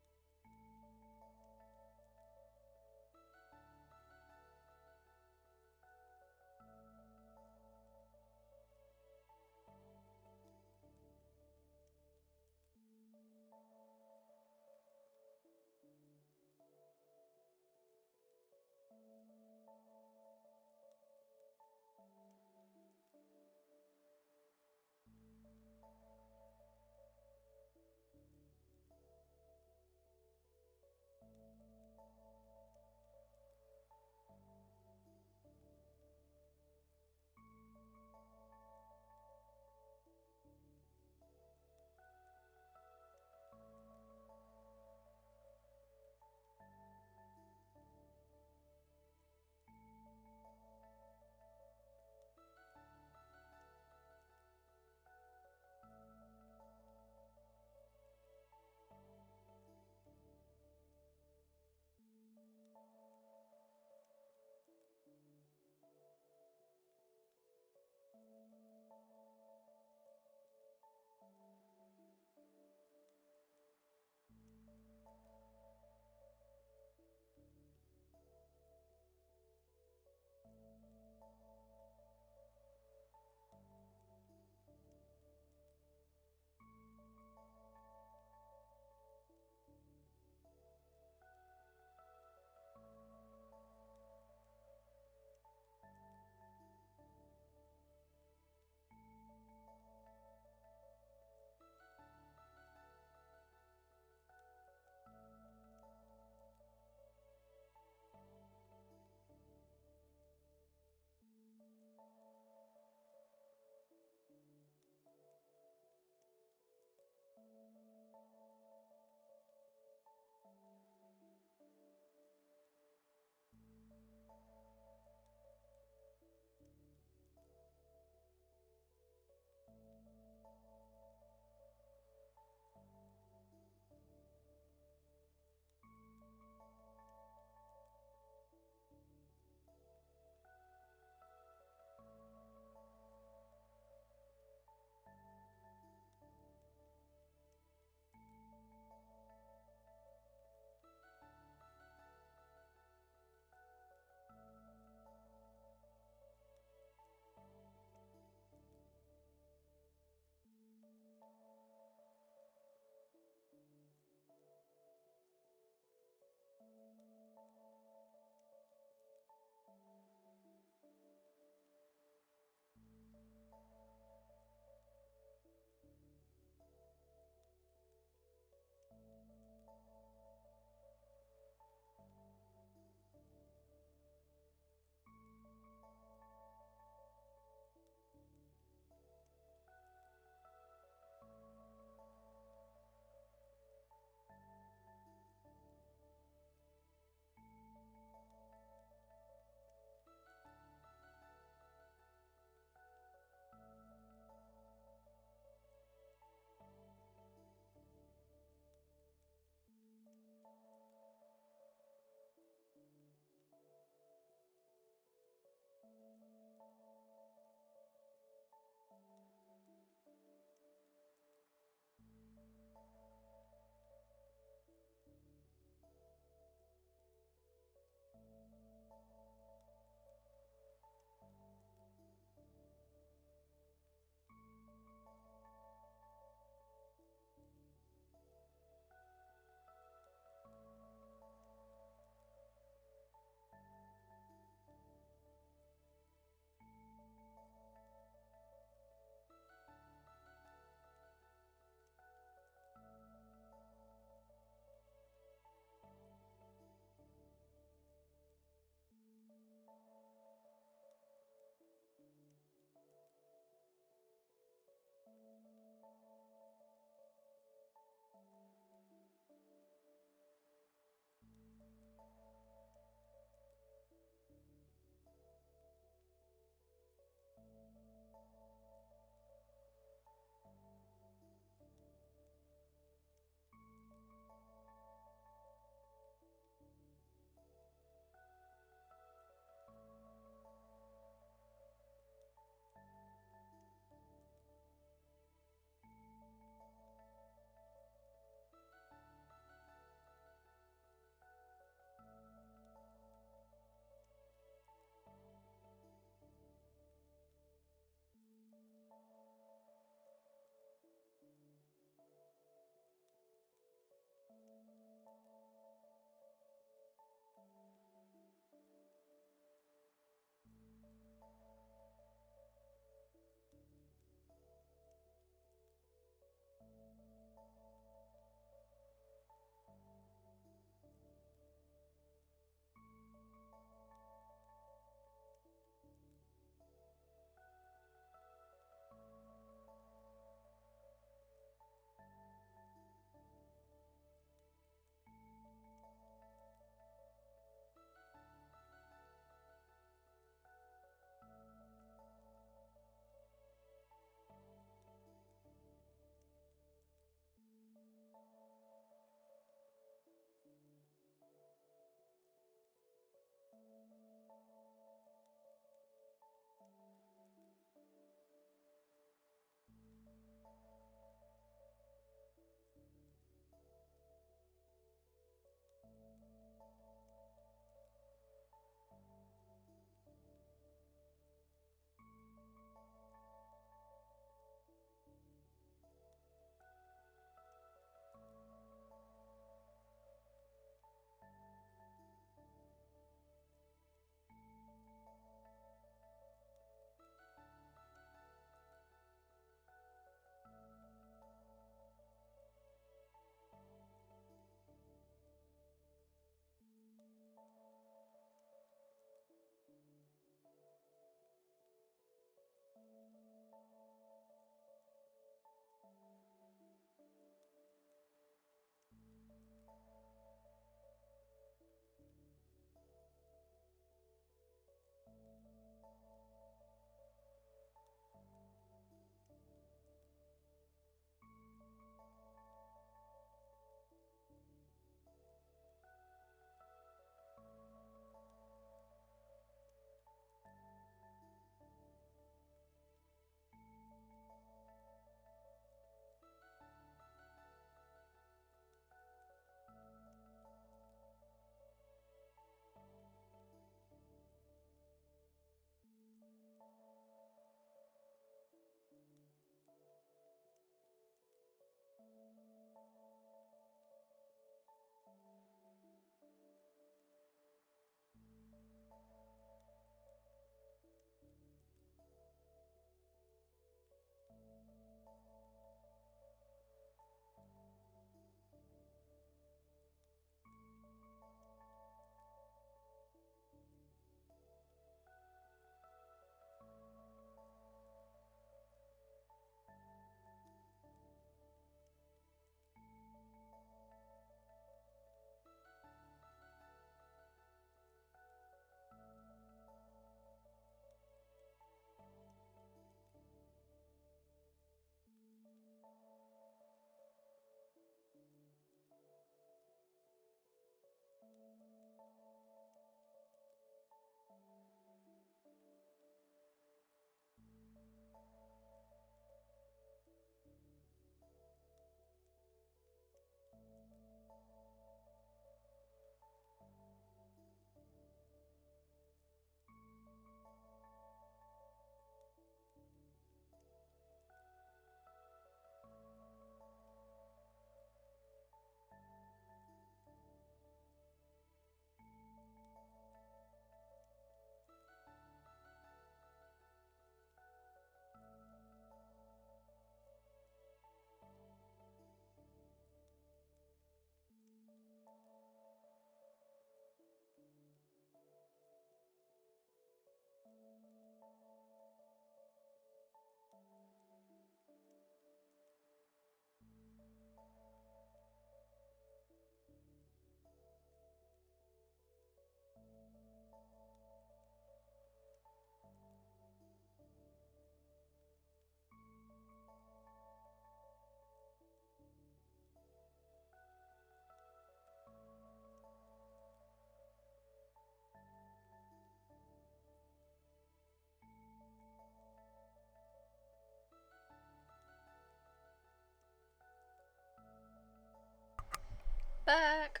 back.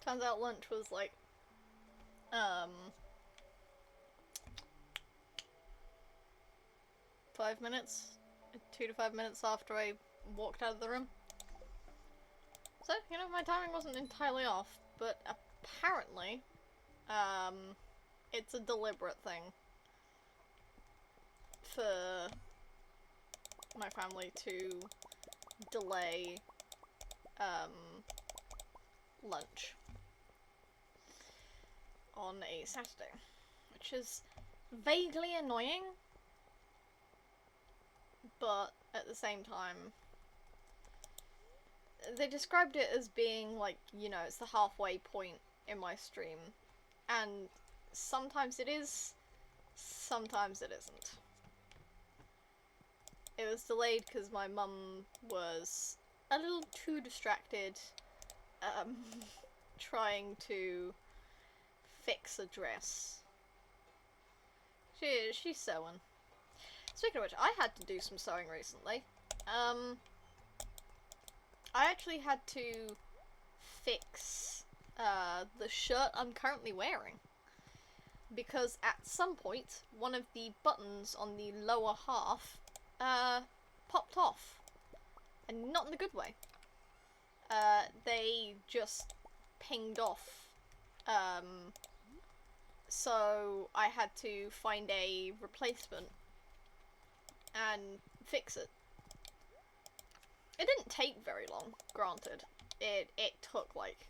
Turns out lunch was like, 5 minutes, 2 to 5 minutes after I walked out of the room. So, you know, my timing wasn't entirely off, but apparently, it's a deliberate thing for my family to delay, lunch on a Saturday, which is vaguely annoying, but at the same time, they described it as being like, you know, it's the halfway point in my stream, and sometimes it is, sometimes it isn't. It was delayed because my mum was a little too distracted, trying to fix a dress. She's sewing. Speaking of which, I had to do some sewing recently. I actually had to fix the shirt I'm currently wearing, because at some point one of the buttons on the lower half popped off, and not in a good way. They just pinged off, so I had to find a replacement and fix it. It didn't take very long, granted. It took like,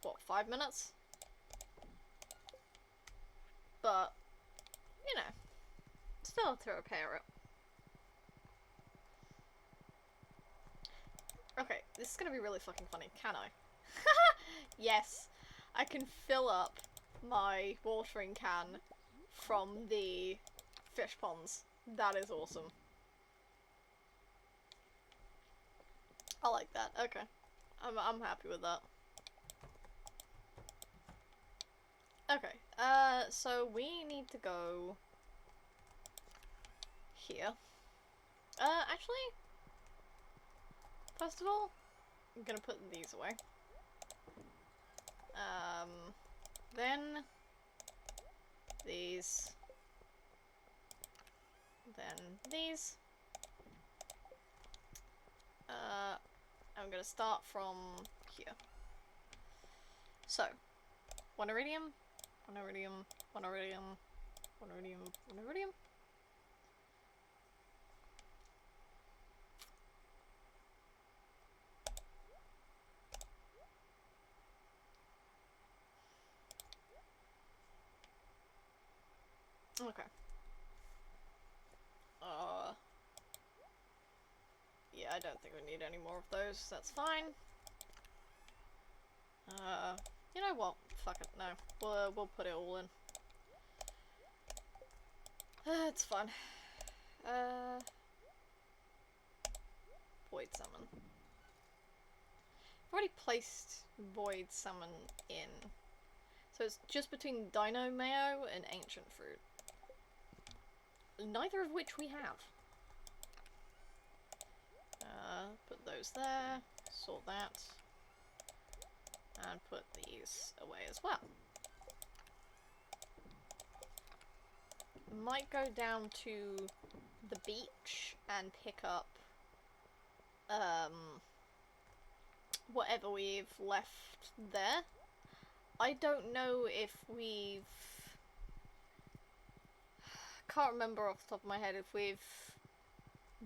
what, 5 minutes? But, you know, still have to repair it. Okay, this is gonna be really fucking funny, can I? Yes, I can fill up my watering can from the fish ponds. That is awesome. I like that. Okay. I'm happy with that. Okay, so we need to go here. Actually, first of all, I'm gonna put these away. Then these. Then these. I'm gonna start from here. So, one iridium, one iridium, one iridium, one iridium, one iridium. Okay. Yeah, I don't think we need any more of those. That's fine. You know what? Fuck it. No, we'll put it all in. It's fun. Void summon. I've already placed void summon in, so it's just between Dino Mayo and Ancient Fruit. Neither of which we have. Put those there, sort that, and put these away as well. Might go down to the beach and pick up whatever we've left there. I don't know if we've... can't remember off the top of my head if we've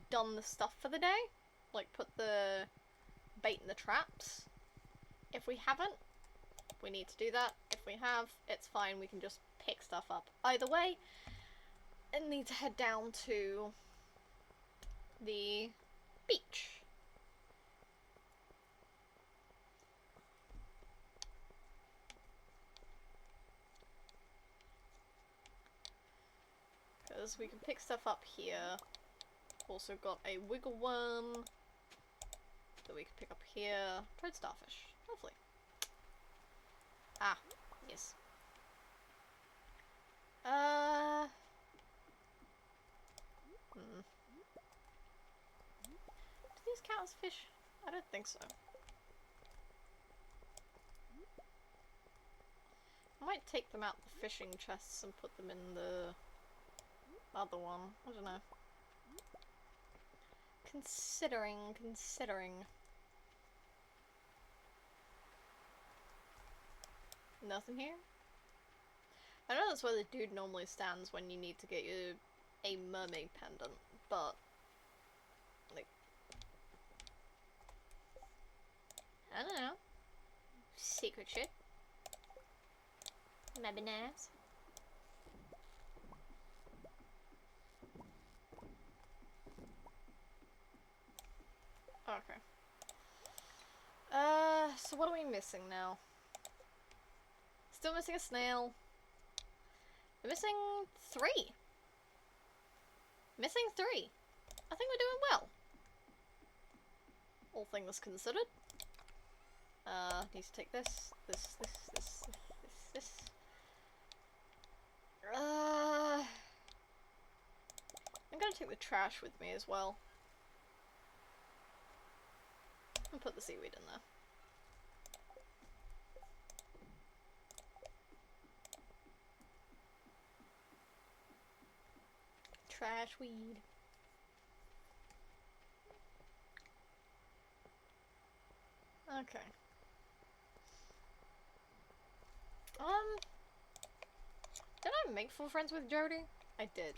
done the stuff for the day. Like, put the bait in the traps. If we haven't, we need to do that. If we have, it's fine, we can just pick stuff up. Either way, I need to head down to the beach. Because we can pick stuff up here. Also got a wiggle worm that we can pick up here. Toad starfish. Lovely. Ah, yes. Do these count as fish? I don't think so. might take them out the fishing chests and put them in the other one. I don't know. Considering. Nothing here? I know that's where the dude normally stands when you need to get you a mermaid pendant, but like, I don't know. Secret shit. Maybe nice. Okay. So what are we missing now? Still missing a snail. We're missing 3. Missing 3. I think we're doing well. All things considered. Need to take this. I'm gonna take the trash with me as well. And put the seaweed in there. Trash weed. Okay. Did I make full friends with Jody? I did.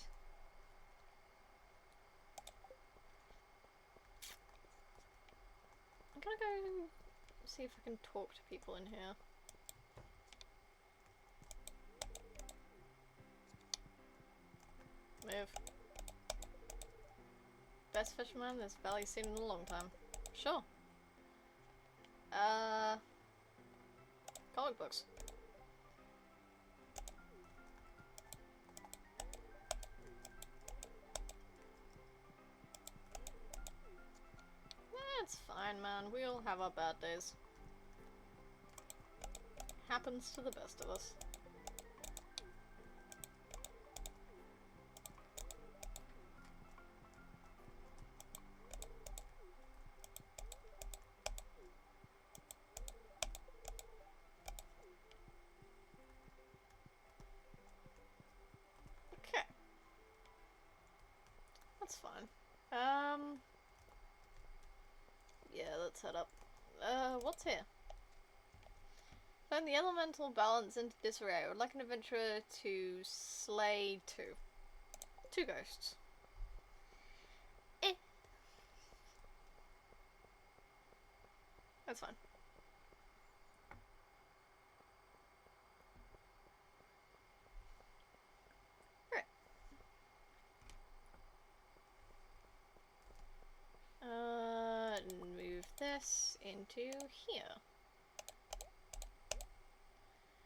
I'm gonna go see if I can talk to people in here. Move. Best fisherman this valley's seen in a long time. Sure. Comic books. That's fine, man. We all have our bad days. Happens to the best of us. Okay. That's fine. Yeah, let's head up. What's here? Find the elemental balance into disarray. I would like an adventurer to slay 2. 2 ghosts. That's fine. Alright. Move this into here.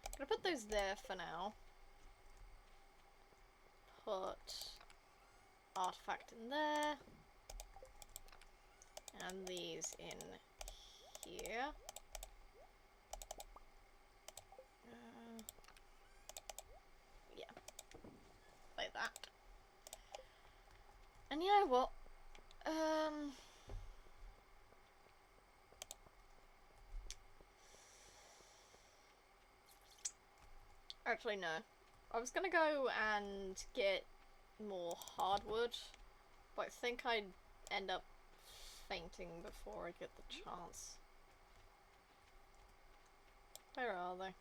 I'm gonna put those there for now. Put artifact in there. And these in here. Yeah. Like that. And you know what? Actually, no. I was gonna go and get more hardwood, but I think I'd end up fainting before I get the chance. Where are they?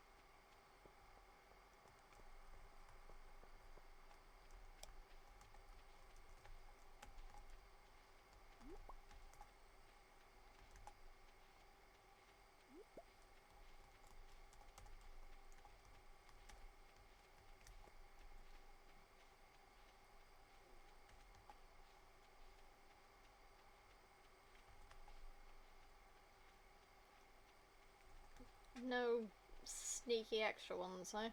No sneaky extra ones, eh?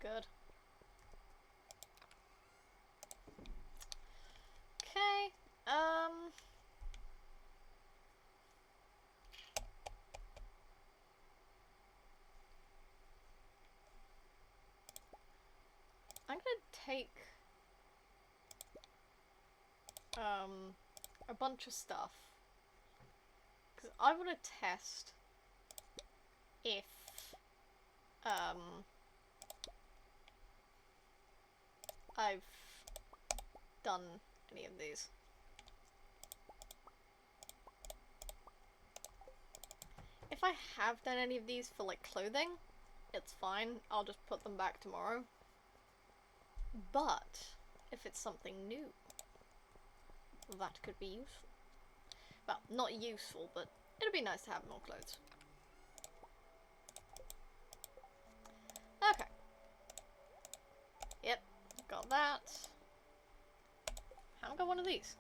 Good. Okay, I'm gonna take a bunch of stuff because I want to test if I've done any of these. If I have done any of these for like clothing, it's fine, I'll just put them back tomorrow. But if it's something new, that could be useful. Well, not useful, but it'd be nice to have more clothes. Okay. Yep, got that. Haven't got one of these.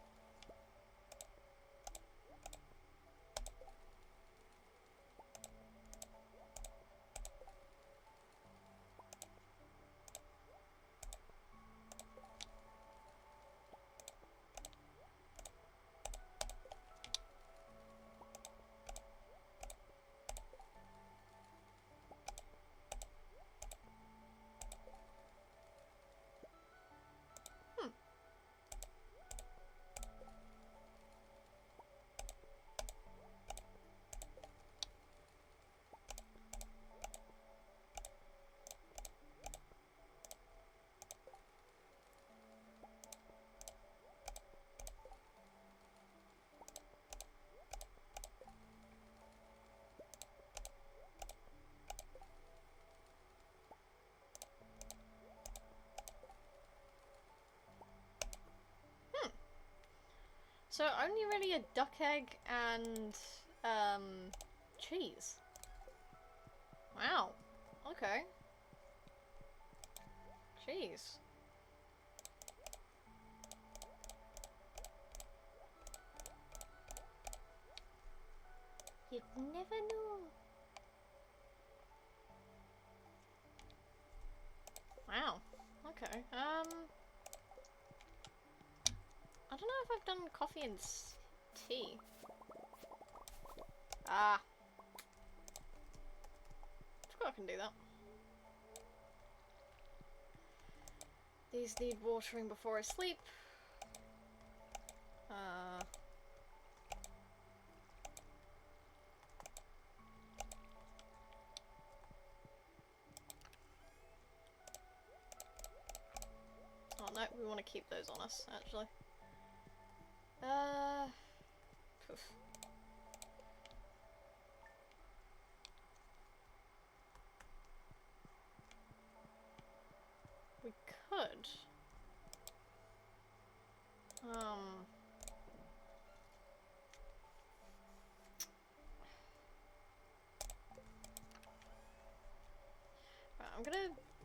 So only really a duck egg and cheese. Wow. Okay. Cheese. You'd never know. Wow. Okay. I don't know if I've done coffee and tea. Ah. Forgot I can do that. These need watering before I sleep. Oh no, we want to keep those on us, actually. Poof. We could. Right, I'm gonna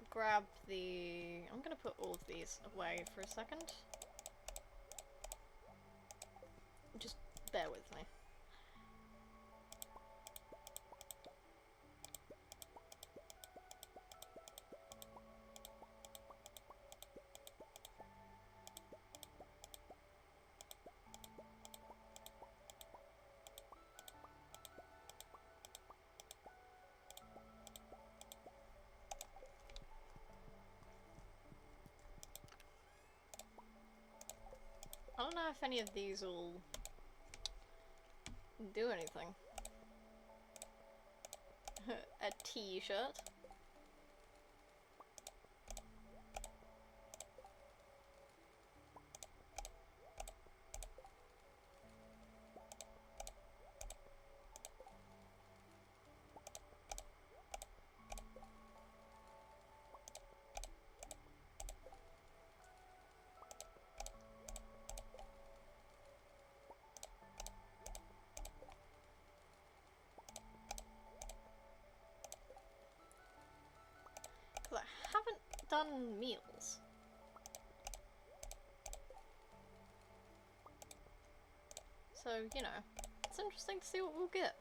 grab the... I'm gonna put all of these away for a second. Just bear with me. I don't know if any of these will do anything. A t-shirt. Because I haven't done meals. So, you know, it's interesting to see what we'll get.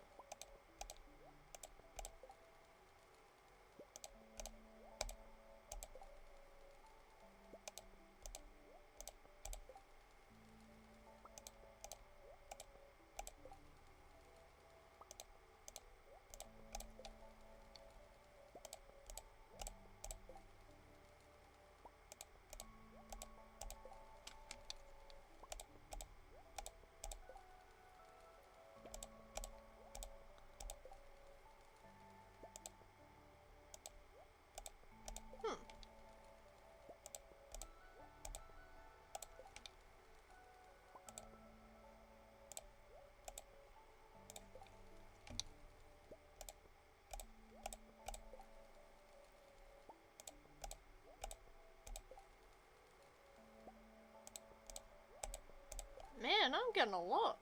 getting a lot.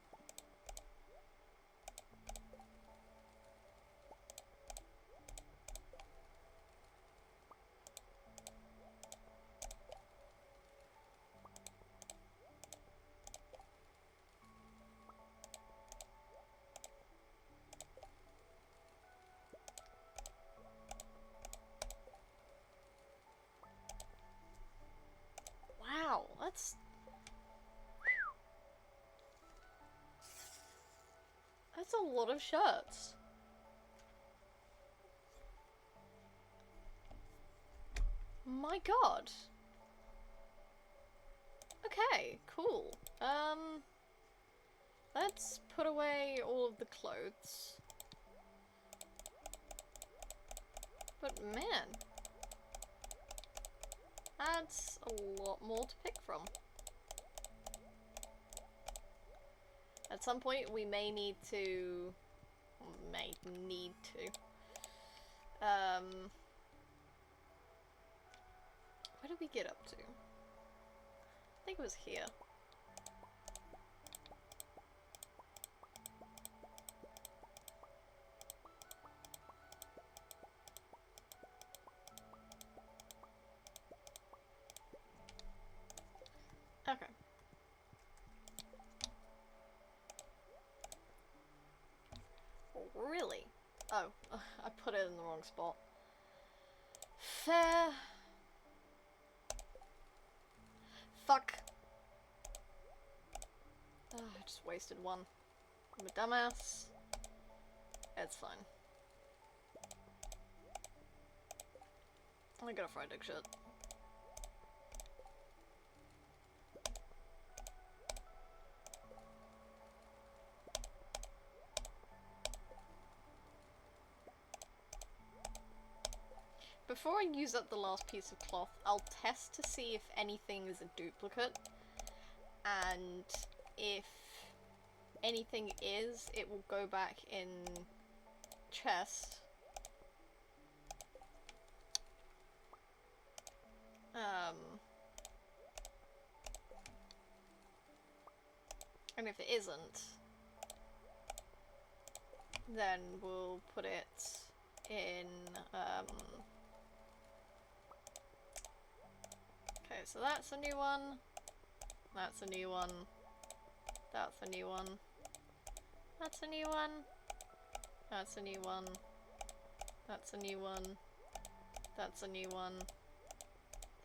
Wow, that's a lot of shirts. My god. Okay, cool. Let's put away all of the clothes. But man, that's a lot more to pick from. At some point we may need to... where did we get up to? I think it was here. Okay. Really? Oh, I put it in the wrong spot. Fair. Fuck. Oh, I just wasted one. I'm a dumbass. It's fine. I got a fried egg shirt. Before I use up the last piece of cloth, I'll test to see if anything is a duplicate, and if anything is, it will go back in chest. And if it isn't, then we'll put it in, okay, so that's a new one, that's a new one, that's a new one, that's a new one, that's a new one, that's a new one, that's a new one,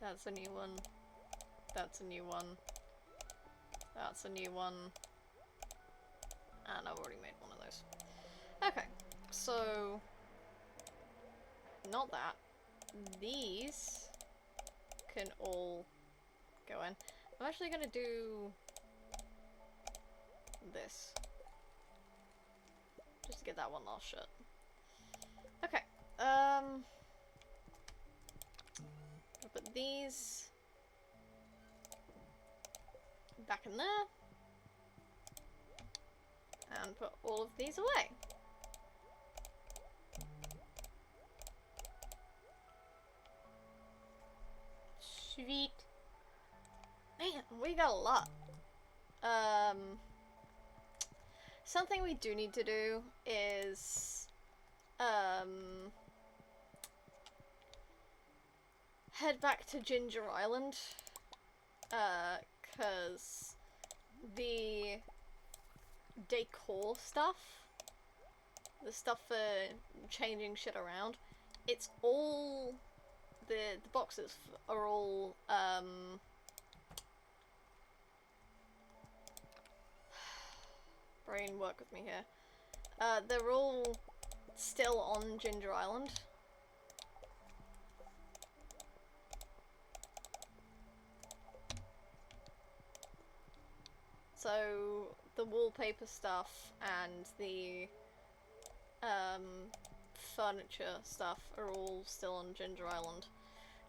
that's a new one, that's a new one, that's a new one, and I've already made one of those. Okay, so not that. These can all go in. I'm actually gonna do this. Just to get that one last shirt. Okay, I'll put these back in there. And put all of these away. Sweet. Man, we got a lot. Something we do need to do is head back to Ginger Island, cause the decor stuff, the stuff for changing shit around, it's all the boxes are all brain, work with me here. They're all still on Ginger Island. So the wallpaper stuff and the furniture stuff are all still on Ginger Island.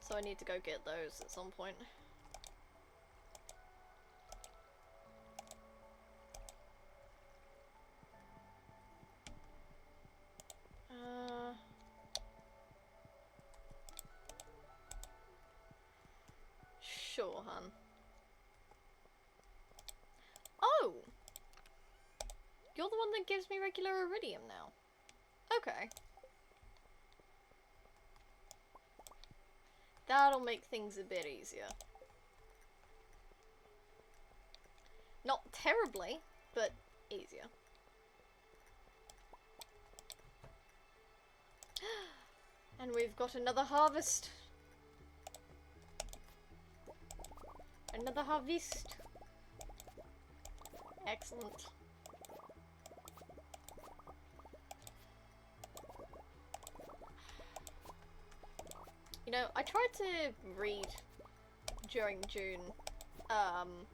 So I need to go get those at some point. Sure, hun. Oh! you're the one that gives me regular iridium now. Okay. That'll make things a bit easier. Not terribly, but easier. And we've got another harvest. Another harvest. Excellent. You know, I tried to read during June, and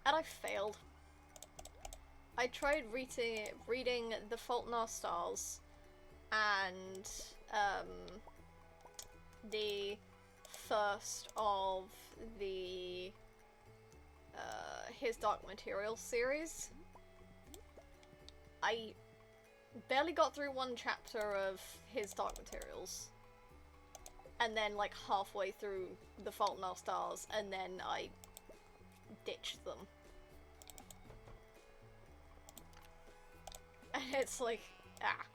I failed. I tried reading The Fault in Our Stars and the first of the His Dark Materials series. I barely got through one chapter of His Dark Materials. And then, like, halfway through The Fault in Our Stars, and then I ditched them. And it's like, ah.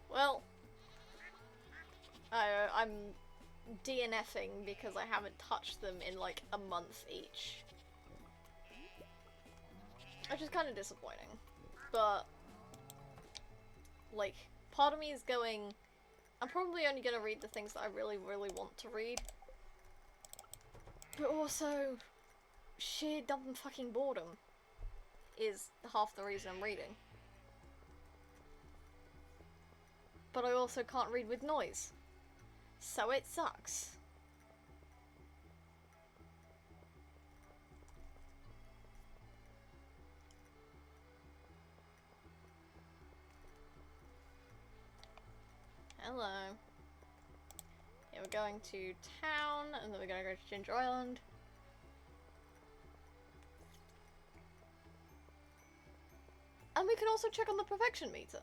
Well, I'm DNFing because I haven't touched them in, like, a month each. Which is kind of disappointing. But, like, part of me is going... I'm probably only going to read the things that I really, really want to read. But also, sheer dumb fucking boredom is half the reason I'm reading. But I also can't read with noise. So it sucks. Hello. Yeah, we're going to town, and then we're gonna go to Ginger Island. And we can also check on the perfection meter.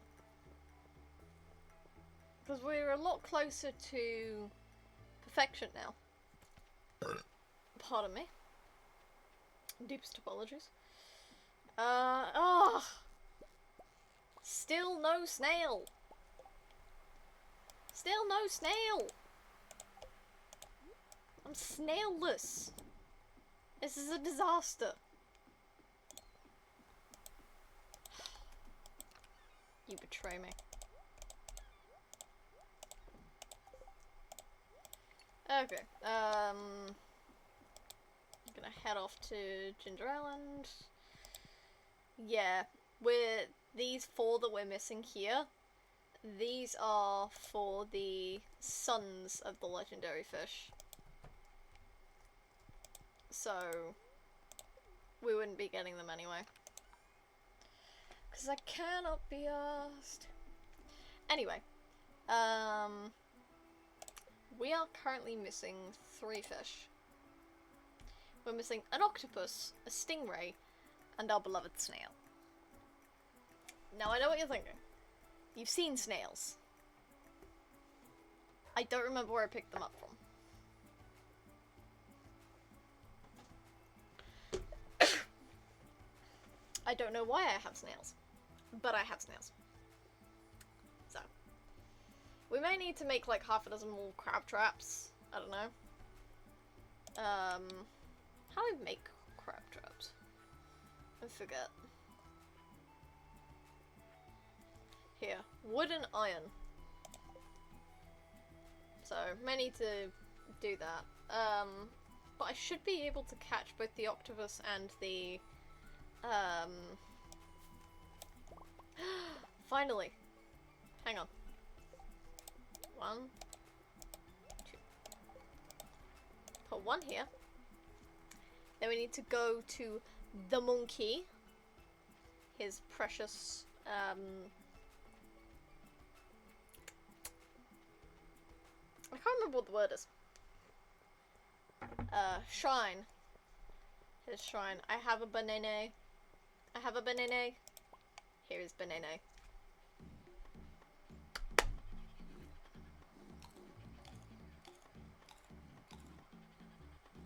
Because we're a lot closer to perfection now. Pardon me. Deepest apologies. Still no snail. Still no snail! I'm snailless. This is a disaster. You betray me. Okay, I'm gonna head off to Ginger Island. Yeah, these 4 that we're missing here. These are for the sons of the legendary fish. So, we wouldn't be getting them anyway. Because I cannot be asked. Anyway, we are currently missing 3 fish. We're missing an octopus, a stingray, and our beloved snail. Now I know what you're thinking. You've seen snails. I don't remember where I picked them up from. I don't know why I have snails, but I have snails. So, we may need to make like half a dozen more crab traps. I don't know. How do I make crab traps? I forget. Here, wood and iron. So, may need to do that. But I should be able to catch both the octopus and the, finally. Hang on. 1, 2. Put 1 here. Then we need to go to the monkey. His precious, I can't remember what the word is. Shrine. His shrine. I have a banana. I have a banana. Here is banana.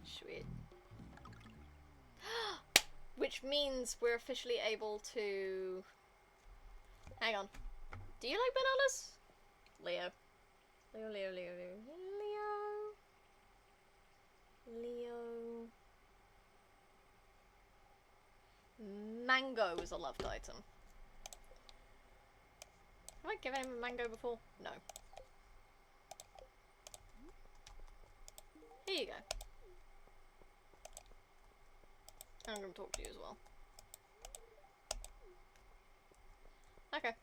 Sweet. Which Which means we're officially able to... Hang on. Do you like bananas? Leo. Leo, Leo, Leo, Leo. Leo. Leo. Mango is a loved item. Have I given him a mango before? No. Here you go. I'm gonna talk to you as well. Okay.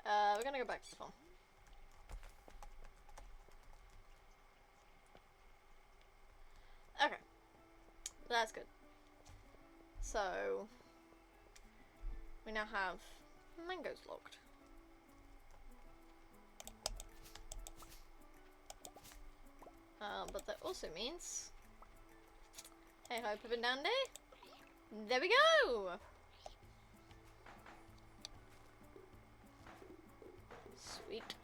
We're gonna go back to the farm. Okay. That's good. So, we now have mangoes logged. But that also means... Hey ho, Pip and Dandy. There we go! Sweet.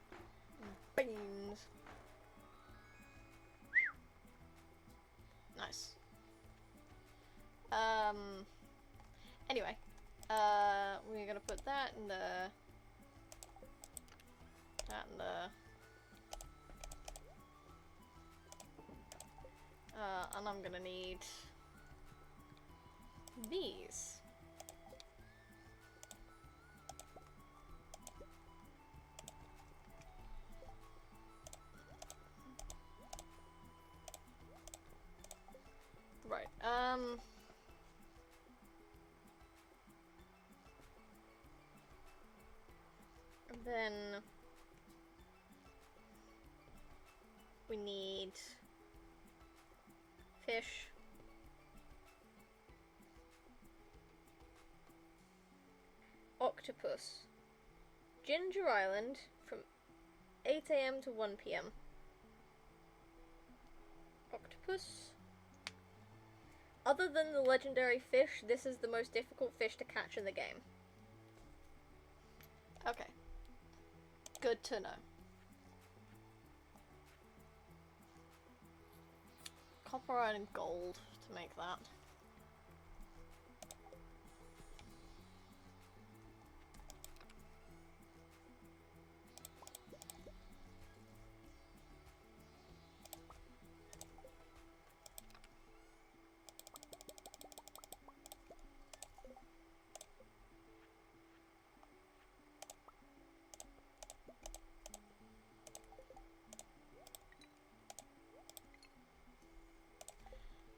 Beans. Nice. Anyway. We're gonna put that in the... That in the... and I'm gonna need... these. Right, and then we need fish. Octopus. Ginger Island from 8 AM to 1 PM. Octopus. Other than the legendary fish, this is the most difficult fish to catch in the game. Okay. Good to know. Copper, iron, and gold to make that.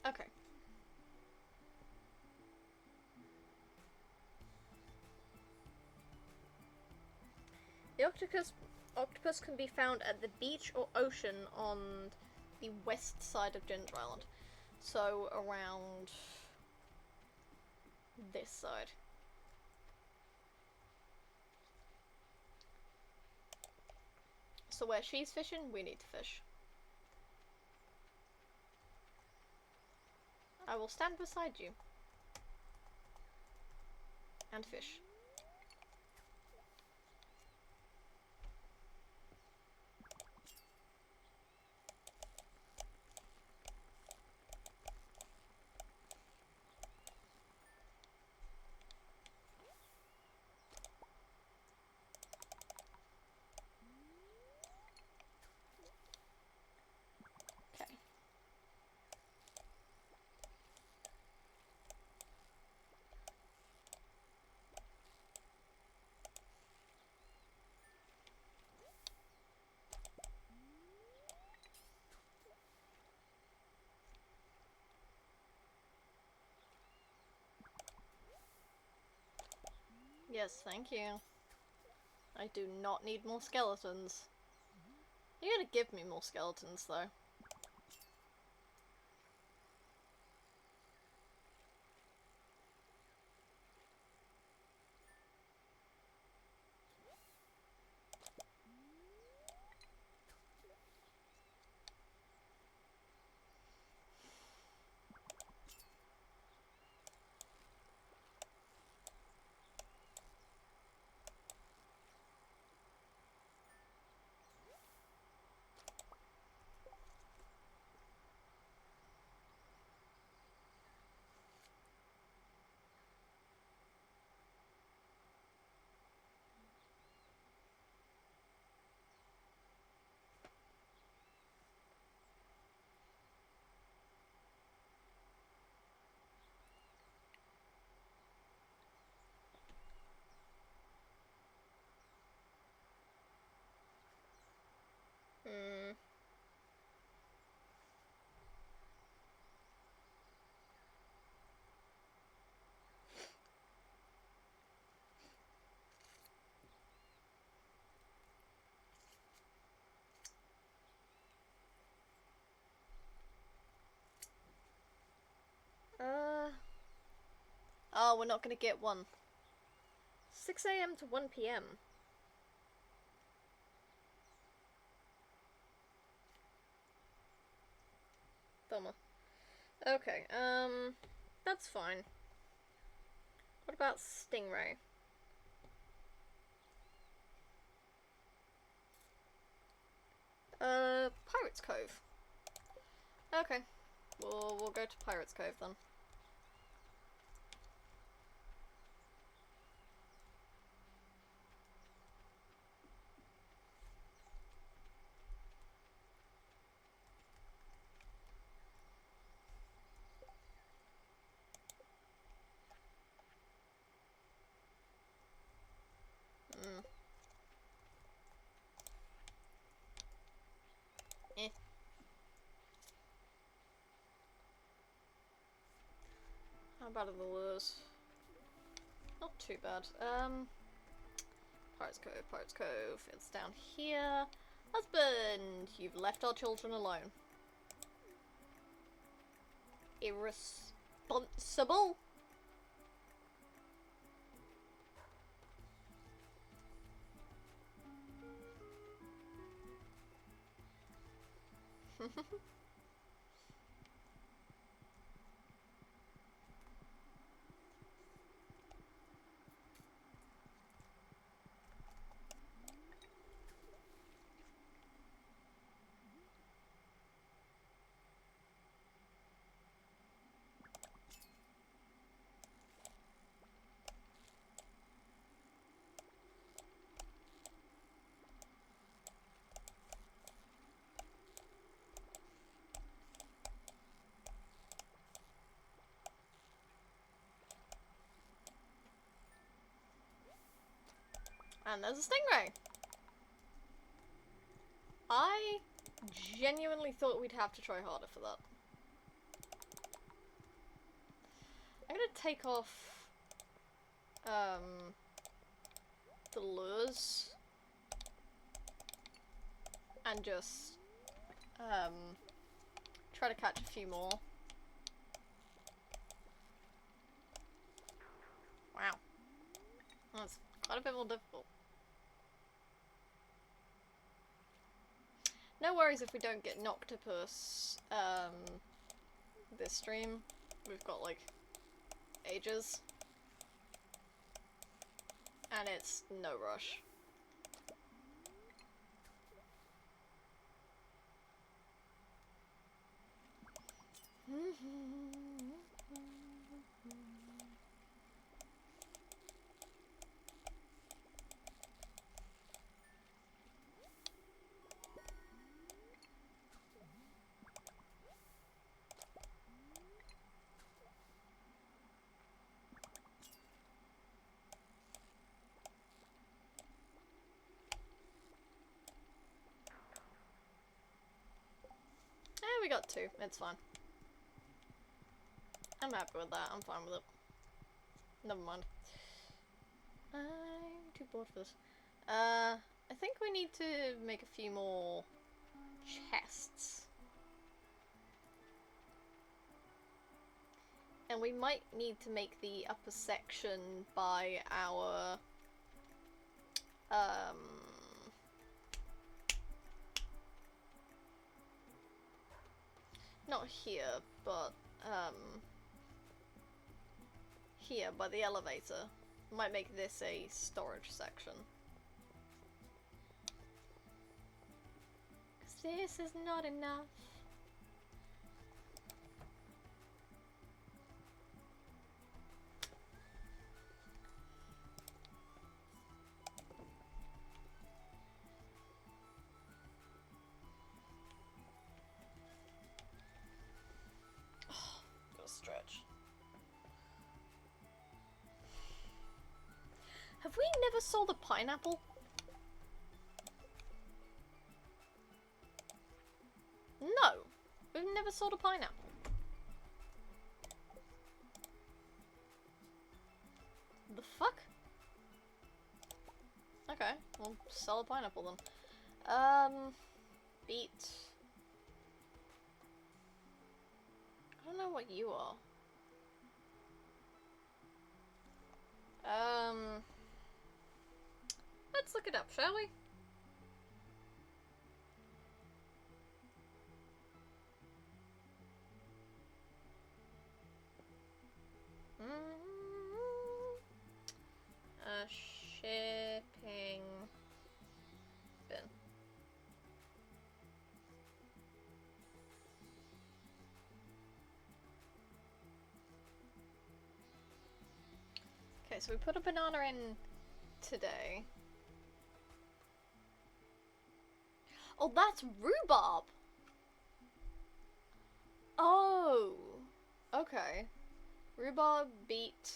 Okay. The octopus can be found at the beach or ocean on the west side of Ginger Island. So around this side. So where she's fishing, we need to fish. I will stand beside you. And fish. Yes, thank you. I do not need more skeletons. You're gonna give me more skeletons, though. Oh, we're not gonna get one. 6 a.m. to 1 p.m. Bummer. Okay, that's fine. What about Stingray? Pirate's Cove. Okay. We'll go to Pirate's Cove then. Eh. How bad are the lures? Not too bad. Pirate's Cove, Pirate's Cove. It's down here. Husband, you've left our children alone. Irresponsible. And there's a stingray. I genuinely thought we'd have to try harder for that. I'm gonna take off the lures and just try to catch a few more. Wow. That's quite a bit more difficult. No worries if we don't get an octopus this stream. We've got like ages. And it's no rush. We got two. It's fine. I'm happy with that. I'm fine with it. Never mind. I'm too bored for this. I think we need to make a few more chests. And we might need to make the upper section by our not here, but here by the elevator. Might make this a storage section. 'Cause this is not enough. Stretch. Have we never sold a pineapple? No, we've never sold a pineapple. The fuck? Okay, we'll sell a pineapple then. Beet. I don't know what you are. Let's look it up, shall we? A shipping bin. Okay, so we put a banana in today. Oh, that's rhubarb! Oh! Okay. Rhubarb, beet,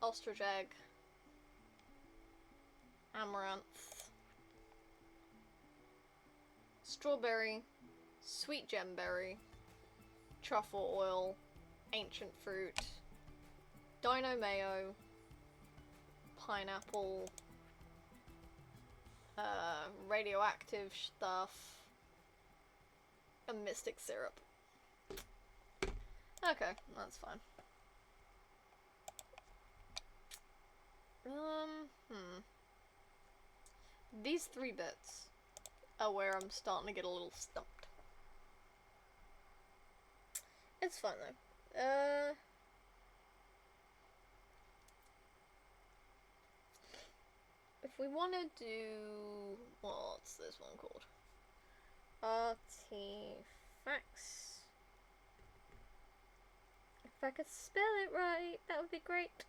ostrich egg, amaranth, strawberry, sweet gemberry, truffle oil, ancient fruit, dino mayo, pineapple, radioactive stuff, and mystic syrup. Okay, that's fine. These 3 bits are where I'm starting to get a little stumped. It's fine though. If we want to do... what's this one called? Artifacts. If I could spell it right, that would be great.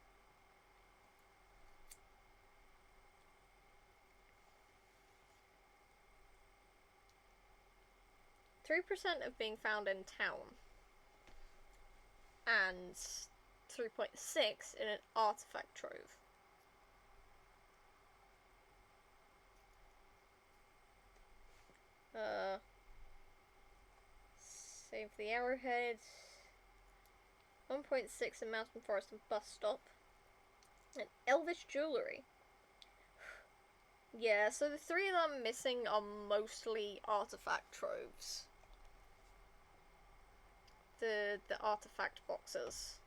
%3 of being found in town. And 3.6 in an artifact trove. Save the arrowhead. 1.6 in Mountain Forest and Bus Stop. And Elvish Jewellery. Yeah, so the 3 that I'm missing are mostly artifact troves. The artifact boxes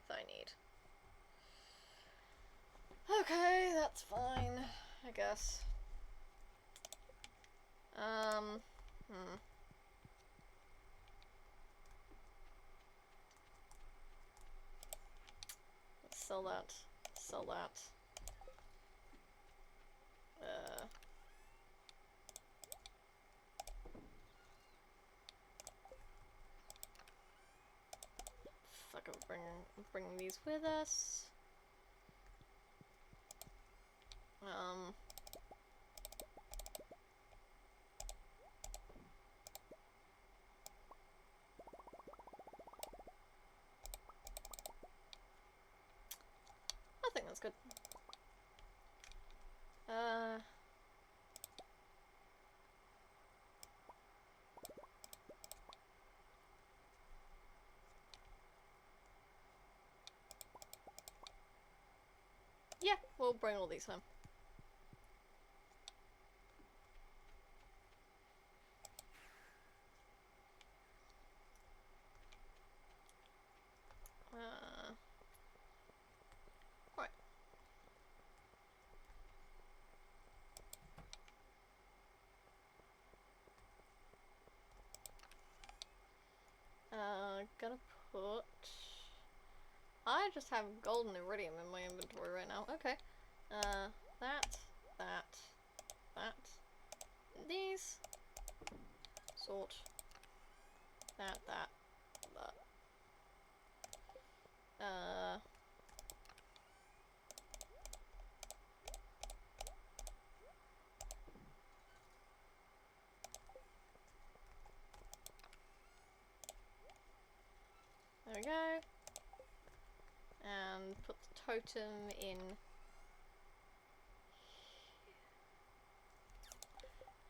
that I need. Okay, that's fine, I guess. Let's sell that. Sell that. Fuck, I'm bringing these with us. I think that's good. Yeah, we'll bring all these home. Right. Gonna put... I just have gold and iridium in my inventory right now. Okay. That. These. Sort. That. There we go. And put the totem in.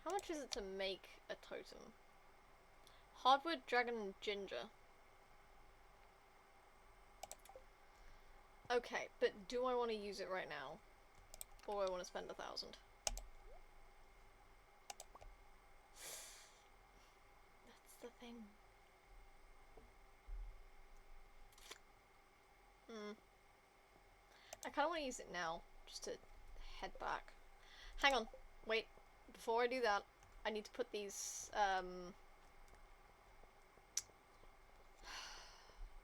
How much is it to make a totem? Hardwood, dragon, and ginger. Okay, but do I want to use it right now? Or do I want to spend 1,000? That's the thing. I kind of want to use it now, just to head back. Hang on, wait. Before I do that, I need to put these, I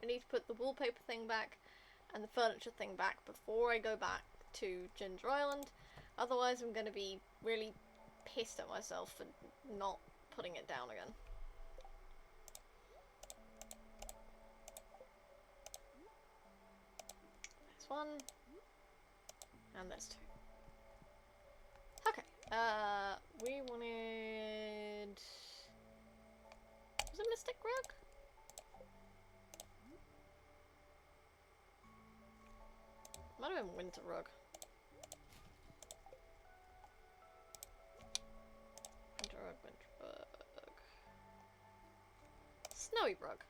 need to put the wallpaper thing back and the furniture thing back before I go back to Ginger Island. Otherwise I'm gonna be really pissed at myself for not putting it down again. There's one. And there's two. Okay, we wanted... Was it Mystic Rug? Might have been Winter Rug. Winter Rug, Winter Rug. Snowy Rug.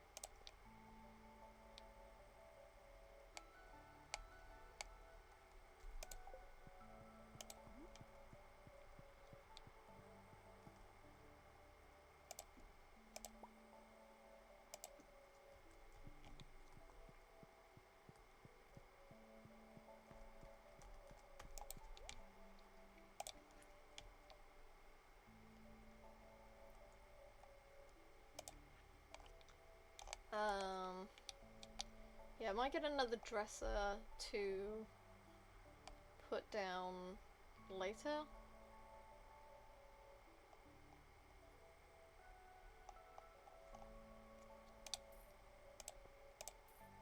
Yeah, I might get another dresser to put down later.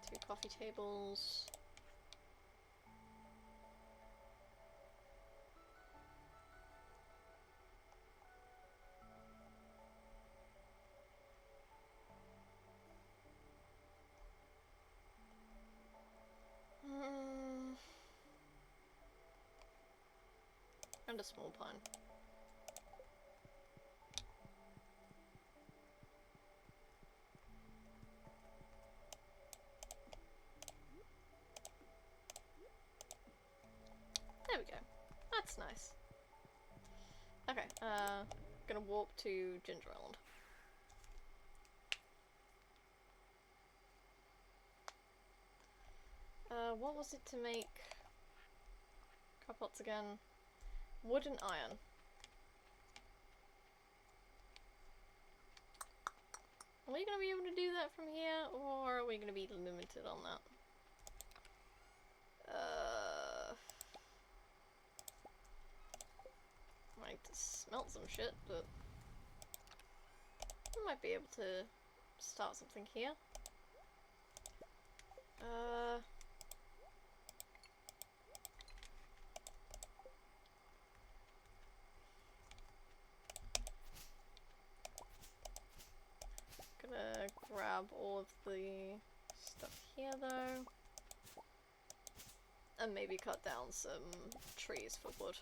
Two coffee tables. And a small pine. There we go. That's nice. Okay, gonna walk to Ginger Island. What was it to make pots again? Wood and iron. Are we gonna be able to do that from here, or are we gonna be limited on that? Might have to smelt some shit, but I might be able to start something here. Gonna grab all of the stuff here though, and maybe cut down some trees for wood.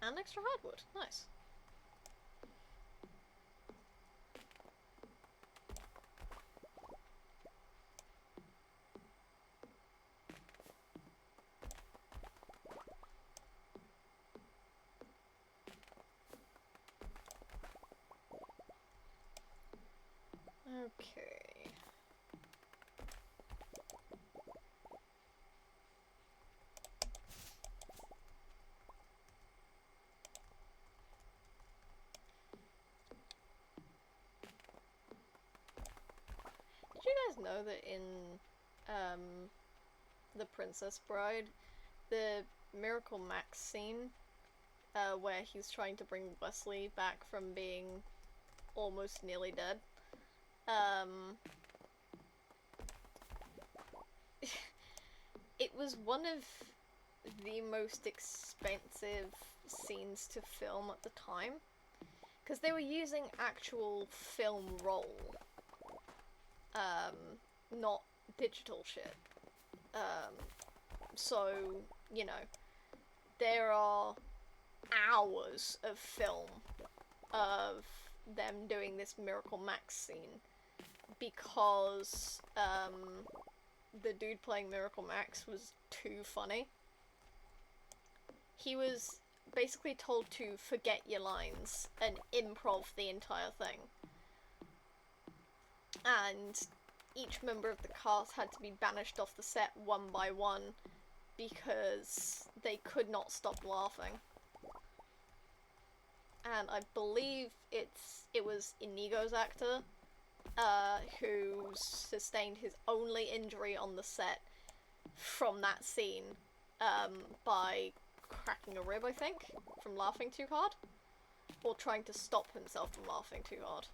And extra hardwood, nice. Okay. Did you guys know that in The Princess Bride, the Miracle Max scene, where he's trying to bring Wesley back from being almost nearly dead, it was one of the most expensive scenes to film at the time, because they were using actual film roll, not digital shit. So, you know, there are hours of film of them doing this Miracle Max scene, because the dude playing Miracle Max was too funny. He was basically told to forget your lines and improv the entire thing. And each member of the cast had to be banished off the set one by one because they could not stop laughing. And I believe it was Inigo's actor who sustained his only injury on the set from that scene by cracking a rib, I think, from laughing too hard, or trying to stop himself from laughing too hard.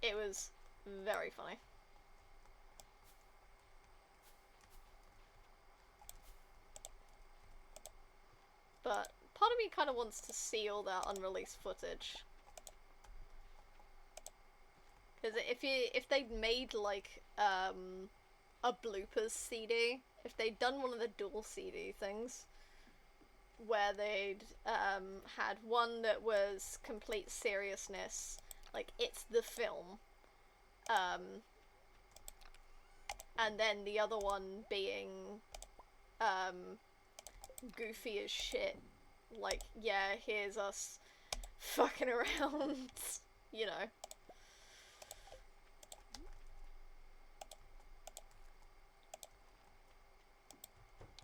It was very funny. But part of me kind of wants to see all that unreleased footage. Because if they'd made like a bloopers CD, if they'd done one of the dual CD things, where they'd had one that was complete seriousness, like it's the film, and then the other one being goofy as shit, like, yeah, here's us fucking around, you know.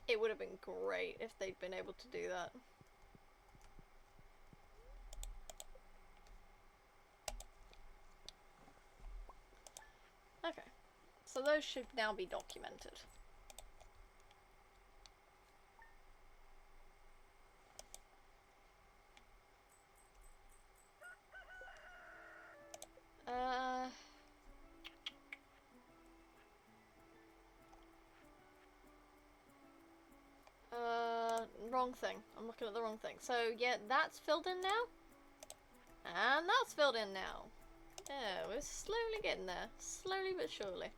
It would have been great if they'd been able to do that. Okay, so those should now be documented. Wrong thing. I'm looking at the wrong thing. So, yeah, that's filled in now. And that's filled in now. Yeah, we're slowly getting there. Slowly but surely.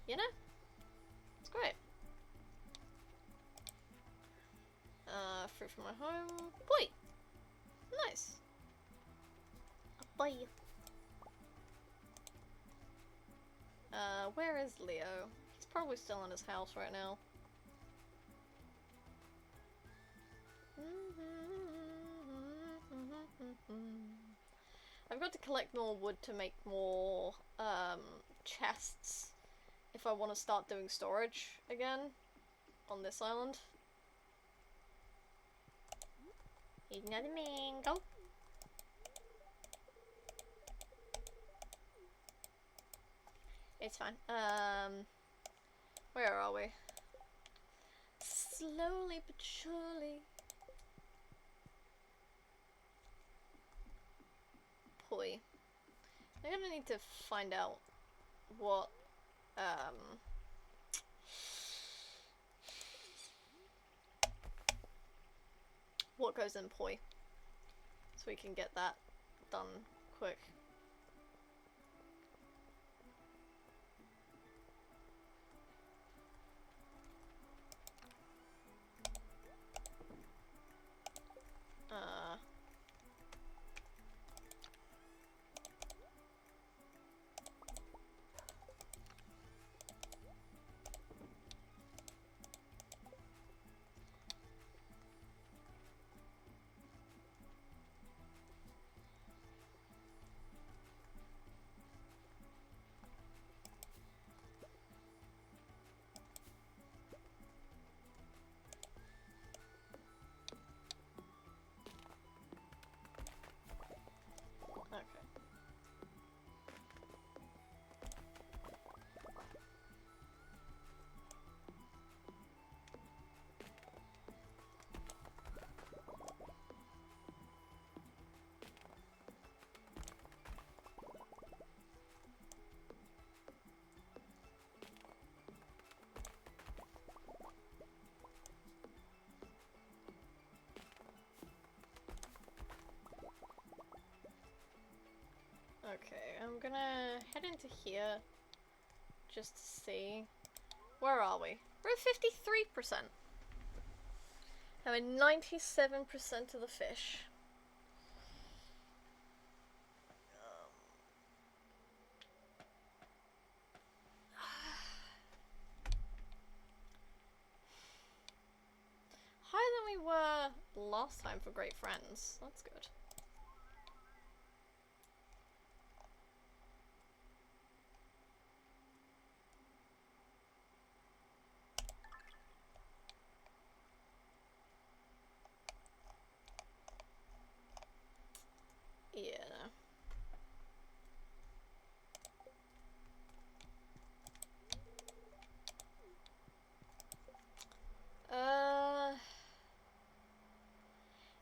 You know? It's great. Fruit from my home. Boy! Nice. A boy. Where is Leo? He's probably still in his house right now. I've got to collect more wood to make more chests if I want to start doing storage again on this island. Another mango. It's fine. Where are we? Slowly but surely. Poi. I'm gonna need to find out what, what goes in poi, so we can get that done quick. Okay, I'm gonna head into here just to see. Where are we? We're at 53%. Having 97% of the fish. we were last time for great friends. That's good. Yeah.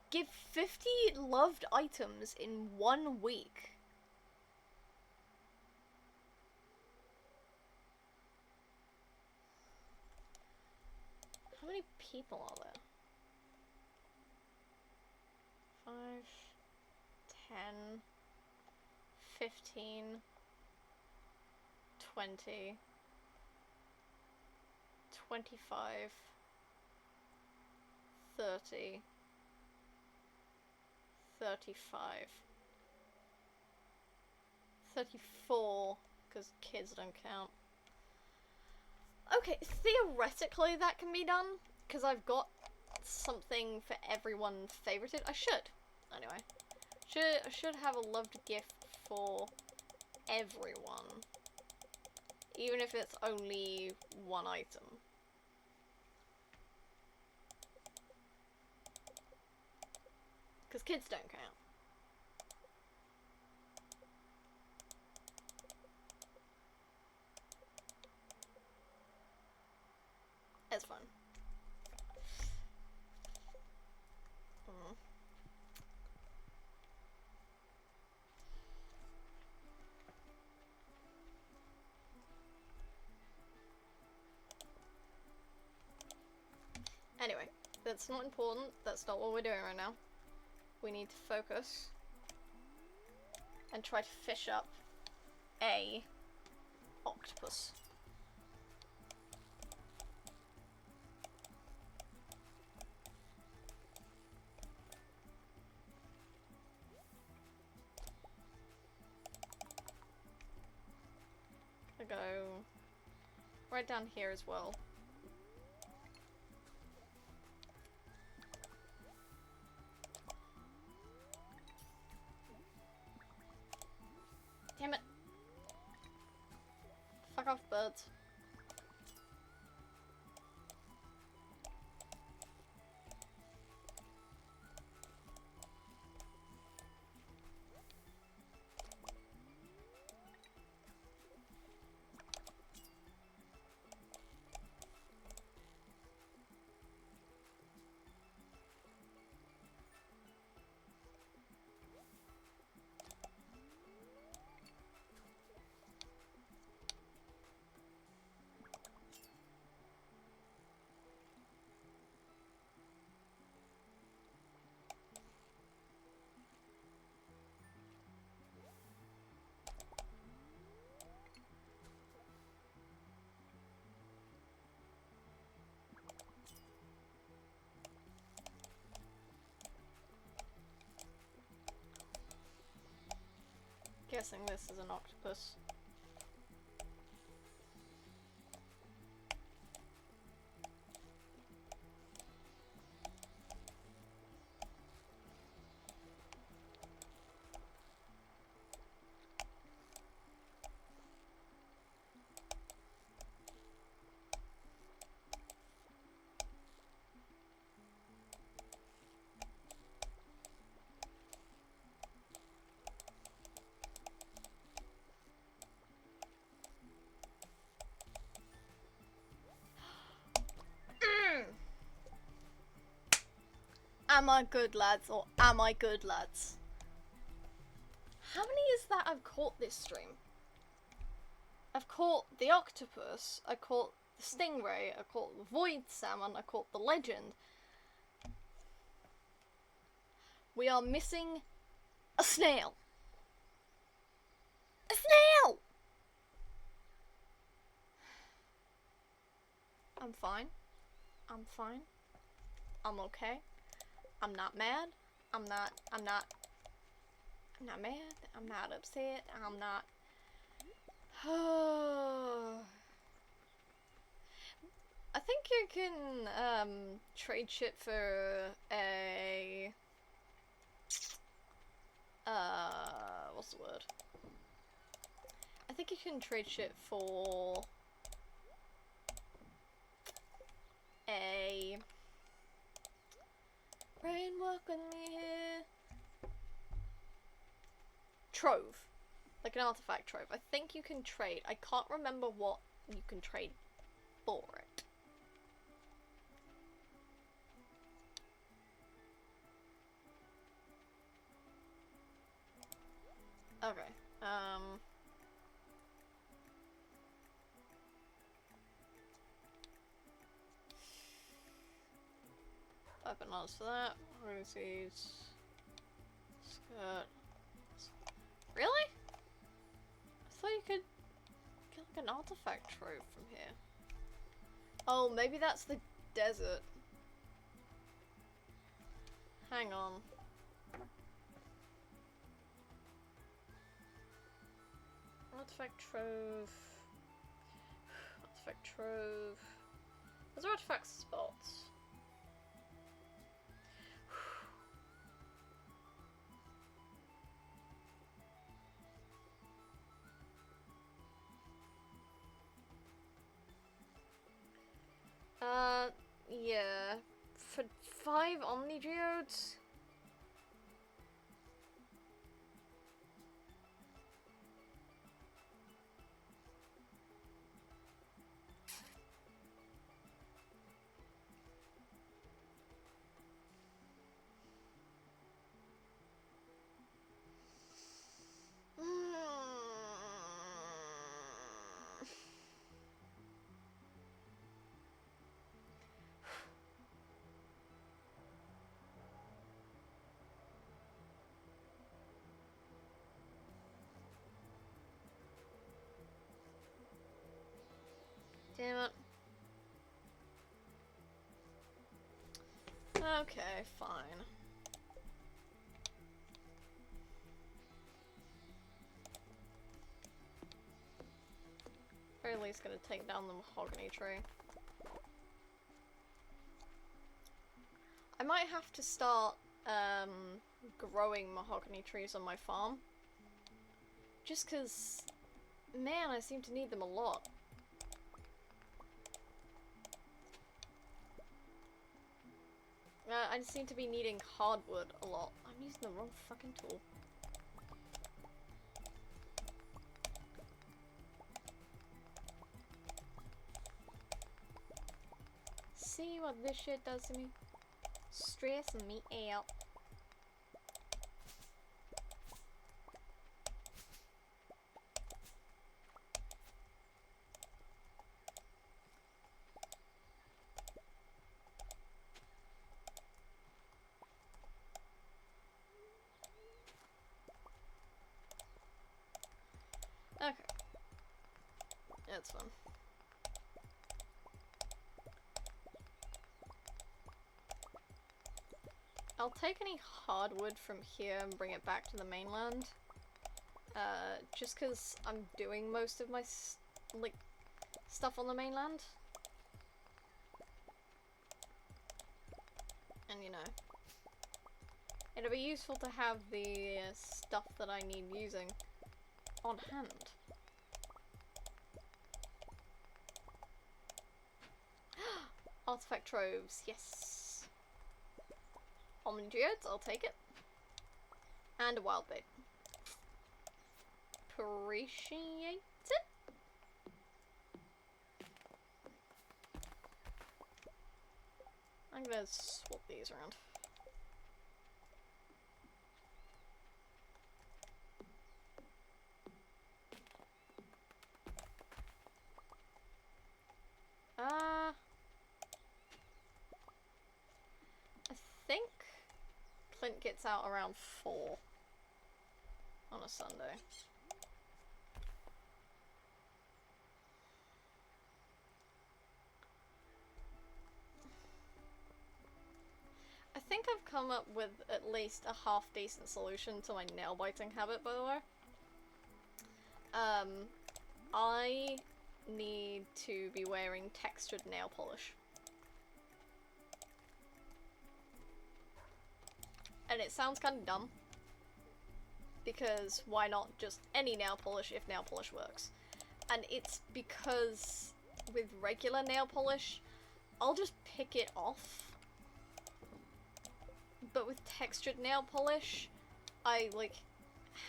Give 50 loved items in 1 week. How many people are there? 5, 10, 15, 20, 25, 30, 35, 34, because kids don't count. Okay, theoretically that can be done, because I've got something for everyone favorited. I should. Anyway. I should have a loved gift for everyone. Even if it's only 1 item. Because kids don't count. It's fun. Anyway, that's not important. That's not what we're doing right now. We need to focus and try to fish up a octopus. I go right down here as well. Damn it. Fuck off, birds. Guessing this is an octopus. Am I good, lads, or am I good, lads? How many is that I've caught this stream? I've caught the octopus, I caught the stingray, I caught the void salmon, I caught the legend. We are missing a snail. A snail! I'm fine. I'm fine. I'm okay. I'm not mad. I'm not mad. I'm not upset. I'm not. I think you can trade shit for a what's the word? I think you can trade shit for a rain walk with me here. Trove. Like an artifact trove. I think you can trade. I can't remember what you can trade for it. Okay. Weapon arms for that. Roses. Skirt. Really? I thought you could get like an artifact trove from here. Oh, maybe that's the desert. Hang on. Artifact trove. Artifact trove. There's artifact spots. Yeah. For 5 Omni Geodes? Damn it. Okay, fine. Very least gonna take down the mahogany tree. I might have to start growing mahogany trees on my farm. Just cause, man, I seem to need them a lot. I seem to be needing hardwood a lot. I'm using the wrong fucking tool. See what this shit does to me? Stressing me out. Okay. That's fun. I'll take any hardwood from here and bring it back to the mainland. Just because I'm doing most of my stuff on the mainland. And you know, it'll be useful to have the stuff that I need using on hand. Artifact troves, yes. Omni geodes, I'll take it. And a wild bait. Appreciate it. I'm gonna swap these around. I think Clint gets out around 4 on a Sunday. I think I've come up with at least a half-decent solution to my nail-biting habit, by the way. I need to be wearing textured nail polish. And it sounds kind of dumb, because why not just any nail polish if nail polish works? And it's because with regular nail polish, I'll just pick it off. But with textured nail polish, I, like,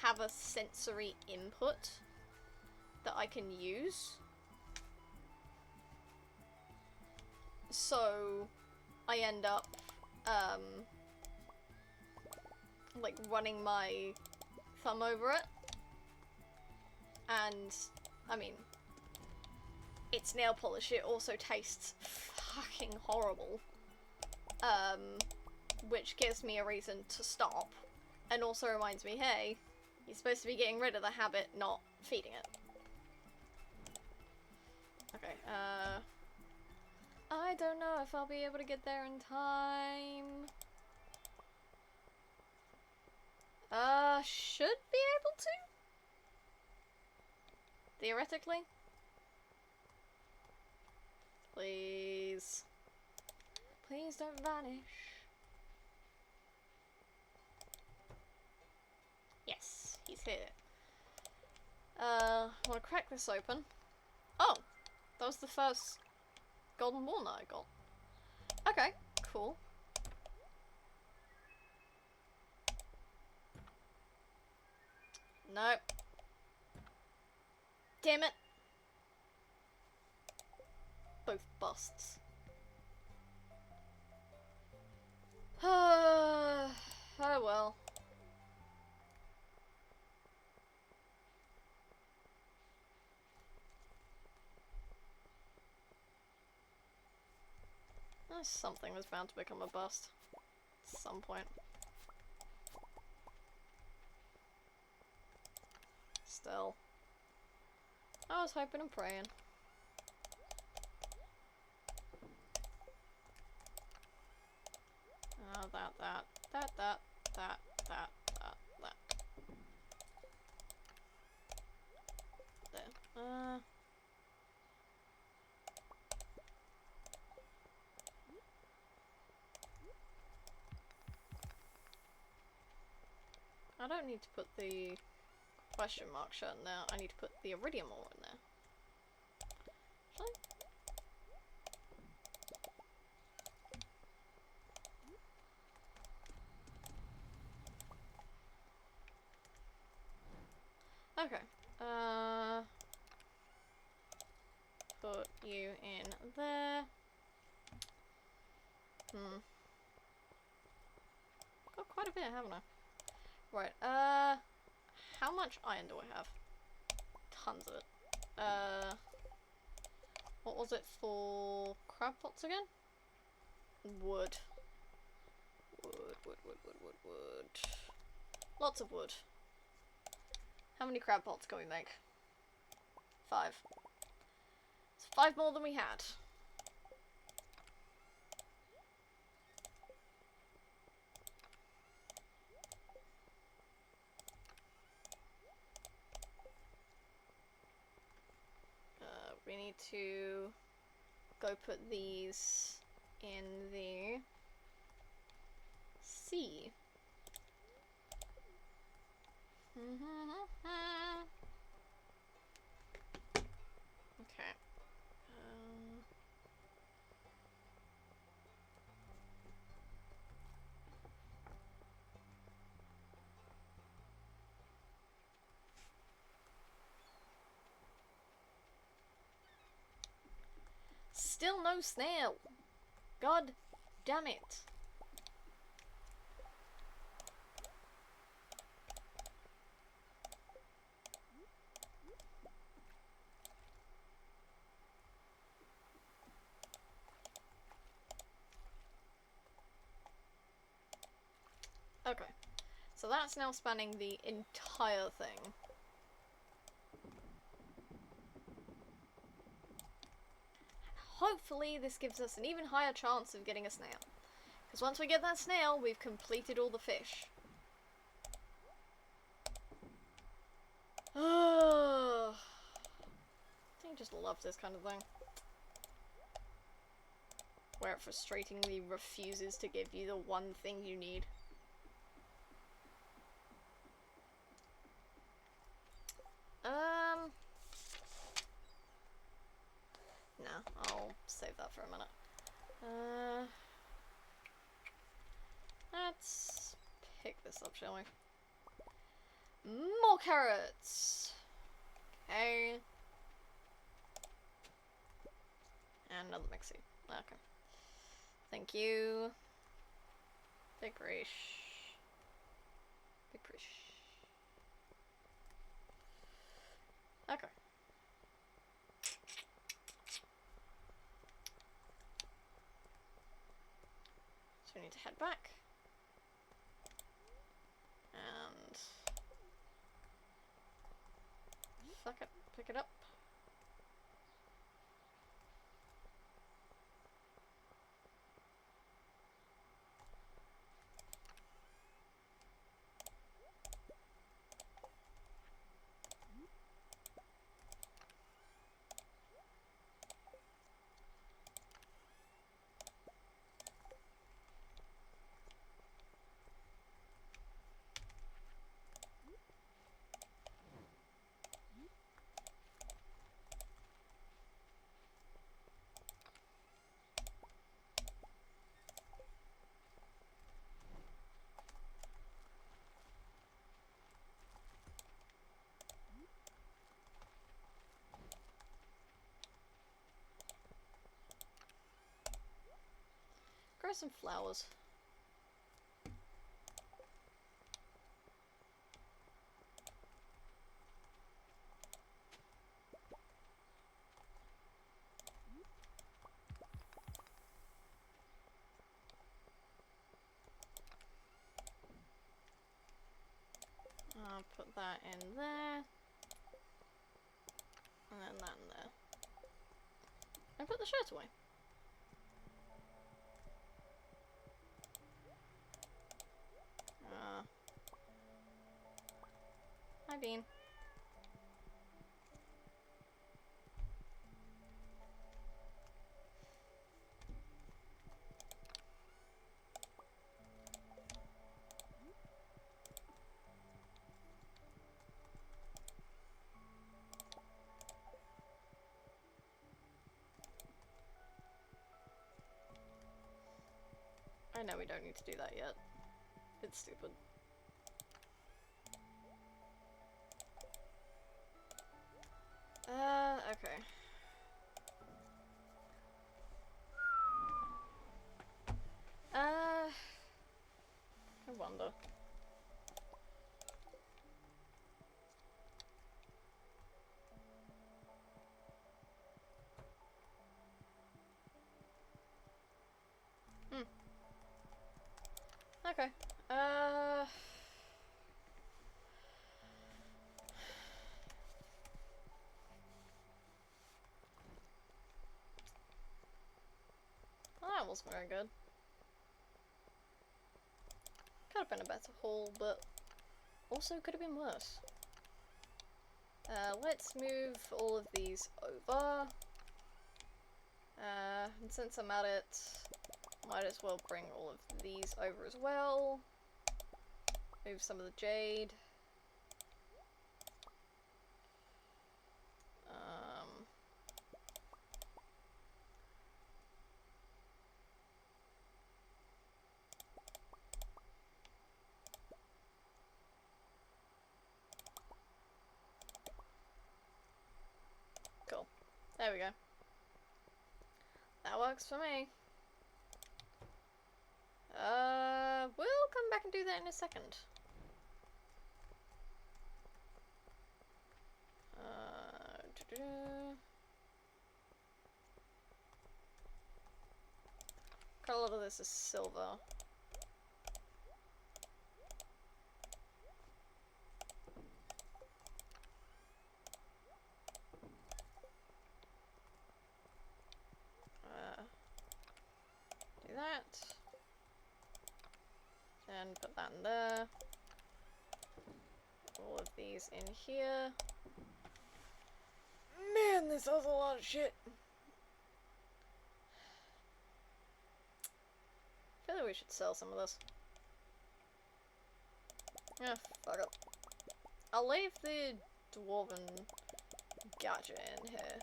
have a sensory input that I can use. So, I end up, like, running my thumb over it. And, I mean, it's nail polish, it also tastes fucking horrible. Which gives me a reason to stop. And also reminds me, hey, you're supposed to be getting rid of the habit, not feeding it. Okay, I don't know if I'll be able to get there in time. Should be able to? Theoretically? Please. Please don't vanish. Yes, he's here. I want to crack this open. Oh! That was the first golden walnut I got. Okay, cool. Nope. Damn it! Both busts. Oh well. Something was bound to become a bust at some point. Still. I was hoping and praying. Oh, that. There. I don't need to put the question mark shirt in there, I need to put the iridium ore in there. Okay, put you in there. Got quite a bit, haven't I? Right, how much iron do I have? Tons of it. What was it for crab pots again? Wood. Wood. Lots of wood. How many crab pots can we make? 5. It's 5 more than we had. We need to go put these in the sea. Okay. Still no snail. God damn it. Okay, so that's now spanning the entire thing. Hopefully this gives us an even higher chance of getting a snail. Because once we get that snail, we've completed all the fish. Oh, I just love this kind of thing. Where it frustratingly refuses to give you the one thing you need. No, I'll save that for a minute. Let's pick this up, shall we? More carrots! Okay. And another mixie. Okay. Thank you. Big Rish. Big Rish. Okay. So we need to head back. And... fuck it. Pick it up. Grow some flowers. I'll put that in there. And then that in there. And put the shirt away. Hi, Bean. I know we don't need to do that yet. It's stupid. Okay. I wonder. Okay. Well, that wasn't very good. Could have been a better haul, but also could have been worse. Let's move all of these over. And since I'm at it, might as well bring all of these over as well. Move some of the jade. Cool. There we go. That works for me. We'll come back and do that in a second. Got a lot of this is silver. Do that. And put that in there. All of these in here. Man, this has a lot of shit. I feel like we should sell some of this. Yeah, fuck it. I'll leave the dwarven gacha in here.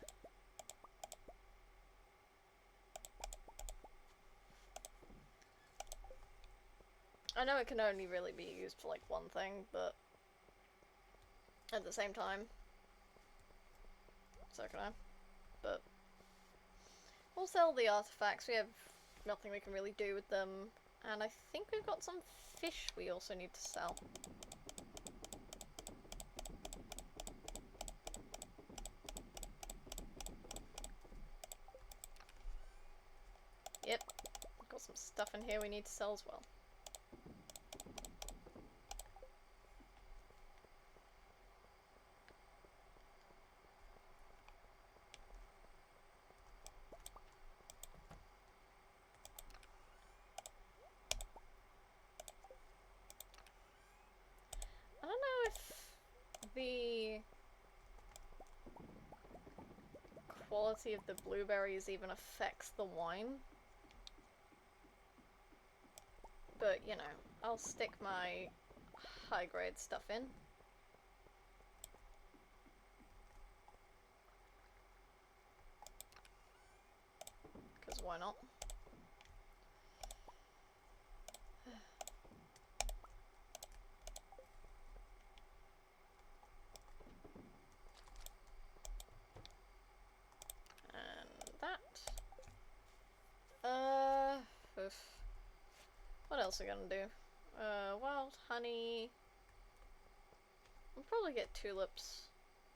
I know it can only really be used for like one thing, but at the same time, so can I. But we'll sell the artifacts. We have nothing we can really do with them, and I think we've got some fish we also need to sell. Yep, got some stuff in here we need to sell as well. I don't know if the quality of the blueberries even affects the wine. But, you know, I'll stick my high grade stuff in. Because why not? Oof. What else are we gonna do? Wild honey. We'll probably get tulips.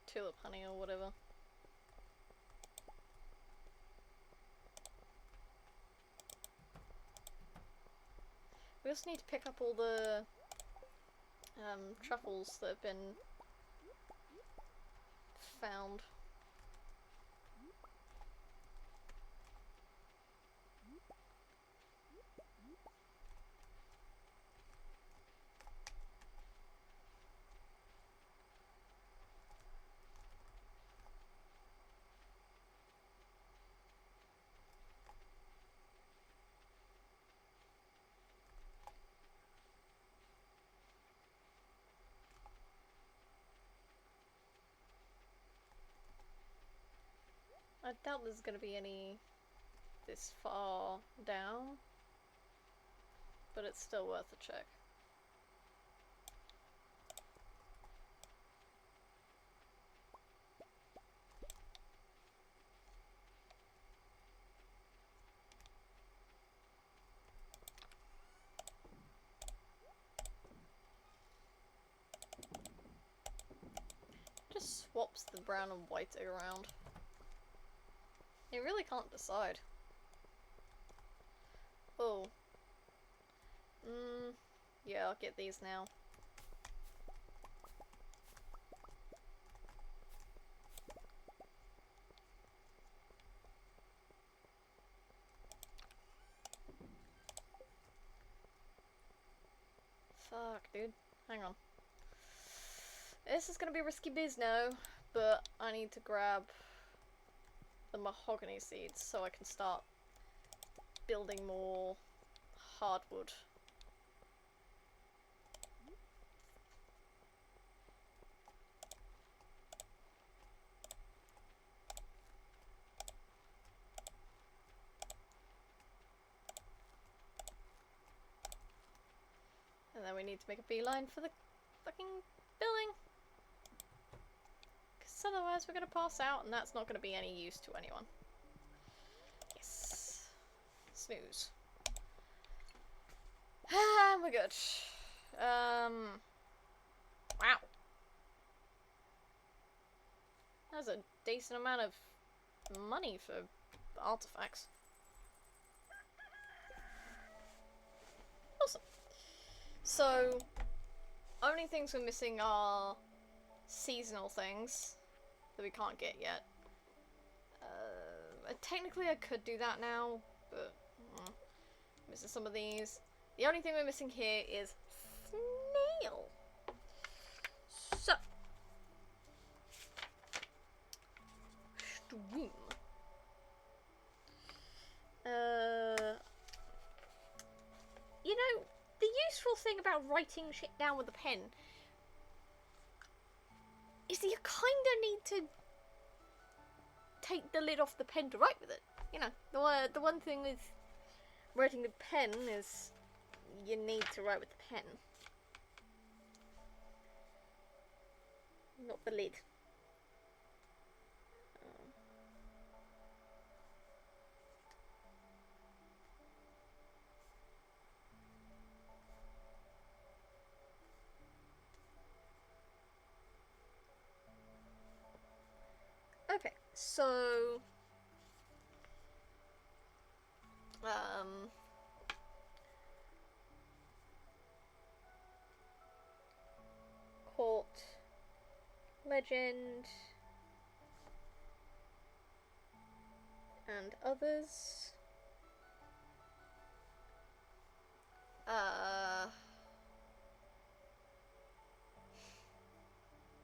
Tulip honey or whatever. We also need to pick up all the truffles that have been found. I doubt there's gonna be any this far down, but it's still worth a check. Just swaps the brown and white around. You really can't decide. Oh. Yeah, I'll get these now. Fuck, dude. Hang on. This is gonna be risky biz now, but I need to grab the mahogany seeds so I can start building more hardwood. And then we need to make a beeline for the fucking building. Because otherwise we're going to pass out and that's not going to be any use to anyone. Yes. Snooze. We're good. Wow. That's a decent amount of money for artifacts. Awesome. So, only things we're missing are seasonal things that we can't get yet. Technically I could do that now, but missing some of these. The only thing we're missing here is snail. So, stream. You know, the useful thing about writing shit down with a pen is that you kinda need to take the lid off the pen to write with it. You know, the one thing with writing with pen is you need to write with the pen. Not the lid. Okay, so court legend and others.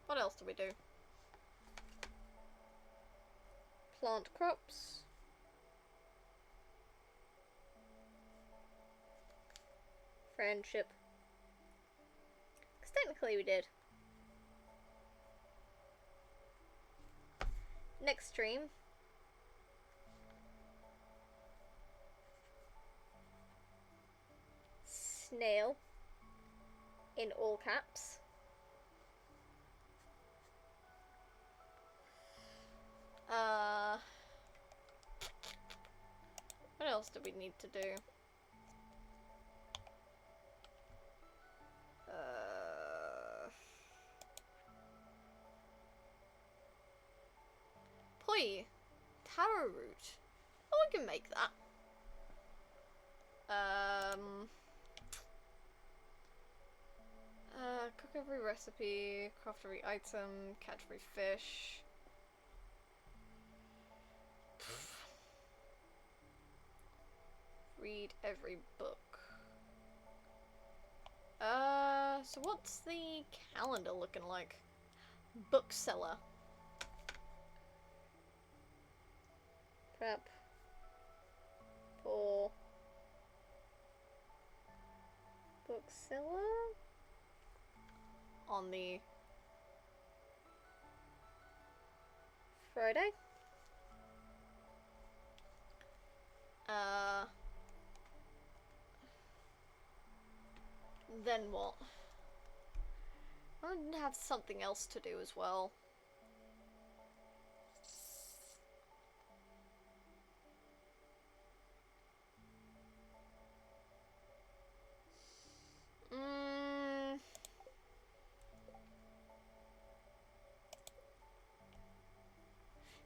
What else do we do? Plant crops. Friendship. Because technically we did. Next stream. Snail. In all caps. What else do we need to do? Poi. Taro root. Oh, we can make that. Cook every recipe, craft every item, catch every fish. Read every book. So what's the calendar looking like? Bookseller. Prep. For bookseller? On the Friday? Then what? I would have something else to do as well.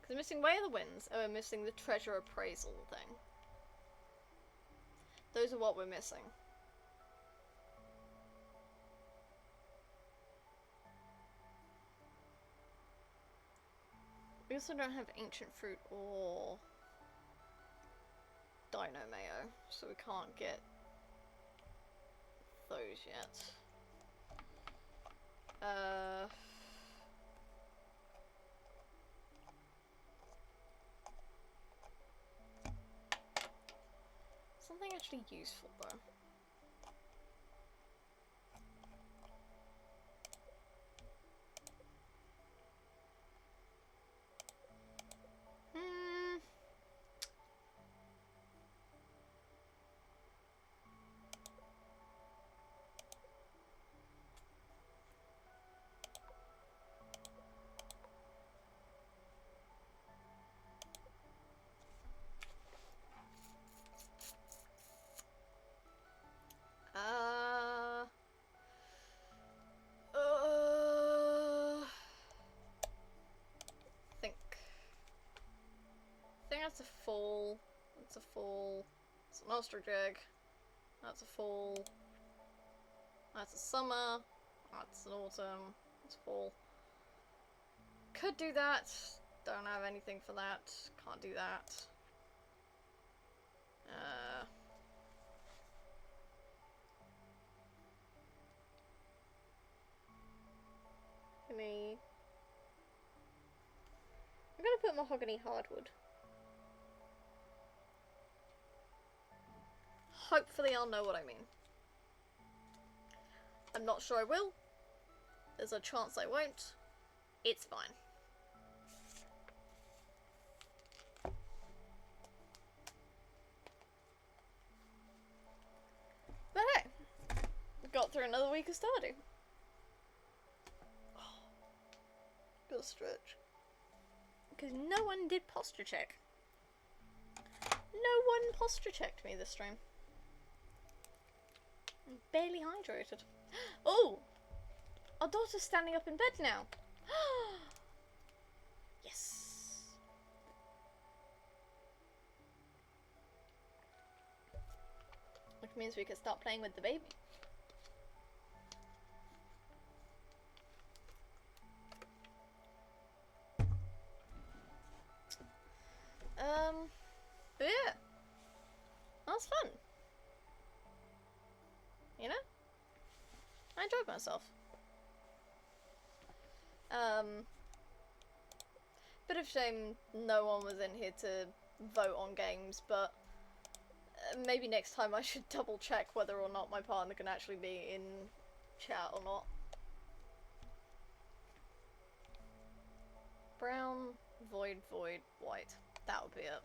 Because we're missing Way of the Winds, and we're missing the treasure appraisal thing. Those are what we're missing. We also don't have ancient fruit or dino mayo, so we can't get those yet. Something actually useful though. That's a fall. That's a fall. It's an ostrich egg. That's a fall. That's a summer. That's an autumn. It's fall. Could do that. Don't have anything for that. Can't do that. I'm gonna put mahogany hardwood. Hopefully I'll know what I mean. I'm not sure I will. There's a chance I won't. It's fine. But hey, got through another week of Stardew. Oh, gotta stretch. Because no one did posture check. No one posture checked me this stream. I'm barely hydrated. Oh! Our daughter's standing up in bed now. Yes. Which means we can start playing with the baby. But yeah. That was fun. You know? I enjoyed myself. Bit of shame no one was in here to vote on games, but maybe next time I should double check whether or not my partner can actually be in chat or not. Brown, void, white. That would be it.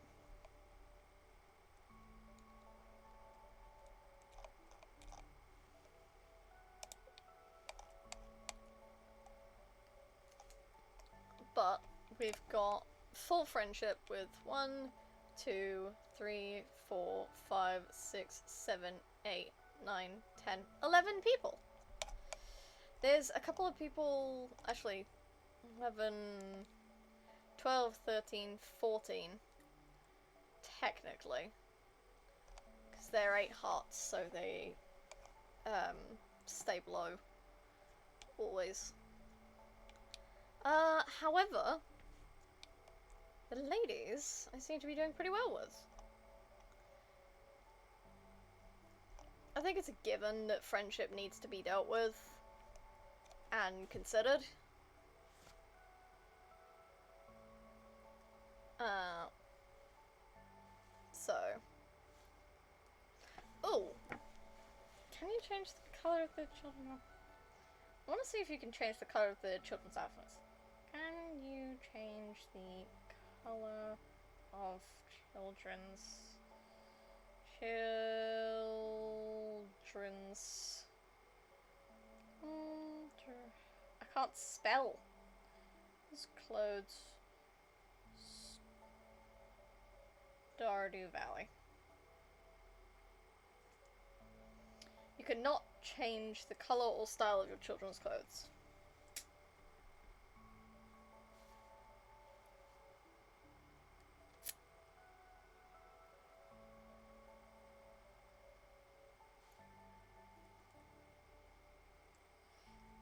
But we've got full friendship with 1, 2, 3, 4, 5, 6, 7, 8, 9, 10, 11 people. There's a couple of people, actually, 11, 12, 13, 14, technically. Because they're 8 hearts, so they stay below. Always. However, the ladies I seem to be doing pretty well with. I think it's a given that friendship needs to be dealt with and considered. So. Oh! Can you change the colour of the children? I want to see if you can change the colour of the children's outfits. Can you change the colour of children's I can't spell his clothes. Stardew Valley. You cannot change the colour or style of your children's clothes.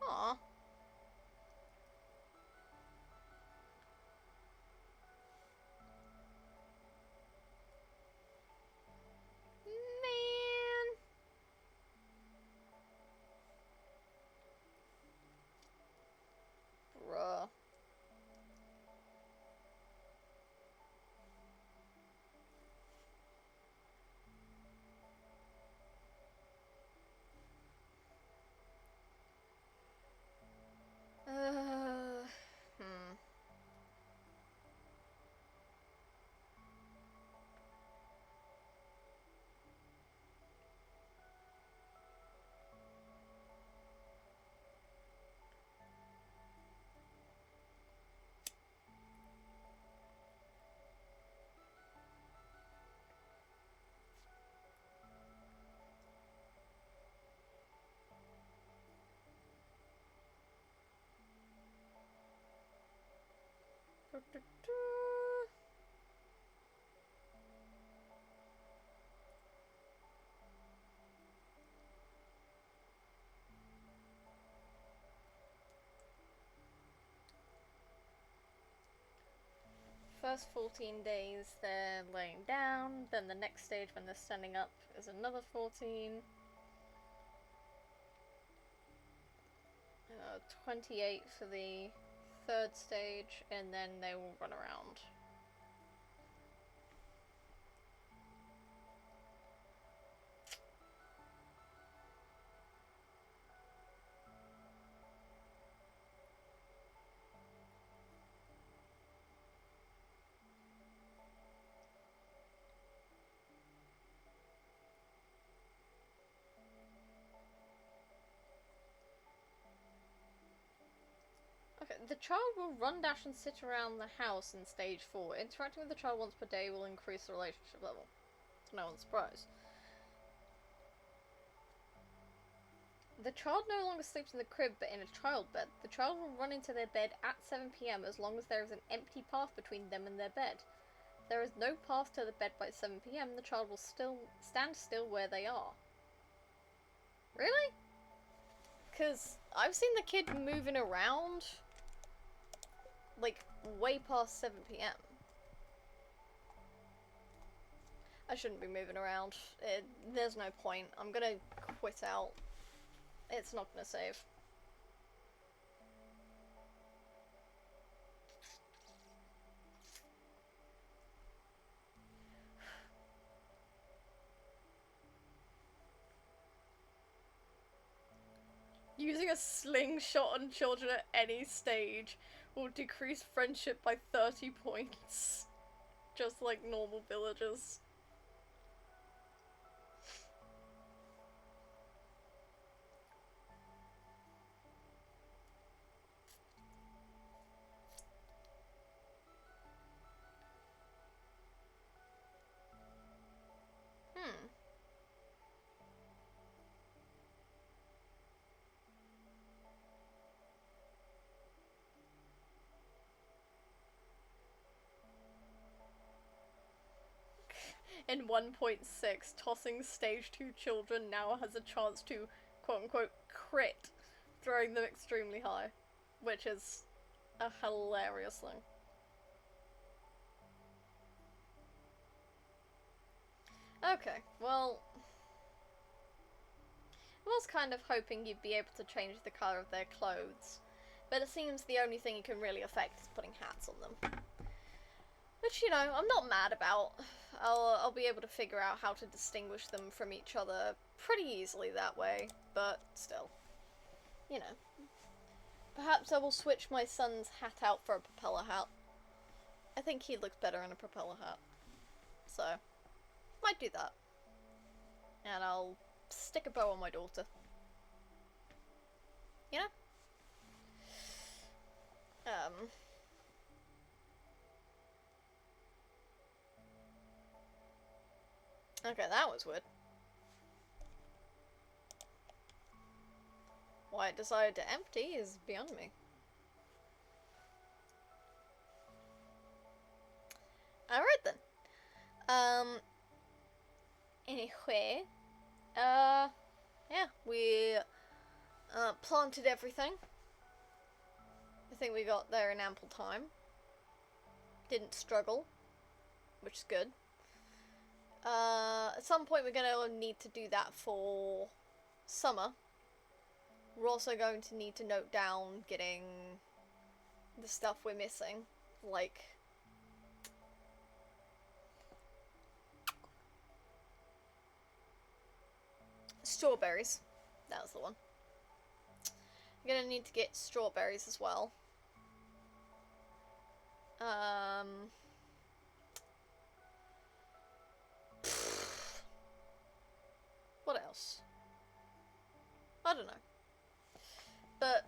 Aww. Man. Bruh. Hmm. First 14 days they're laying down, then the next stage when they're standing up is another 14. 28 for the third stage, and then they will run around The child will run, dash, and sit around the house in stage 4. Interacting with the child once per day will increase the relationship level. To no one's surprise. The child no longer sleeps in the crib but in a child bed. The child will run into their bed at 7 PM as long as there is an empty path between them and their bed. If there is no path to the bed by 7 PM, the child will still stand still where they are. Really? Because I've seen the kid moving around, like, way past 7 PM. I shouldn't be moving around. There's no point. I'm gonna quit out. It's not gonna save. Using a slingshot on children at any stage will decrease friendship by 30 points. Just like normal villagers. In 1.6, tossing stage 2 children now has a chance to quote-unquote crit, throwing them extremely high, which is a hilarious thing. Okay, well, I was kind of hoping you'd be able to change the colour of their clothes, but it seems the only thing you can really affect is putting hats on them. Which, you know, I'm not mad about. I'll be able to figure out how to distinguish them from each other pretty easily that way, but still. You know. Perhaps I will switch my son's hat out for a propeller hat. I think he looks better in a propeller hat. So, might do that. And I'll stick a bow on my daughter. You know? Okay, that was weird. Why it decided to empty is beyond me. Alright then. Anyway. Yeah, we planted everything. I think we got there in ample time. Didn't struggle, which is good. At some point we're gonna need to do that for summer. We're also going to need to note down getting the stuff we're missing, like strawberries. That was the one. We're gonna need to get strawberries as well. What else? I don't know. But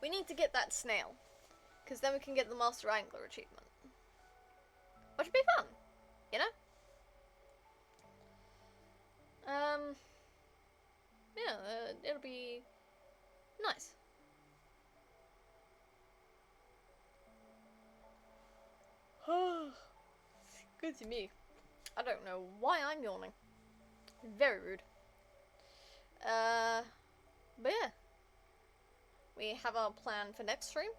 we need to get that snail, because then we can get the Master Angler achievement. Which would be fun, you know? Yeah, it'll be nice. Good to me. I don't know why I'm yawning. Very rude. But yeah. We have our plan for next stream.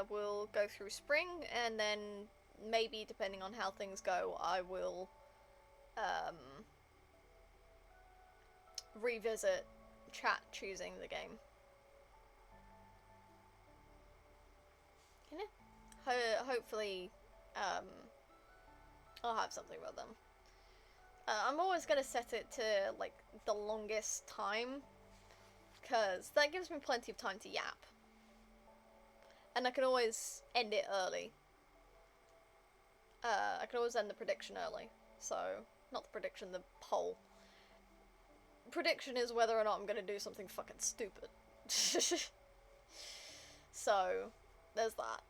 We'll go through spring, and then maybe, depending on how things go, I will revisit chat choosing the game. You know? Hopefully, I'll have something about them. I'm always gonna set it to, like, the longest time, because that gives me plenty of time to yap. And I can always end it early. I can always end the prediction early. So, not the prediction, the poll. Prediction is whether or not I'm gonna do something fucking stupid. So, there's that.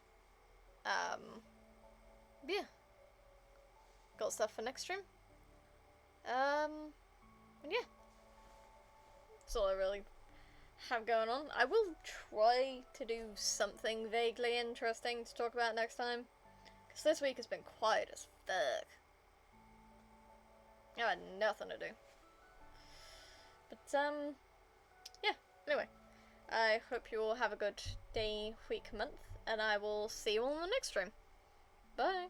Yeah. Got stuff for next stream. And yeah. That's all I really have going on. I will try to do something vaguely interesting to talk about next time. Because this week has been quiet as fuck. I had nothing to do. But, yeah, anyway. I hope you all have a good day, week, month, and I will see you all in the next stream. Bye!